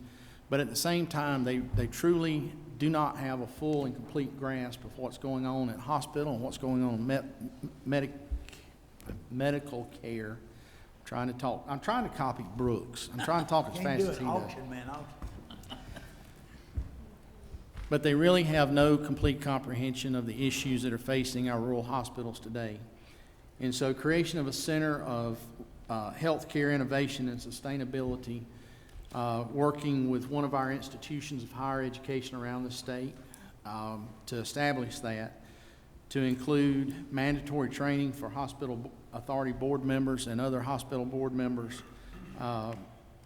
But at the same time, they truly do not have a full and complete grasp of what's going on at hospital and what's going on in medical care. I'm trying to copy Brooks. I'm trying to talk as fast as he does. But they really have no complete comprehension of the issues that are facing our rural hospitals today. And so creation of a center of healthcare innovation and sustainability, working with one of our institutions of higher education around the state to establish that, to include mandatory training for hospital authority board members and other hospital board members,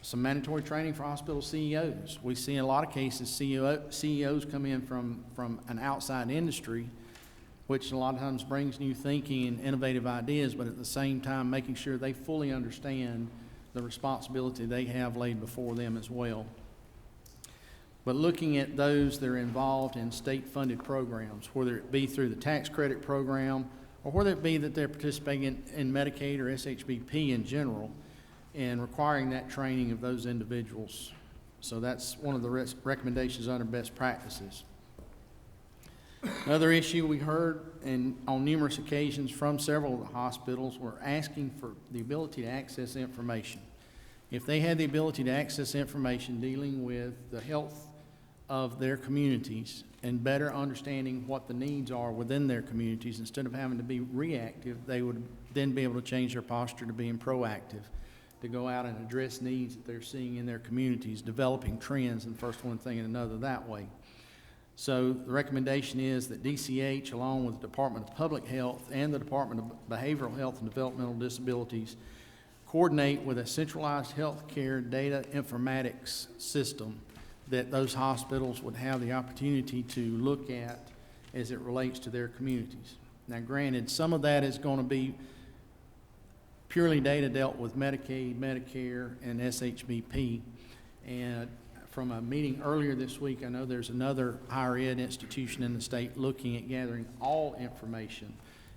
some mandatory training for hospital CEOs. We see in a lot of cases CEOs come in from an outside industry, which a lot of times brings new thinking and innovative ideas, but at the same time making sure they fully understand the responsibility they have laid before them as well. But looking at those that are involved in state-funded programs, whether it be through the tax credit program or whether it be that they're participating in Medicaid or SHBP in general, and requiring that training of those individuals. So that's one of the recommendations under best practices. Another issue we heard on numerous occasions from several of the hospitals were asking for the ability to access information. If they had the ability to access information dealing with the health of their communities and better understanding what the needs are within their communities, instead of having to be reactive, they would then be able to change their posture to being proactive, to go out and address needs that they're seeing in their communities, developing trends, and first one thing and another that way. So the recommendation is that DCH, along with the Department of Public Health and the Department of Behavioral Health and Developmental Disabilities, coordinate with a centralized healthcare data informatics system that those hospitals would have the opportunity to look at as it relates to their communities. Now granted, some of that is going to be purely data dealt with Medicaid, Medicare, and SHBP. And from a meeting earlier this week, I know there's another higher ed institution in the state looking at gathering all information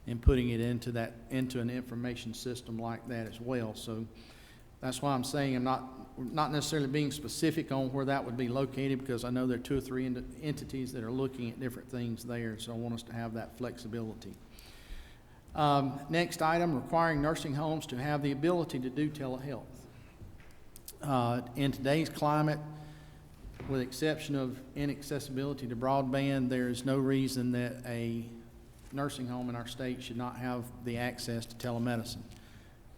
and putting it into an information system like that as well. So that's why I'm saying I'm not necessarily being specific on where that would be located, because I know there are 2 or 3 entities that are looking at different things there, so I want us to have that flexibility. Next item, requiring nursing homes to have the ability to do telehealth. In today's climate, with the exception of inaccessibility to broadband, there is no reason that a nursing home in our state should not have the access to telemedicine.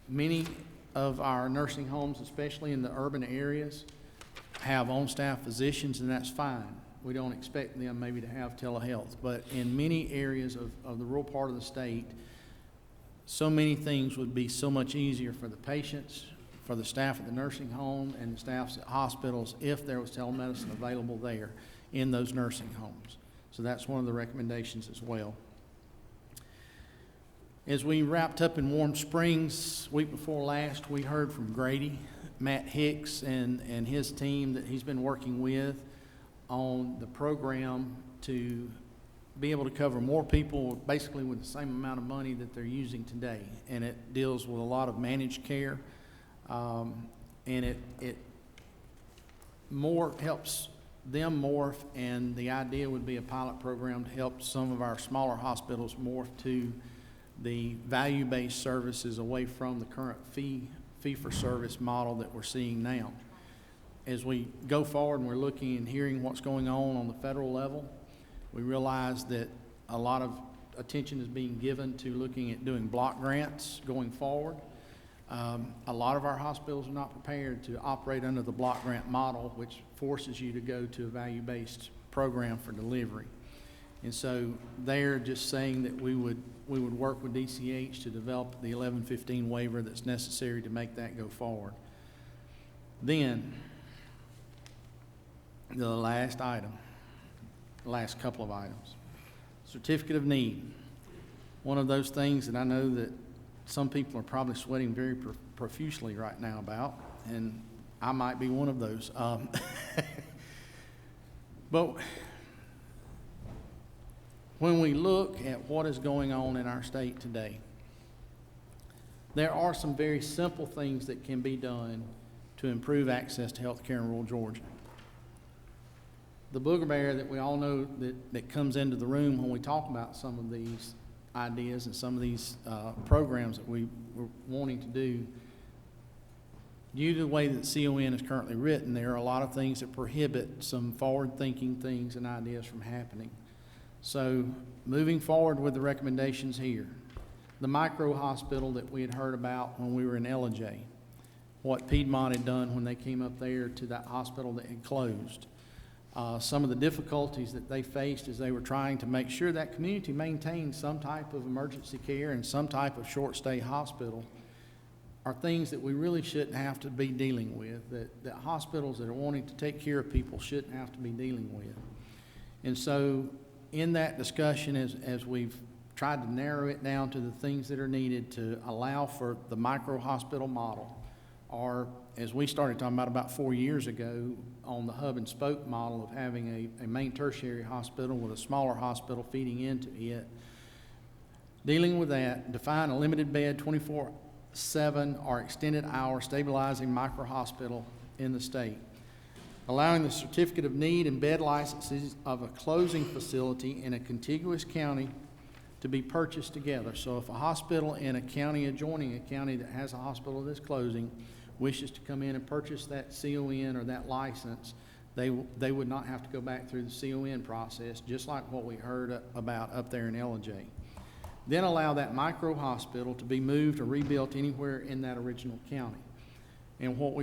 Many of our nursing homes, especially in the urban areas, have on-staff physicians, and that's fine. We don't expect them maybe to have telehealth, but in many areas of the rural part of the state, so many things would be so much easier for the patients, for the staff at the nursing home, and the staffs at hospitals if there was telemedicine available there in those nursing homes. So that's one of the recommendations as well. As we wrapped up in Warm Springs week before last, we heard from Grady, Matt Hicks, and his team that he's been working with on the program to be able to cover more people basically with the same amount of money that they're using today. And it deals with a lot of managed care, and it more helps them morph, and the idea would be a pilot program to help some of our smaller hospitals morph to the value-based services away from the current fee-for-service model that we're seeing now. As we go forward and we're looking and hearing what's going on the federal level, we realize that a lot of attention is being given to looking at doing block grants going forward. A lot of our hospitals are not prepared to operate under the block grant model, which forces you to go to a value-based program for delivery. And so they're just saying that we would work with DCH to develop the 1115 waiver that's necessary to make that go forward. Then, the last item, the last couple of items. Certificate of need. One of those things that I know that some people are probably sweating very profusely right now about, and I might be one of those. But when we look at what is going on in our state today, there are some very simple things that can be done to improve access to health care in rural Georgia. The booger bear that we all know that comes into the room when we talk about some of these ideas and some of these programs that we were wanting to do, due to the way that CON is currently written, there are a lot of things that prohibit some forward-thinking things and ideas from happening. So moving forward with the recommendations here, the micro hospital that we had heard about when we were in LJ, what Piedmont had done when they came up there to that hospital that had closed, some of the difficulties that they faced as they were trying to make sure that community maintained some type of emergency care and some type of short-stay hospital, are things that we really shouldn't have to be dealing with, that hospitals that are wanting to take care of people shouldn't have to be dealing with. And so in that discussion, as we've tried to narrow it down to the things that are needed to allow for the micro hospital model, or as we started talking about 4 years ago, on the hub and spoke model of having a main tertiary hospital with a smaller hospital feeding into it. Dealing with that, define a limited bed 24/7 or extended hour stabilizing micro hospital in the state. Allowing the certificate of need and bed licenses of a closing facility in a contiguous county to be purchased together. So if a hospital in a county adjoining a county that has a hospital that's closing wishes to come in and purchase that CON or that license, they would not have to go back through the CON process, just like what we heard about up there in LJ. Then allow that micro hospital to be moved or rebuilt anywhere in that original county. And what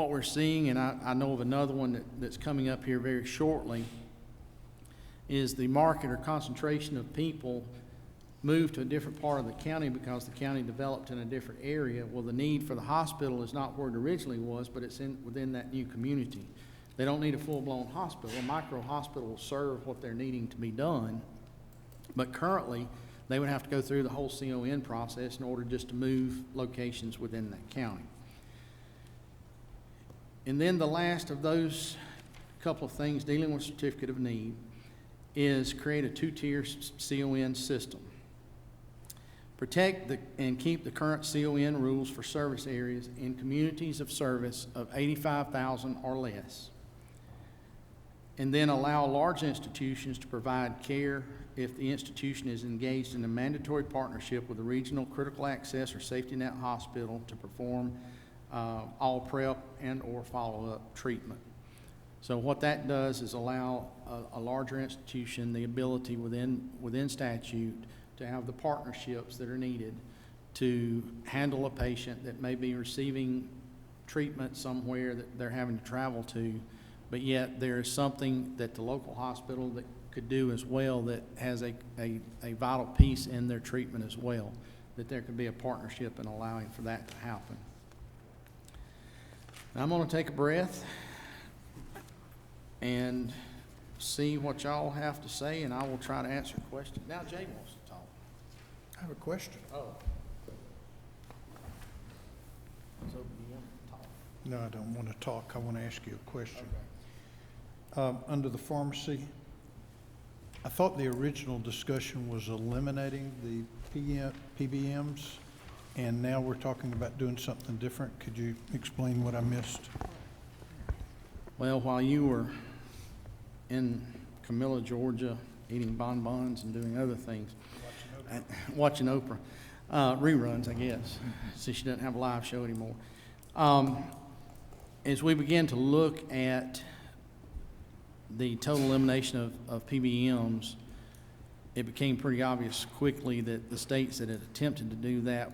we're seeing, and I know of another one that's coming up here very shortly, is the market or concentration of people moved to a different part of the county because the county developed in a different area. Well, the need for the hospital is not where it originally was, but it's within that new community. They don't need a full-blown hospital. A micro hospital will serve what they're needing to be done, but currently they would have to go through the whole CON process in order just to move locations within that county. And then the last of those couple of things dealing with certificate of need is create a two-tier CON system. Protect and keep the current CON rules for service areas in communities of service of 85,000 or less. And then allow large institutions to provide care if the institution is engaged in a mandatory partnership with a regional critical access or safety net hospital to perform all prep and or follow-up treatment. So what that does is allow a larger institution the ability within statute to have the partnerships that are needed to handle a patient that may be receiving treatment somewhere that they're having to travel to, but yet there is something that the local hospital that could do as well that has a vital piece in their treatment as well, that there could be a partnership in allowing for that to happen. Now I'm going to take a breath and see what y'all have to say, and I will try to answer questions. Now Jay wants to talk. have a question. Oh. No, I don't want to talk. I want to ask you a question. Under the pharmacy, I thought the original discussion was eliminating the PBMs, and now we're talking about doing something different. Could you explain what I missed? Well, while you were in Camilla, Georgia, eating bonbons and doing other things, watching Oprah, reruns, I guess, since she doesn't have a live show anymore. As we began to look at the total elimination of PBMs, it became pretty obvious quickly that the states that had attempted to do that,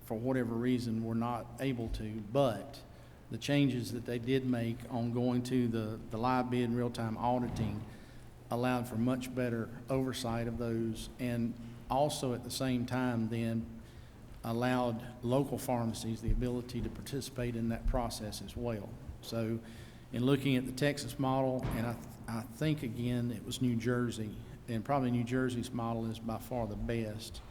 for whatever reason, were not able to. But the changes that they did make on going to the live bid and real-time auditing allowed for much better oversight of those, and also at the same time then allowed local pharmacies the ability to participate in that process as well. So in looking at the Texas model, and I think again it was New Jersey, and probably New Jersey's model is by far the best,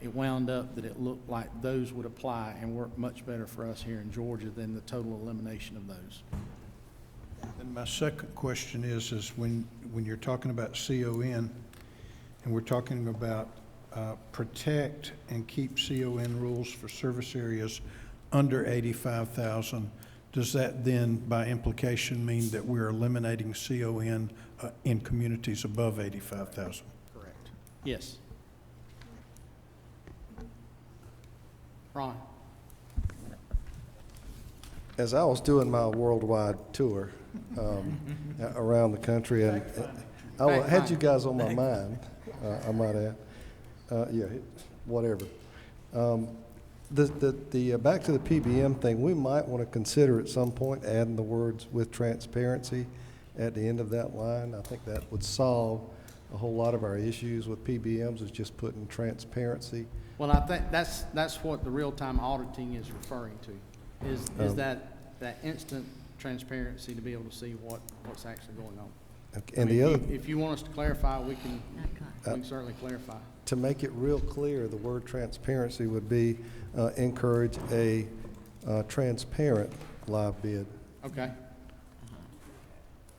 it wound up that it looked like those would apply and work much better for us here in Georgia than the total elimination of those. And my second question is when you're talking about CON, and we're talking about protect and keep CON rules for service areas under 85,000, does that then by implication mean that we're eliminating CON in communities above 85,000? Correct. Yes. Ron? As I was doing my worldwide tour around the country, and I had you guys on my mind, I might add. Yeah, whatever. Back to the PBM thing, we might want to consider at some point adding the words "with transparency" at the end of that line. I think that would solve a whole lot of our issues with PBMs, is just putting transparency. Well, I think that's what the real-time auditing is referring to, is that instant transparency to be able to see what's actually going on. Okay. And if you want us to clarify, we can certainly clarify. To make it real clear, the word transparency would be encourage a transparent live bid. Okay.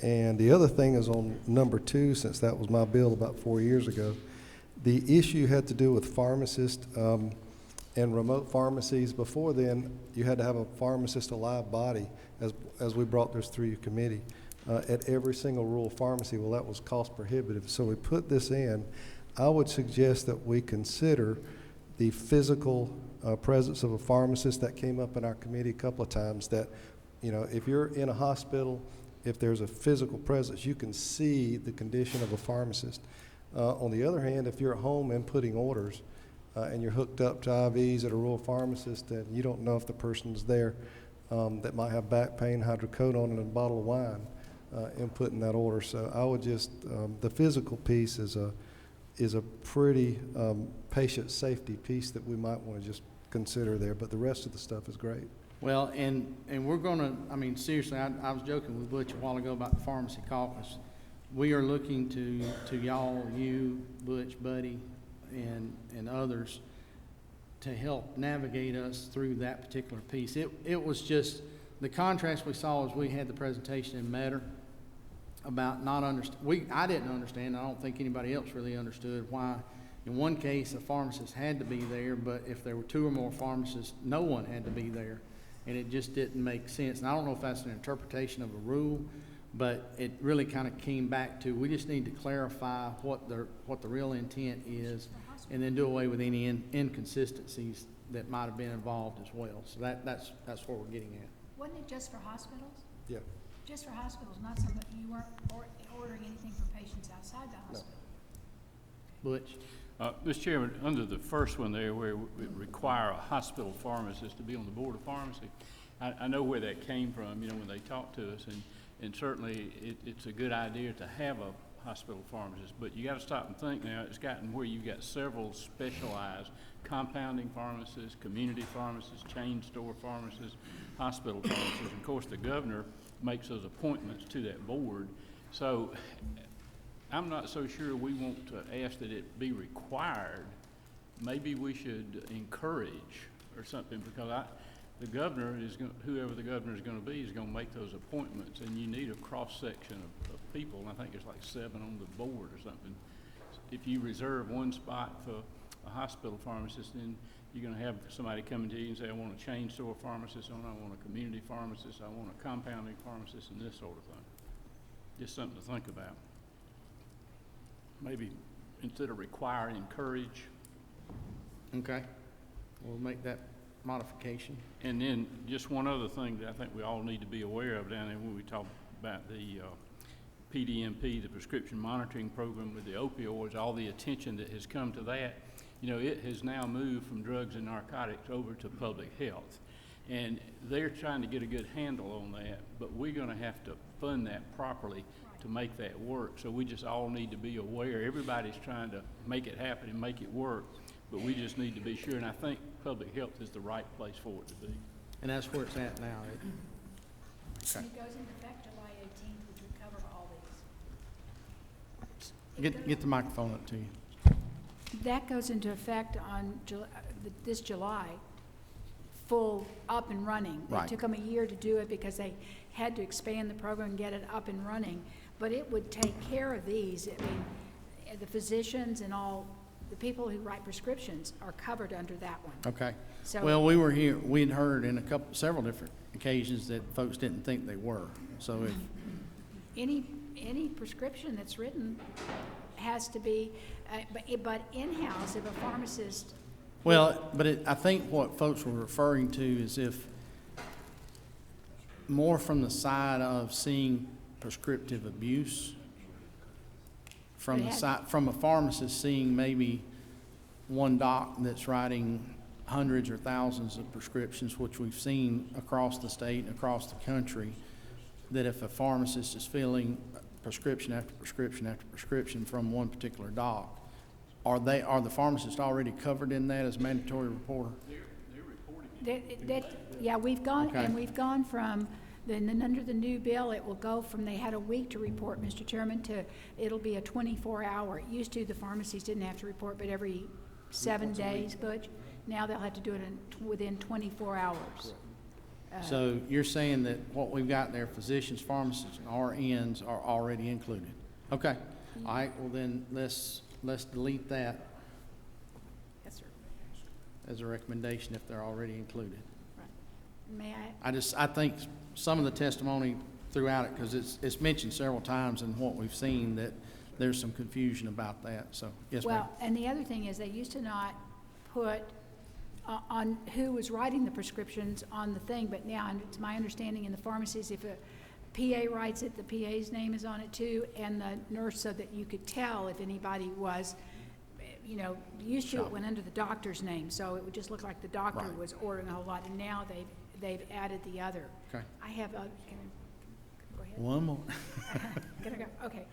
And the other thing is on number 2, since that was my bill about 4 years ago, the issue had to do with pharmacists and remote pharmacies. Before then, you had to have a pharmacist, a live body, as we brought this through your committee, at every single rural pharmacy. Well, that was cost prohibitive. So we put this in. I would suggest that we consider the physical presence of a pharmacist. That came up in our committee a couple of times, that, you know, if you're in a hospital, if there's a physical presence, you can see the condition of a pharmacist. On the other hand, if you're at home inputting orders and you're hooked up to IVs at a rural pharmacist and you don't know if the person's there that might have back pain, hydrocodone, and a bottle of wine inputting that order. So I would just, the physical piece is a pretty patient safety piece that we might want to just consider there, but the rest of the stuff is great. Well, and we're going to, I mean, seriously, I was joking with Butch a while ago about the pharmacy caucus. We are looking to y'all, you, Butch, Buddy, and others to help navigate us through that particular piece. It was just, the contrast we saw as we had the presentation in Metter about not understand. I didn't understand. I don't think anybody else really understood why. In one case, a pharmacist had to be there, but if there were 2 or more pharmacists, no one had to be there, and it just didn't make sense. And I don't know if that's an interpretation of a rule, but it really kind of came back to, we just need to clarify what the real intent is, and then do away with any inconsistencies that might have been involved as well. So that's what we're getting at. Wasn't it just for hospitals? Yeah. Just for hospitals, not somebody, you weren't ordering anything for patients outside the hospital? Butch? Mr. Chairman, under the first one there, where it require a hospital pharmacist to be on the board of pharmacy, I know where that came from, you know, when they talked to us, and certainly it's a good idea to have a hospital pharmacist, but you got to stop and think now. It's gotten where you've got several specialized compounding pharmacists, community pharmacists, chain store pharmacists, hospital pharmacists. And of course, the governor makes those appointments to that board. So I'm not so sure we want to ask that it be required maybe we should encourage or something, because the governor is going, whoever the governor is going to be is going to make those appointments, and you need a cross-section of people, and I think there's like 7 on the board or something. If you reserve one spot for a hospital pharmacist, then you're going to have somebody coming to you and say, I want a chain store pharmacist, I want a community pharmacist, I want a compounding pharmacist, and this sort of thing. Just something to think about. Maybe instead of require, encourage. Okay, we'll make that modification. And then just one other thing that I think we all need to be aware of down there when we talk about the PDMP, the prescription monitoring program with the opioids, all the attention that has come to that. You know, it has now moved from drugs and narcotics over to public health. And they're trying to get a good handle on that, but we're going to have to fund that properly to make that work. So we just all need to be aware. Everybody's trying to make it happen and make it work, but we just need to be sure. And I think public health is the right place for it to be. And that's where it's at now. Okay. It goes into effect July 18th, which would cover all these. Get the microphone up to you. That goes into effect on this July, full up and running. Right. It took them a year to do it because they had to expand the program and get it up and running. But it would take care of these. I mean, the physicians and all the people who write prescriptions are covered under that one. Okay. So- Well, we'd heard in several different occasions that folks didn't think they were. So if, Any prescription that's written has to be, but in-house, if a pharmacist. well, but I think what folks were referring to is if more from the side of seeing prescriptive abuse, from the side, from a pharmacist seeing maybe one doc that's writing hundreds or thousands of prescriptions, which we've seen across the state and across the country, that if a pharmacist is filling prescription after prescription after prescription from one particular doc, are the pharmacists already covered in that as mandatory reporter? Yeah, we've gone, Okay. and we've gone from, then under the new bill, it will go from, they had a week to report, Mr. Chairman, to, it'll be a 24-hour. It used to, the pharmacies didn't have to report, but every 7 days, Butch. Now they'll have to do it within 24 hours. So you're saying that what we've got there, physicians, pharmacists, and RNs are already included? Okay. All right, well then, let's delete that Yes, sir. as a recommendation if they're already included. May I? I think some of the testimony throughout it, because it's mentioned several times in what we've seen, that there's some confusion about that, so, yes, ma'am. Well, and the other thing is, they used to not put on who was writing the prescriptions on the thing, but now it's my understanding in the pharmacies, if a PA writes it, the PA's name is on it too, and the nurse, so that you could tell if anybody was, you know, used to it went under the doctor's name, so it would just look like the doctor Right. was ordering a whole lot, and now they've added the other. Okay. I have a, can I go ahead? One more. Can I go? Okay.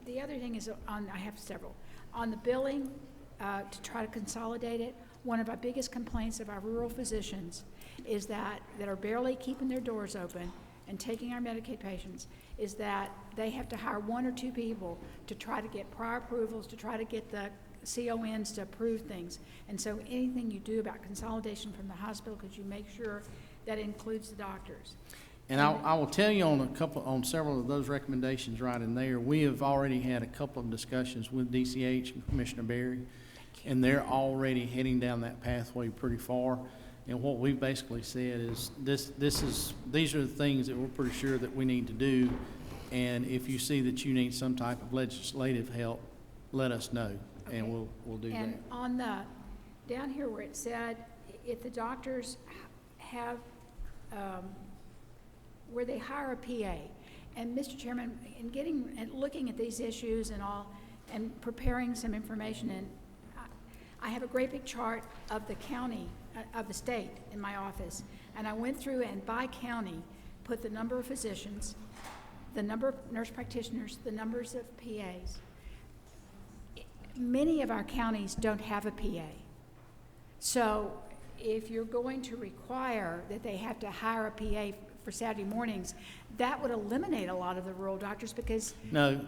The other thing is I have several. On the billing, to try to consolidate it, one of our biggest complaints of our rural physicians is that are barely keeping their doors open and taking our Medicaid patients, is that they have to hire 1 or 2 people to try to get prior approvals, to try to get the CONs to approve things. And so anything you do about consolidation from the hospital, because you make sure that includes the doctors. And I will tell you on several of those recommendations right in there, we have already had a couple of discussions with DCH and Commissioner Berry, and they're already heading down that pathway pretty far. And what we've basically said is these are the things that we're pretty sure that we need to do. And if you see that you need some type of legislative help, let us know, and we'll do that. And on the, down here where it said, if the doctors have, where they hire a PA, and Mr. Chairman, in getting, and looking at these issues and all, and preparing some information, and I have a great big chart of the county, of the state in my office, and I went through and by county, put the number of physicians, the number of nurse practitioners, the numbers of PAs. Many of our counties don't have a PA. So if you're going to require that they have to hire a PA for Saturday mornings, that would eliminate a lot of the rural doctors, because No,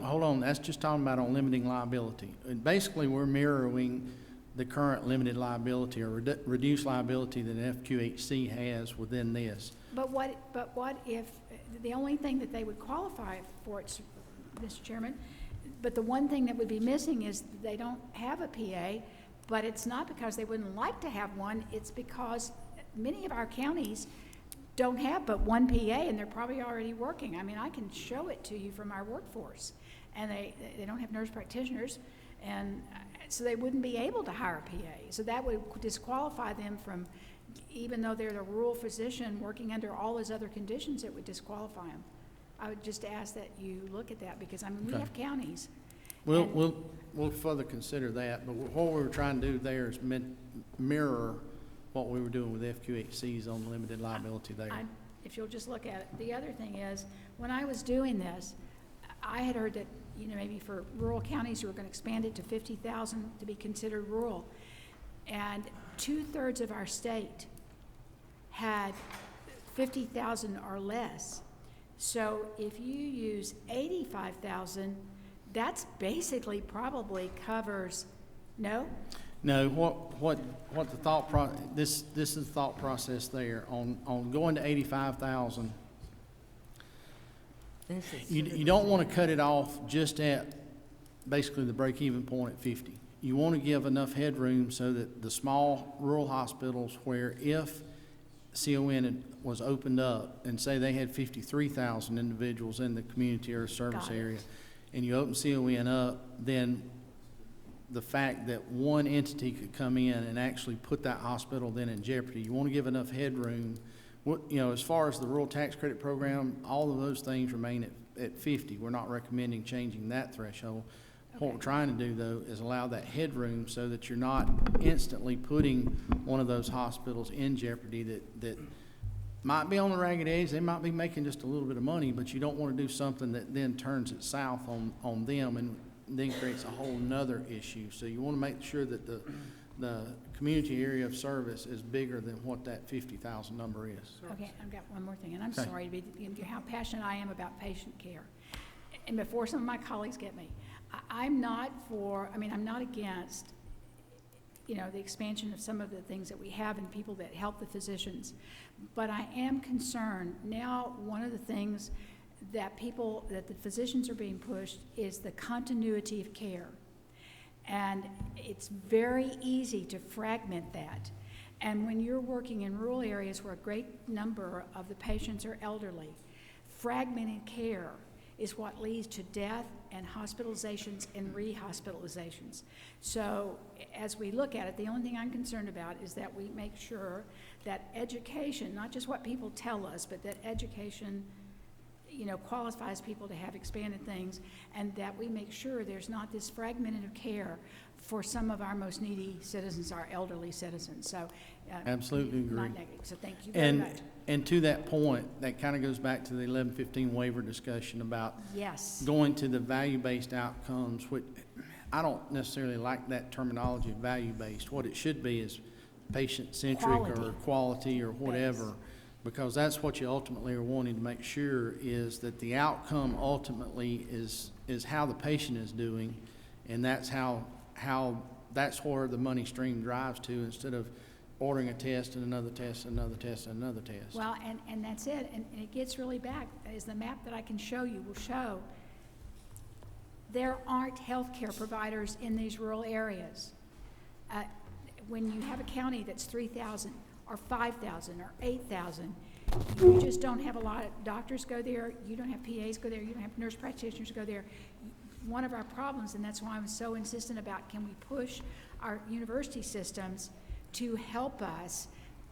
hold on, that's just talking about on limiting liability. And basically, we're mirroring the current limited liability or reduced liability that FQHC has within this. But what if, the only thing that they would qualify for it, Mr. Chairman, but the one thing that would be missing is they don't have a PA, but it's not because they wouldn't like to have one, it's because many of our counties don't have but one PA, and they're probably already working. I mean, I can show it to you from our workforce, and they don't have nurse practitioners, and so they wouldn't be able to hire a PA. So that would disqualify them from, even though they're the rural physician working under all those other conditions, it would disqualify them. I would just ask that you look at that, because I mean, we have counties. We'll further consider that, but what we were trying to do there is mirror what we were doing with FQHCs on limited liability there. If you'll just look at it. The other thing is, when I was doing this, I had heard that, you know, maybe for rural counties who were going to expand it to 50,000 to be considered rural. And 2/3 of our state had 50,000 or less. So if you use 85,000, that's basically probably covers, no? No, what the thought this is the thought process there on going to 85,000. You don't want to cut it off just at basically the break-even point at 50. You want to give enough headroom so that the small rural hospitals, where if CON was opened up and say they had 53,000 individuals in the community or service area, and you open CON up, then the fact that one entity could come in and actually put that hospital then in jeopardy. You want to give enough headroom. You know, as far as the rural tax credit program, all of those things remain at 50. We're not recommending changing that threshold. Okay. What we're trying to do, though, is allow that headroom so that you're not instantly putting one of those hospitals in jeopardy that might be on the ragged edge. They might be making just a little bit of money, but you don't want to do something that then turns it south on them and then creates a whole nother issue. So you want to make sure that the community area of service is bigger than what that 50,000 number is. Okay, I've got one more thing, and I'm sorry to be how passionate I am about patient care. And before some of my colleagues get me, I'm not against, you know, the expansion of some of the things that we have and people that help the physicians. But I am concerned now, one of the things that the physicians are being pushed is the continuity of care. And it's very easy to fragment that. And when you're working in rural areas where a great number of the patients are elderly, fragmented care is what leads to death and hospitalizations and rehospitalizations. So as we look at it, the only thing I'm concerned about is that we make sure that education, not just what people tell us, but that education, you know, qualifies people to have expanded things, and that we make sure there's not this fragmented of care for some of our most needy citizens, our elderly citizens. So absolutely agree. Not negative. So thank you very much. And to that point, that kind of goes back to the 1115 waiver discussion about going to the value-based outcomes, which I don't necessarily like that terminology, value-based. What it should be is patient-centric or quality or whatever. Yes. Because that's what you ultimately are wanting to make sure is that the outcome ultimately is how the patient is doing, and that's that's where the money stream drives to, instead of ordering a test and another test and another test and another test. Well, and that's it, and it gets really back, as the map that I can show you will show, there aren't healthcare providers in these rural areas. When you have a county that's 3,000, or 5,000 or 8,000, you just don't have a lot of doctors go there, you don't have PAs go there, you don't have nurse practitioners go there. One of our problems, and that's why I'm so insistent about, can we push our university systems to help us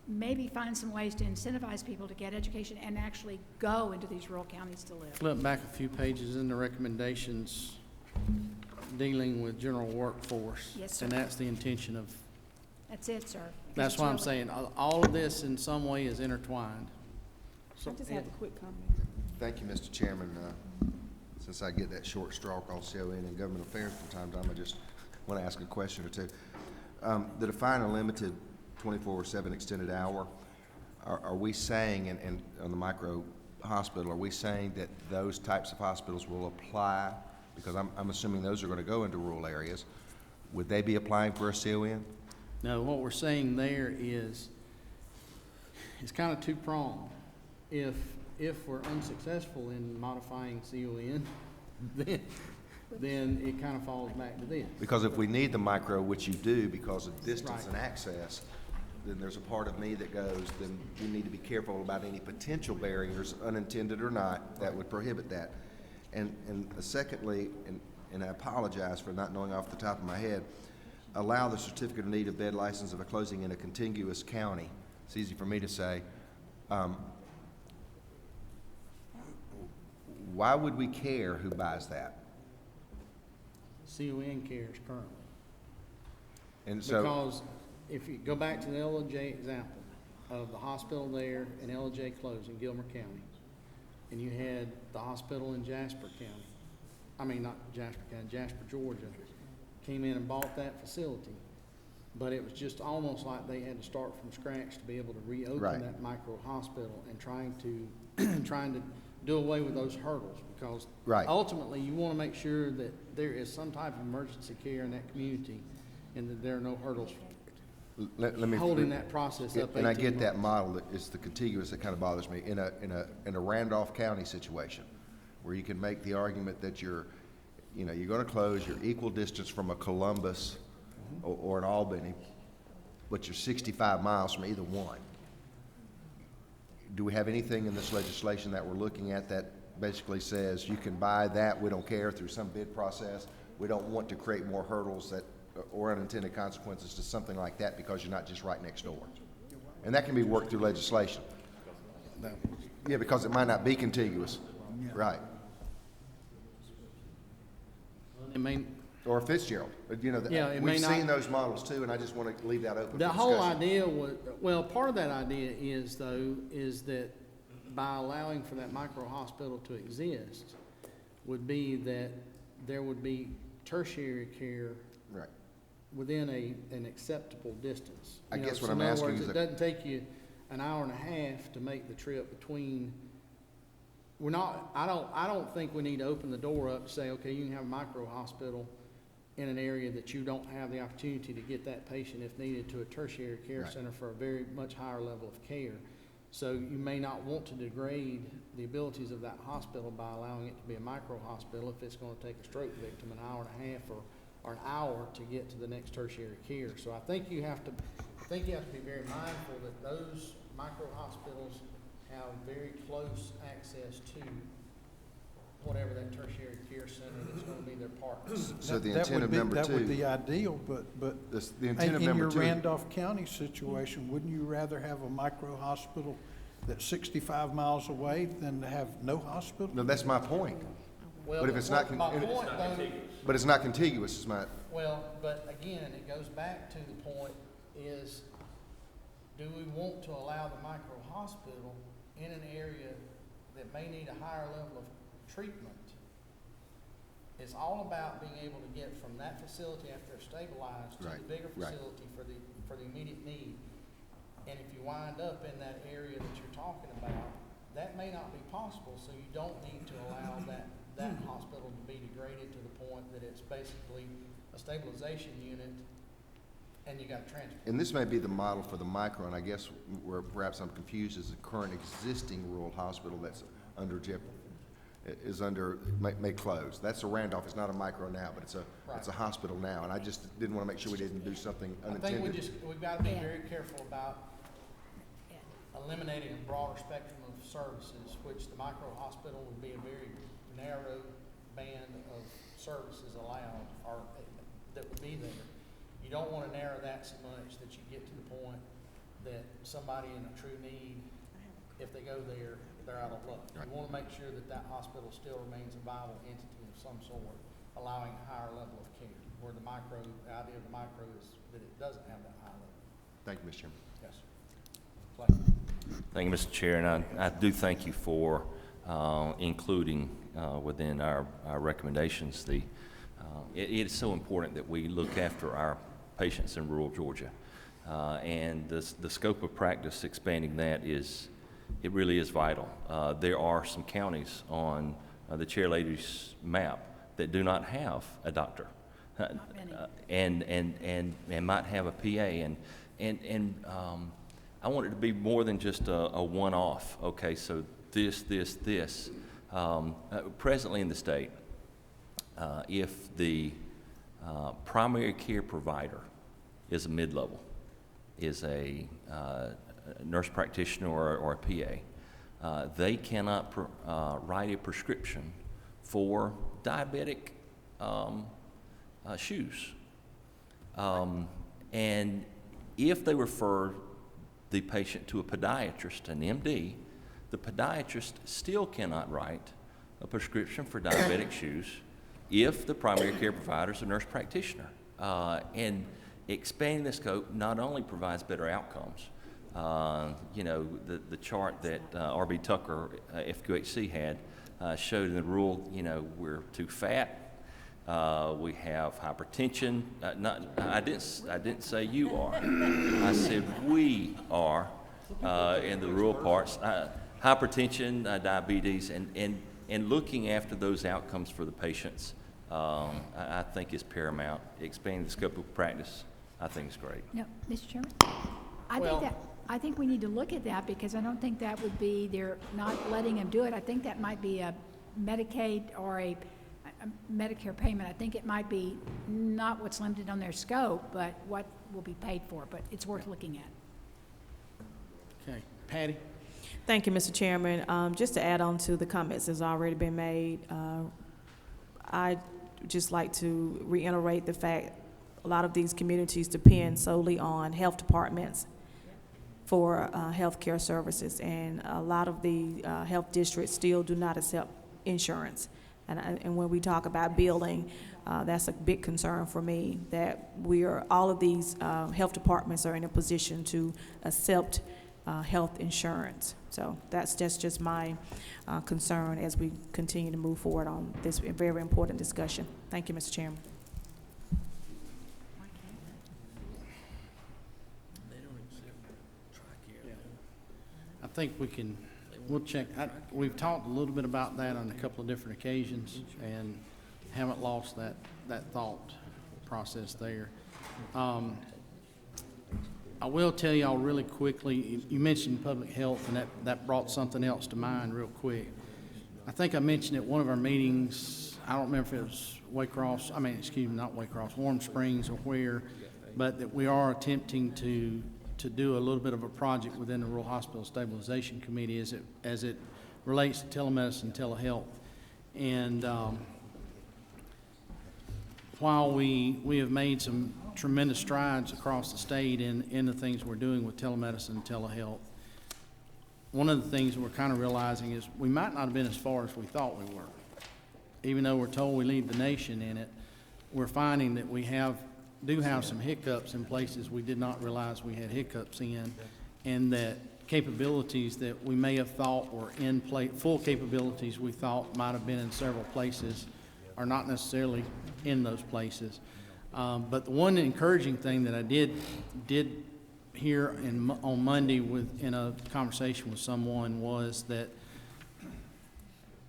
maybe find some ways to incentivize people to get education and actually go into these rural counties to live. Flip back a few pages in the recommendations dealing with general workforce. Yes, sir. And that's the intention of. That's it, sir. That's why I'm saying all of this in some way is intertwined. I just have a quick comment. Thank you, Mr. Chairman. Since I get that short straw called CON in government affairs from time to time, I just want to ask a question or two. The defined unlimited 24/7 extended hour, are we saying, and on the micro hospital, are we saying that those types of hospitals will apply? Because I'm assuming those are going to go into rural areas. would they be applying for a CON? No, what we're saying there is, it's kind of two-pronged. If we're unsuccessful in modifying CON, then it kind of falls back to this. Because if we need the micro, which you do because of distance Right. and access, then there's a part of me that goes, then we need to be careful about any potential barriers, unintended or not, that would prohibit that. And secondly, and I apologize for not knowing off the top of my head, allow the certificate of need of bed license of a closing in a contiguous county. It's easy for me to say. Why would we care who buys that? CON cares currently. And so, Because if you go back to the LJ example of the hospital there and LJ closing, Gilmer County, and you had the hospital in Jasper County, I mean, not Jasper County, Jasper, Georgia, came in and bought that facility, but it was just almost like they had to start from scratch to be able to reopen Right. that micro hospital and trying to do away with those hurdles, because Right. ultimately you want to make sure that there is some type of emergency care in that community and that there are no hurdles let me holding that process up. And I 18 get that months. model, that it's the contiguous that kind of bothers me. In a Randolph County situation, where you can make the argument that you're going to close, you're equal distance from a Columbus or an Albany, but you're 65 miles from either one. Do we have anything in this legislation that we're looking at that basically says you can buy that, we don't care, through some bid process? We don't want to create more hurdles or unintended consequences to something like that because you're not just right next door. And that can be worked through legislation. Yeah, because it might not be contiguous. Right. It may, Or Fitzgerald. Yeah, it may We've not- seen those models too, and I just want to leave that open for the whole discussion. idea was, well, part of that idea is that by allowing for that micro hospital to exist would be that there would be tertiary care Right. within an acceptable distance. I You know, guess what so I'm in other asking words, is it doesn't take you an hour and a half to make the trip between. I don't think we need to open the door up to say, okay, you can have a micro hospital in an area that you don't have the opportunity to get that patient, if needed, to a tertiary care Right. center for a very much higher level of care. So you may not want to degrade the abilities of that hospital by allowing it to be a micro hospital if it's gonna take a stroke victim an hour and a half or an hour to get to the next tertiary care. So I think you have to be very mindful that those micro hospitals have very close access to whatever that tertiary care center that's gonna be their partner. So the That intent would of be- number That would two, be ideal, but the intent of in number your two. Randolph County situation, wouldn't you rather have a micro hospital that's 65 miles away than to have no hospital? No, that's my point. Well, But if it's not, my point, though, but it's not contiguous, is my, well, but again, it goes back to the point is, do we want to allow the micro hospital in an area that may need a higher level of treatment? It's all about being able to get from that facility after it's stabilized to the Right, bigger right. facility for the immediate need. And if you wind up in that area that you're talking about, that may not be possible, so you don't need to allow that hospital to be degraded to the point that it's basically a stabilization unit and you got to transfer. and this may be the model for the micro, and I guess where perhaps I'm confused is the current existing rural hospital that's under may close. That's a Randolph, it's not a micro now, but it's a hospital now, and I just didn't want to make sure we didn't do something I unintended. think we've got to be very careful about eliminating a broader spectrum of services, which the micro hospital would be a very narrow band of services allowed, or that would be there. You don't want to narrow that so much that you get to the point that somebody in a true need, if they go there, they're out of luck. Right. You want to make sure that that hospital still remains a viable entity of some sort, allowing a higher level of care, where the idea of the micro is that it doesn't have that high level. Thank you, Mr. Chairman. Yes, sir. Thank you, Mr. Chair, and I do thank you for including within our recommendations it is so important that we look after our patients in rural Georgia, and the scope of practice, expanding that it really is vital. There are some counties on the chairlady's map that do not have a doctor. and might have a PA, and I want it to be more than just a one-off. Okay, so this. Presently in the state, if the primary care provider is a mid-level, is a nurse practitioner or a PA, they cannot write a prescription for diabetic shoes. And if they refer the patient to a podiatrist, an MD, the podiatrist still cannot write a prescription for diabetic shoes if the primary care provider is a nurse practitioner. And expanding the scope not only provides better outcomes. You know, the chart that R.B. Tucker, FQHC, had showed in the rule, you know, we're too fat, we have hypertension. I didn't say you are. I said we are in the rural parts. Hypertension, diabetes, and looking after those outcomes for the patients, I think is paramount. Expanding the scope of practice, I think is great. No, Mr. Chairman, I think we need to look at that, because I don't think that would be, they're not letting them do it. I think that might be a Medicaid or a Medicare payment. I think it might be not what's limited on their scope, but what will be paid for, but it's worth looking at. Okay, Patty? Thank you, Mr. Chairman. Just to add on to the comments that's already been made, I'd just like to reiterate the fact a lot of these communities depend solely on health departments for health care services, and a lot of the health districts still do not accept insurance. And when we talk about billing, that's a big concern for me, that all of these health departments are in a position to accept health insurance. So that's just my concern as we continue to move forward on this very important discussion. Thank you, Mr. Chairman. I think we'll check. We've talked a little bit about that on a couple of different occasions and haven't lost that thought process there. I will tell y'all really quickly, you mentioned public health, and that brought something else to mind real quick. I think I mentioned at one of our meetings, I don't remember if it was not Waycross, Warm Springs or where, but that we are attempting to do a little bit of a project within the Rural Hospital Stabilization Committee as it relates to telemedicine and telehealth. And while we have made some tremendous strides across the state in the things we're doing with telemedicine and telehealth, one of the things we're kind of realizing is we might not have been as far as we thought we were. Even though we're told we lead the nation in it, we're finding that we do have some hiccups in places we did not realize we had hiccups in, and that capabilities that we may have thought were in place, full capabilities we thought might have been in several places, are not necessarily in those places. But the one encouraging thing that I did hear on Monday in a conversation with someone was that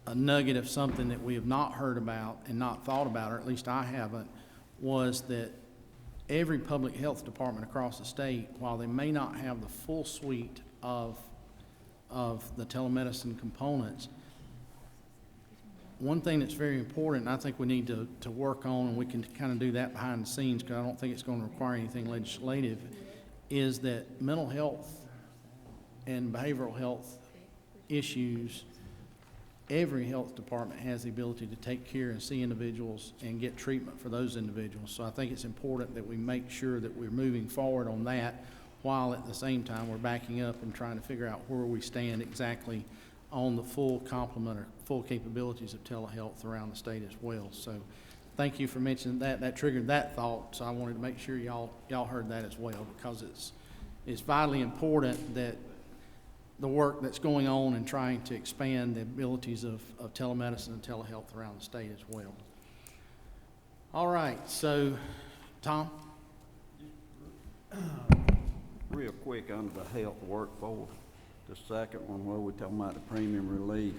a nugget of something that we have not heard about and not thought about, or at least I haven't, was that every public health department across the state, while they may not have the full suite of the telemedicine components, one thing that's very important, and I think we need to work on, and we can kind of do that behind the scenes because I don't think it's going to require anything legislative, is that mental health and behavioral health issues, every health department has the ability to take care and see individuals and get treatment for those individuals. So I think it's important that we make sure that we're moving forward on that, while at the same time we're backing up and trying to figure out where we stand exactly on the full complement or full capabilities of telehealth around the state as well. So thank you for mentioning that. That triggered that thought, so I wanted to make sure y'all heard that as well, because it's vitally important that the work that's going on and trying to expand the abilities of telemedicine and telehealth around the state as well. All right, so Tom? Real quick, under the health workforce, the second one where we're talking about the premium relief,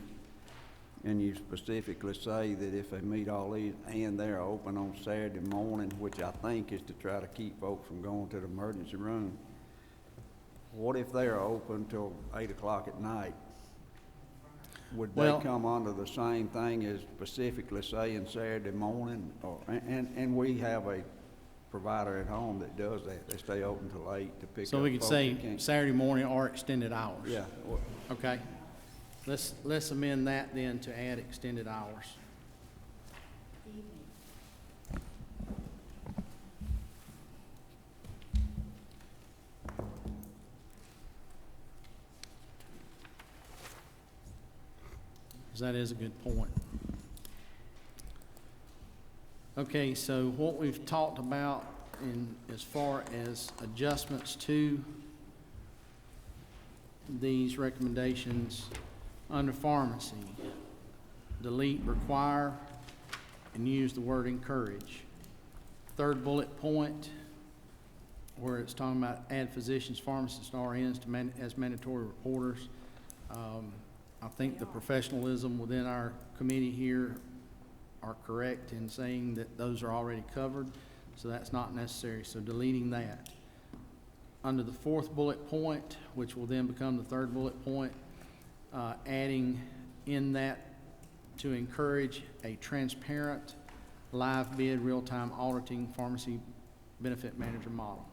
and you specifically say that if they meet all these, and they're open on Saturday morning, which I think is to try to keep folks from going to the emergency room, what if they're open till 8 o'clock at night? Would they Well- come under the same thing as specifically saying Saturday morning? Or, and we have a provider at home that does that. They stay open till 8 to pick up So we could folks say that can't- Saturday morning or extended hours. Yeah. Okay. Let's amend that then to add extended hours. Because that is a good point. Okay, so what we've talked about in as far as adjustments to these recommendations under pharmacy, delete require and use the word encourage. Third bullet point, where it's talking about add physicians, pharmacists, and RNs to as mandatory reporters. I think the professionalism within our committee here are correct in saying that those are already covered, so that's not necessary, so deleting that. Under the fourth bullet point, which will then become the third bullet point, adding in that to encourage a transparent, live bid, real-time auditing pharmacy benefit manager model.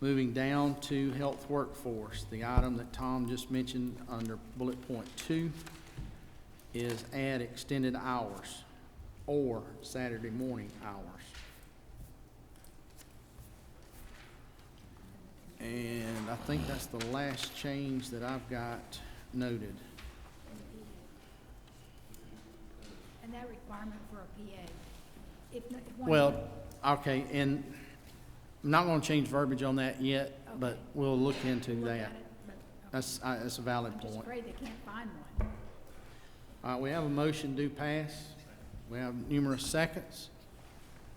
Moving down to health workforce, the item that Tom just mentioned under bullet point 2 is add extended hours or Saturday morning hours. And I think that's the last change that I've got noted. And that requirement for a PA, if one. Well, okay, and I'm not going to change verbiage on that yet, but we'll look into Look that. at it, but, okay. That's a valid I'm just point. afraid they can't find one. All right, we have a motion to pass. We have numerous seconds.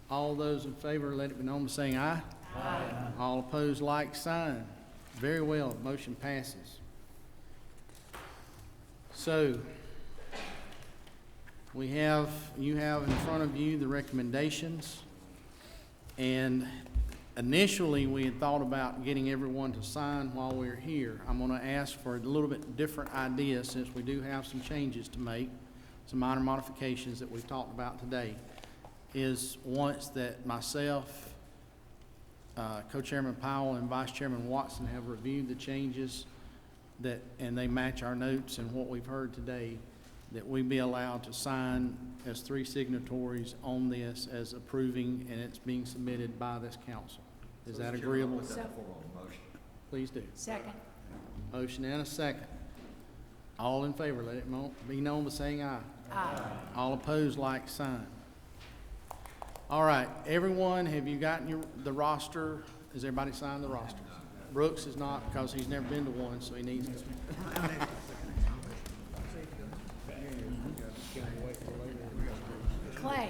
All those in favor, let it be known by saying aye. Aye. All opposed, like sign. Very well, motion passes. So, you have in front of you the recommendations. And initially, we had thought about getting everyone to sign while we're here. I'm going to ask for a little bit different idea since we do have some changes to make, some minor modifications that we've talked about today, is once that myself, Co-Chairman Powell and Vice Chairman Watson have reviewed the changes and they match our notes and what we've heard today, that we be allowed to sign as 3 signatories on this as approving, and it's being submitted by this council. Is that agreeable? Please do. Second. Motion and a second. All in favor, let it be known by saying aye. Aye. All opposed, like sign. All right, everyone, have you gotten the roster? Has everybody signed the roster? Brooks is not, because he's never been to one, so he needs to. Clay,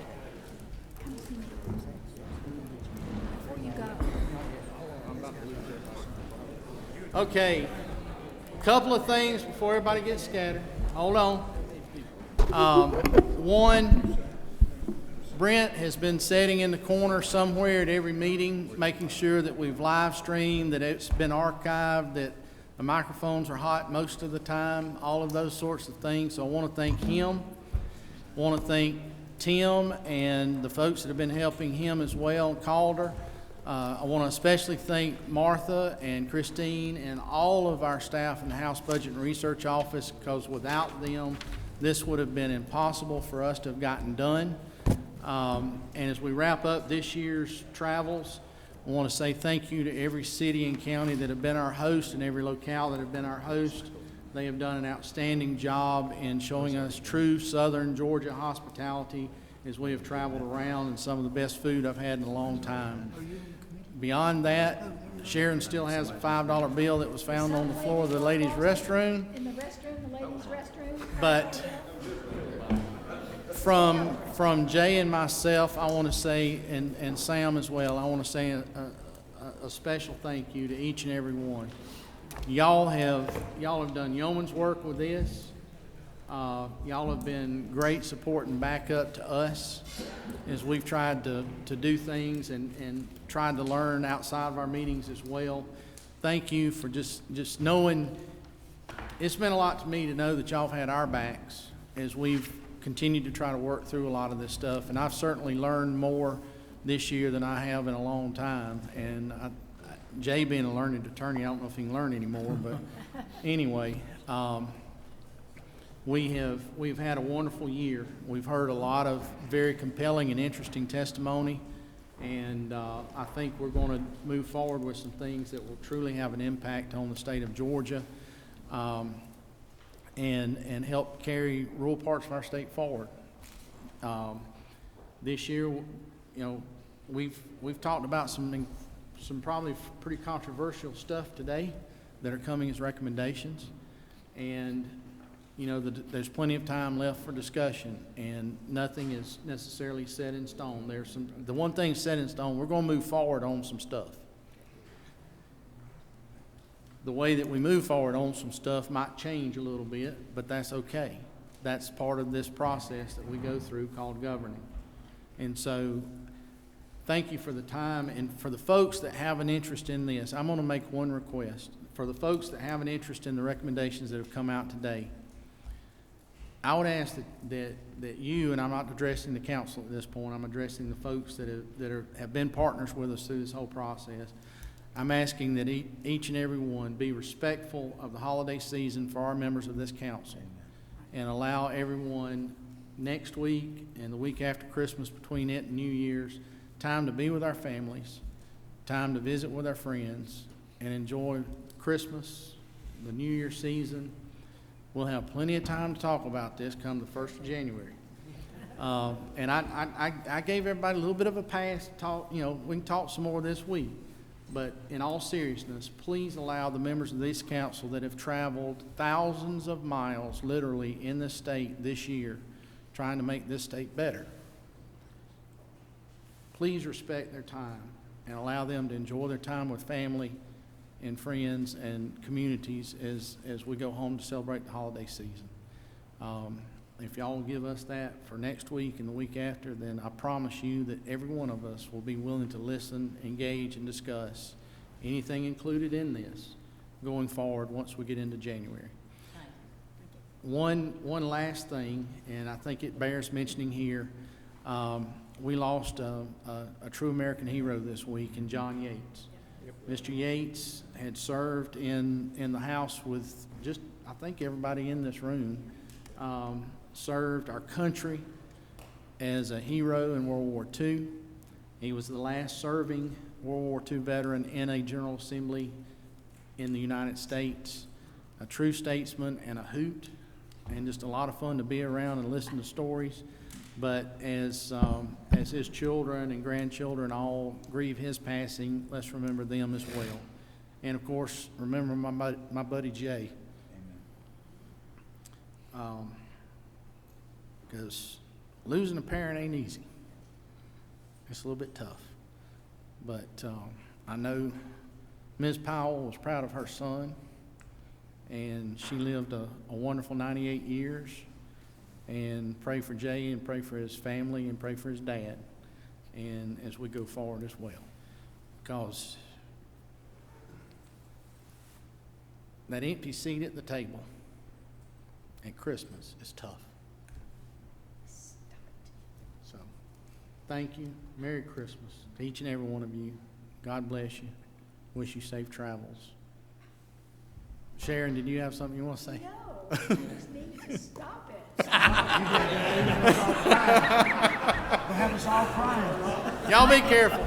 come see me before you go. Okay, a couple of things before everybody gets scattered. Hold on. One, Brent has been sitting in the corner somewhere at every meeting, making sure that we've live streamed, that it's been archived, that the microphones are hot most of the time, all of those sorts of things. So I want to thank him. I want to thank Tim and the folks that have been helping him as well, Calder. I want to especially thank Martha and Christine and all of our staff in the House Budget and Research Office, because without them, this would have been impossible for us to have gotten done. And as we wrap up this year's travels, I want to say thank you to every city and county that have been our host and every locale that have been our host. They have done an outstanding job in showing us true Southern Georgia hospitality as we have traveled around, and some of the best food I've had in a long time. Beyond that, Sharon still has a $5 bill that was found on the floor of the ladies' restroom. In the restroom, the ladies' restroom. But from Jay and myself, I want to say, and Sam as well, I want to say a special thank you to each and every one. Y'all have done yeoman's work with this. Y'all have been great support and backup to us as we've tried to do things and tried to learn outside of our meetings as well. Thank you for just knowing. It's meant a lot to me to know that y'all have had our backs as we've continued to try to work through a lot of this stuff. And I've certainly learned more this year than I have in a long time. And Jay being a learned attorney, I don't know if he can learn anymore, but anyway, we've had a wonderful year. We've heard a lot of very compelling and interesting testimony, and I think we're going to move forward with some things that will truly have an impact on the state of Georgia, and help carry rural parts of our state forward. This year, we've talked about some probably pretty controversial stuff today that are coming as recommendations, and there's plenty of time left for discussion, and nothing is necessarily set in stone. The one thing set in stone, we're going to move forward on some stuff. The way that we move forward on some stuff might change a little bit, but that's okay. That's part of this process that we go through called governing. And so, thank you for the time, and for the folks that have an interest in this, I'm going to make one request. For the folks that have an interest in the recommendations that have come out today, I would ask that you, and I'm not addressing the council at this point, I'm addressing the folks that have been partners with us through this whole process. I'm asking that each and every one be respectful of the holiday season for our members of this council, and allow everyone next week and the week after Christmas, between it and New Year's, time to be with our families, time to visit with our friends, and enjoy Christmas, the New Year season. We'll have plenty of time to talk about this come the 1st of January. And I gave everybody a little bit of a pass to talk, we can talk some more this week. But in all seriousness, please allow the members of this council that have traveled thousands of miles, literally, in this state this year, trying to make this state better. Please respect their time and allow them to enjoy their time with family and friends and communities as we go home to celebrate the holiday season. If y'all will give us that for next week and the week after, then I promise you that every one of us will be willing to listen, engage, and discuss anything included in this going forward once we get into January. One last thing, and I think it bears mentioning here. We lost a true American hero this week in John Yates. Mr. Yates had served in the House with just, I think, everybody in this room. Served our country as a hero in World War II. He was the last serving World War II veteran in a General Assembly in the United States. A true statesman and a hoot, and just a lot of fun to be around and listen to stories. But as his children and grandchildren all grieve his passing, let's remember them as well. And of course, remember my buddy Jay. Because losing a parent ain't easy. It's a little bit tough. But I know Ms. Powell was proud of her son, and she lived a wonderful 98 years. And pray for Jay, and pray for his family, and pray for his dad, and as we go forward as well. Because that empty seat at the table at Christmas is tough. So, thank you. Merry Christmas to each and every one of you. God bless you. Wish you safe travels. Sharon, did you have something you want to say? No, you just need to stop it. Have us all crying. Y'all be careful.